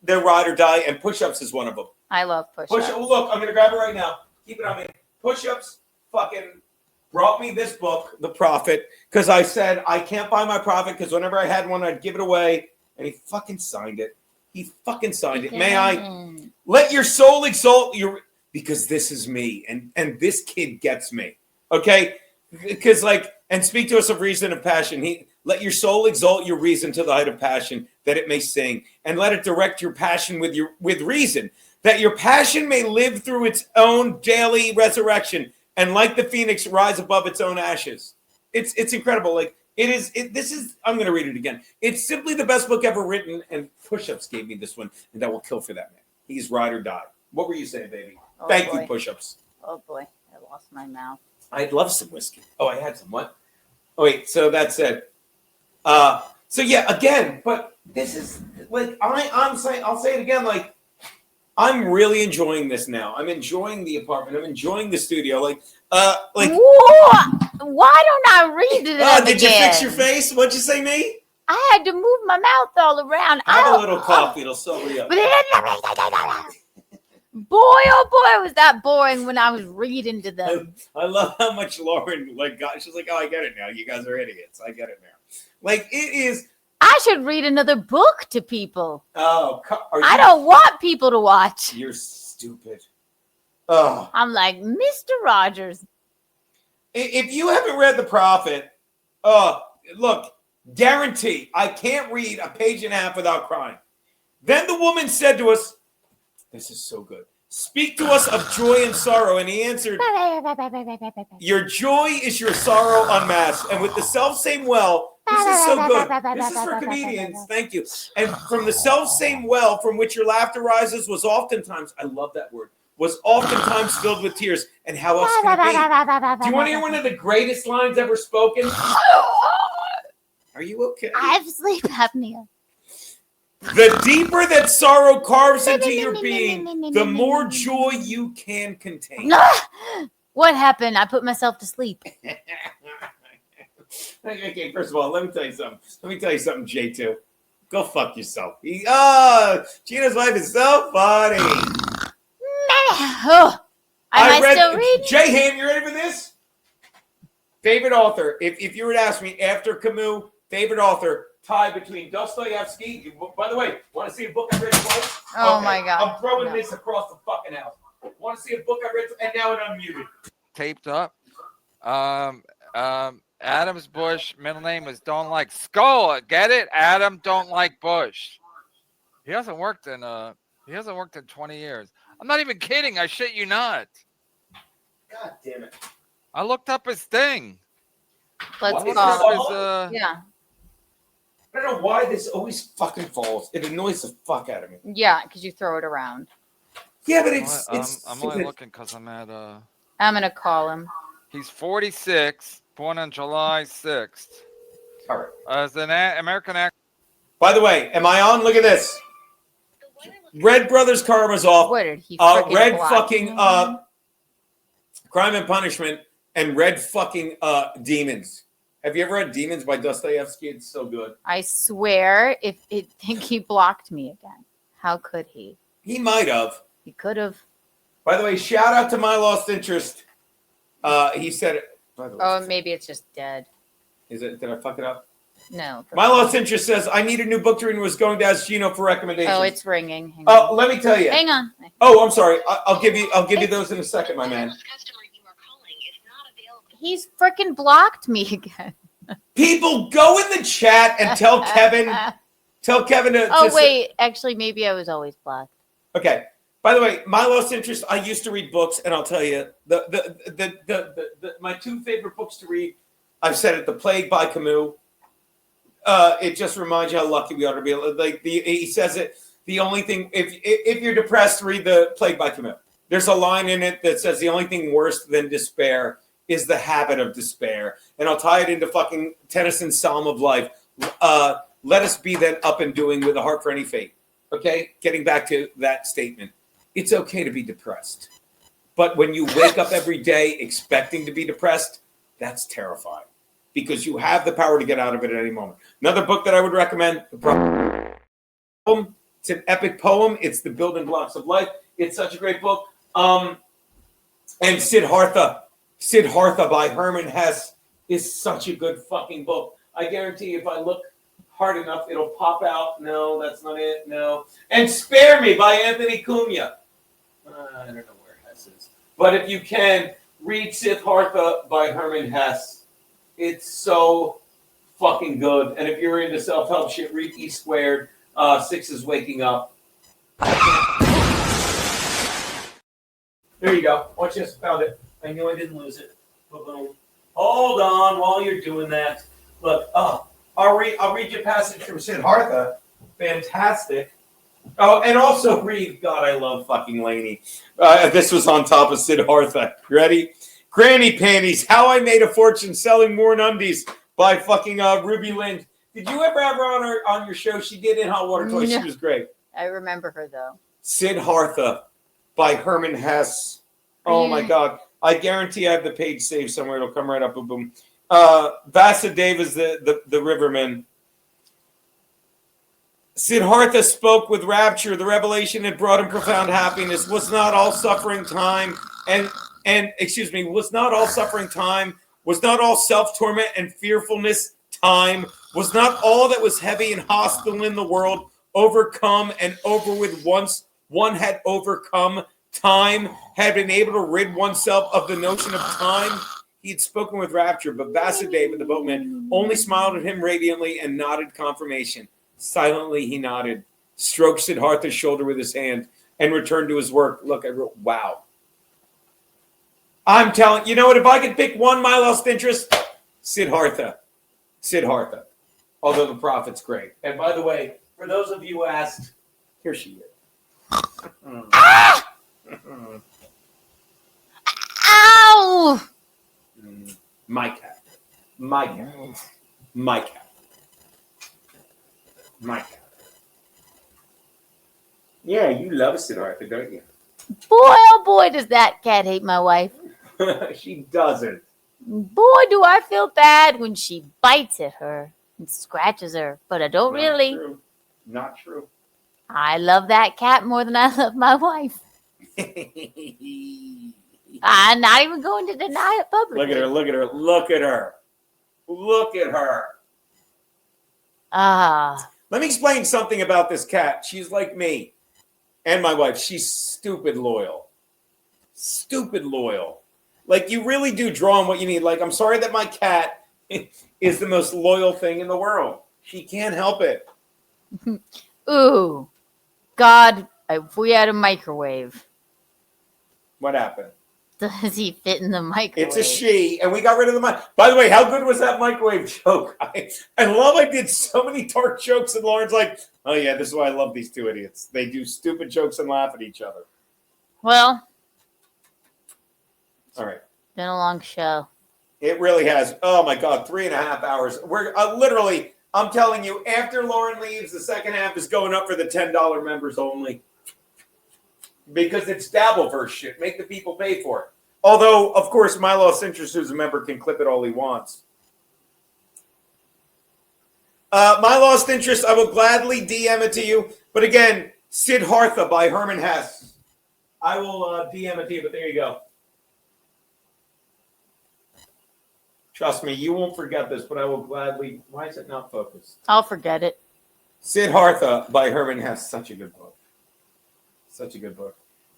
they're ride or die. And push-ups is one of them. I love push-ups. Look, I'm gonna grab it right now. Keep it on me. Push-ups. Fucking brought me this book, The Prophet, because I said I can't buy my Prophet because whenever I had one, I'd give it away, and he fucking signed it. He fucking signed it. May I let your soul exalt your because this is me, and this kid gets me. Okay, because and speak to us of reason and passion. Let your soul exalt your reason to the height of passion, that it may sing, and let it direct your passion with reason, that your passion may live through its own daily resurrection, and like the phoenix, rise above its own ashes. It's incredible. Like This is. I'm going to read it again. It's simply the best book ever written, and Push-Ups gave me this one, and that will kill for that man. He's ride or die. What were you saying, baby? Oh, Thank boy. you, Push-Ups. Oh boy, I lost my mouth. I'd love some whiskey. Oh, I had some. What? Oh wait. So that's it. So yeah, again, but this is like I'm saying. I'll say it again. Like I'm really enjoying this now. I'm enjoying the apartment. I'm enjoying the studio. Like. Why don't I read it? Did you fix your face? What'd you say, me? I had to move my mouth all around. Have a little coffee. It'll sober you up. Boy, oh boy, was that boring when I was reading to them. I love how much Lauren got. She's like, "Oh, I get it now. You guys are idiots. I get it now." Like it is. I should read another book to people. Oh, I don't want people to watch. You're stupid. Oh, I'm like Mr. Rogers. If you haven't read The Prophet, look, guarantee I can't read a page and a half without crying. Then the woman said to us, "This is so good. Speak to us of joy and sorrow." And he answered, "Your joy is your sorrow unmasked." And with the self-same well, this is so good. This is for comedians. Thank you. And from the self-same well from which your laughter rises was oftentimes, I love that word, was oftentimes filled with tears. And how else can it be? Do you want to hear one of the greatest lines ever spoken? Are you okay? I have sleep apnea. The deeper that sorrow carves into your being, the more joy you can contain. What happened? I put myself to sleep. Okay, first of all, let me tell you something, J2. Go fuck yourself. Gina's wife is so funny. I still read? Jay Ham, you ready for this? Favorite author. If you were to ask me after Camus, favorite author, tie between Dostoevsky. By the way, want to see a book I read twice? Oh my God. I'm throwing this across the fucking house. Want to see a book I read? And now it unmuted. Taped up. Adam's Bush, middle name is Don't Like Skull. Get it? Adam Don't Like Bush. He hasn't worked in 20 years. I'm not even kidding. I shit you not. God damn it. I looked up his thing. Let's call. Yeah. I don't know why this always fucking falls. It annoys the fuck out of me. Yeah, because you throw it around. Yeah, but it's I'm only looking because I'm at I'm gonna call him. He's 46, born on July 6th. All right. As an American actor. By the way, am I on? Look at this. Red Brothers Karamazov. What did he Red fucking Crime and Punishment and Red fucking Demons. Have you ever read Demons by Dostoevsky? It's so good. I swear, if it think he blocked me again. How could he? He might have. He could have. By the way, shout out to My Lost Interest. He said it. By the way, Oh, maybe it's just dead. is it? Did I fuck it up? No. My Lost Interest says, I need a new book to read and was going to ask Geno for recommendations. Oh, it's ringing. Hang Oh, on. let me tell you. Hang on. Oh, I'm sorry. I'll give you those in a second, my man. He's freaking blocked me again. People, go in the chat and tell Kevin. Tell Kevin to. Oh, wait. Actually, maybe I was always blocked. Okay. By the way, My Lost Interest. I used to read books, and I'll tell you my two favorite books to read. I've said it: The Plague by Camus. It just reminds you how lucky we ought to be. Like he says it. The only thing, if you're depressed, read The Plague by Camus. There's a line in it that says the only thing worse than despair is the habit of despair. And I'll tie it into fucking Tennyson's Psalm of Life. Let us be then up and doing with a heart for any fate. Okay? Getting back to that statement. It's okay to be depressed. But when you wake up every day expecting to be depressed, that's terrifying. Because you have the power to get out of it at any moment. Another book that I would recommend, it's an epic poem. It's The Building Blocks of Life. It's such a great book. And Siddhartha by Herman Hesse is such a good fucking book. I guarantee if I look hard enough, it'll pop out. No, that's not it. No. And Spare Me by Anthony Cumia. I don't know where Hesse is. But if you can, read Siddhartha by Herman Hesse. It's so fucking good. And if you're into self-help shit, read E Squared. 6 is Waking Up. There you go. I just found it. I knew I didn't lose it. Hold on while you're doing that. Look, I'll read you a passage from Siddhartha. Fantastic. Oh, and also read, God, I love fucking Laney. This was on top of Siddhartha. Ready? Granny Panties, How I Made a Fortune Selling Worn Undies by fucking Ruby Lind. Did you ever have her on your show? She did in Hot Water Toys. She was great. I remember her, though. Siddhartha by Herman Hesse. Oh, my God. I guarantee I have the page saved somewhere. It'll come right up. Boom, boom. Vasudeva's the Riverman. Siddhartha spoke with rapture. The revelation had brought him profound happiness. Was not all suffering time was not all suffering time. Was not all self-torment and fearfulness time. Was not all that was heavy and hostile in the world overcome and over with once one had overcome time, had been able to rid oneself of the notion of time. He had spoken with rapture, but Vasudeva, the boatman, only smiled at him radiantly and nodded confirmation. Silently, he nodded, stroked Siddhartha's shoulder with his hand, and returned to his work. Look, I wrote, wow. I'm telling you know what? If I could pick one, my lost interest, Siddhartha. Although the prophet's great. And by the way, for those of you who asked, here she is. Ow! My cat. Yeah, you love Siddhartha, don't you? Boy, oh boy, does that cat hate my wife. She doesn't. Boy, do I feel bad when she bites at her and scratches her, but I don't really. Not true. I love that cat more than I love my wife. I'm not even going to deny it publicly. Look at her. Ah. Let me explain something about this cat. She's like me and my wife. She's stupid loyal. Like, you really do draw on what you need. Like, I'm sorry that my cat is the most loyal thing in the world. She can't help it. Ooh. God, if we had a microwave. What happened? Does he fit in the microwave? It's a she, and we got rid of the mic. By the way, how good was that microwave joke? I love I did so many dark jokes, and Lauren's like, oh yeah, this is why I love these two idiots. They do stupid jokes and laugh at each other. Well. All right. Been a long show. It really has. Oh my God, 3.5 hours. We're literally, I'm telling you, after Lauren leaves, the second half is going up for the $10 members only. Because it's Dabbleverse shit. Make the people pay for it. Although, of course, my lost interest as a member can clip it all he wants. My lost interest, I will gladly DM it to you. But again, Siddhartha by Herman Hesse. I will DM it to you, but there you go. Trust me, you won't forget this, but I will gladly. Why is it not focused? I'll forget it. Siddhartha by Herman Hesse. Such a good book.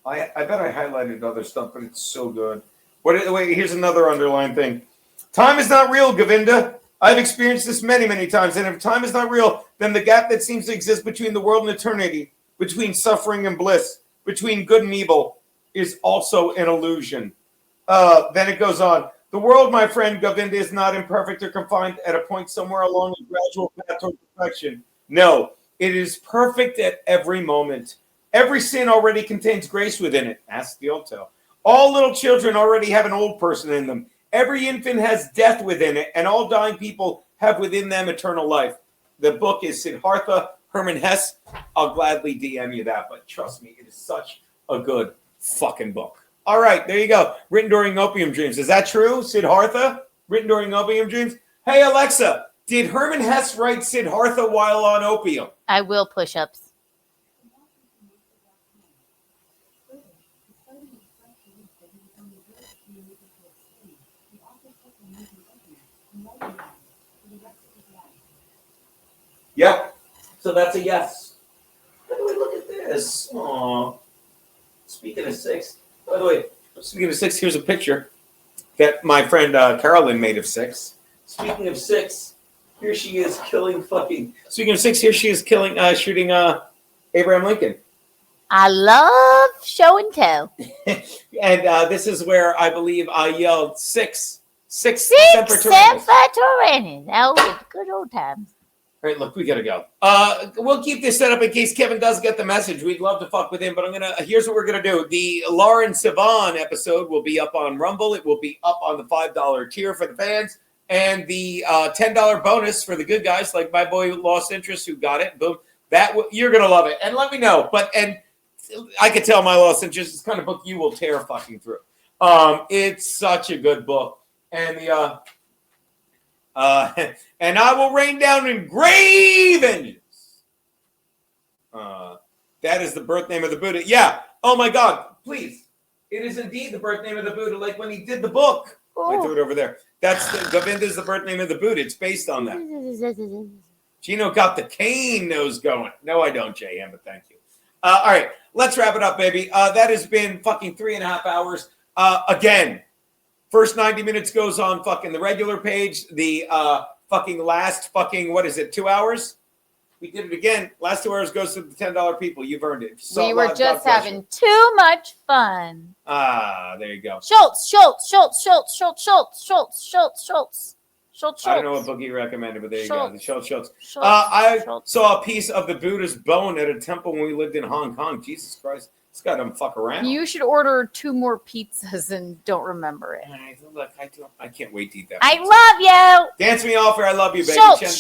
I bet I highlighted other stuff, but it's so good. Wait, here's another underlined thing. Time is not real, Govinda. I've experienced this many, many times. And if time is not real, then the gap that seems to exist between the world and eternity, between suffering and bliss, between good and evil, is also an illusion. Then it goes on. The world, my friend Govinda, is not imperfect or confined at a point somewhere along a gradual path toward perfection. No, it is perfect at every moment. Every sin already contains grace within it. Ask the old tale. All little children already have an old person in them. Every infant has death within it, and all dying people have within them eternal life. The book is Siddhartha, Herman Hesse. I'll gladly DM you that, but trust me, it is such a good fucking book. All right, there you go. Written during opium dreams. Is that true, Siddhartha? Written during opium dreams? Hey, Alexa, did Herman Hesse write Siddhartha while on opium? I will push-ups. Yeah. So that's a yes. By the way, look at this. Aww. Speaking of six, by the way, here's a picture that my friend Carolyn made of six. Speaking of six, here she is killing fucking. Speaking of six, here she is killing, shooting Abraham Lincoln. I love show and tell. And this is where I believe I yelled six Six Semper Tyrannis. Tyrannis. That was good old times. All right, look, we gotta go. We'll keep this set up in case Kevin does get the message. We'd love to fuck with him, but here's what we're gonna do. The Lauren Sivan episode will be up on Rumble. It will be up on the $5 tier for the fans, and the $10 bonus for the good guys, like my boy Lost Interest who got it. Boom, you're gonna love it. And let me know. And I could tell my Lost Interest is the kind of book you will tear fucking through. It's such a good book, and the and I will rain down in grave vengeance. That is the birth name of the Buddha. Yeah. Oh my God. Please. It is indeed the birth name of the Buddha, like when he did the book. I threw it over there. Govinda is the birth name of the Buddha. It's based on that. Geno got the cane nose going. No, I don't, J.M., but thank you. All right. Let's wrap it up, baby. That has been fucking 3.5 hours. Again. First 90 minutes goes on fucking the regular page. The fucking last fucking, 2 hours? We did it again. Last 2 hours goes to the $10 people. You've earned it. We were just having too much fun. There you go. Schultz. I don't know what book you recommended, but there you go. Schultz. I saw a piece of the Buddha's bone at a temple when we lived in Hong Kong. Jesus Christ. This guy don't fuck around. You should order 2 more pizzas and don't remember it. Look, I can't wait to eat that. I love you. Dance me off, or I love you, baby. Schultz.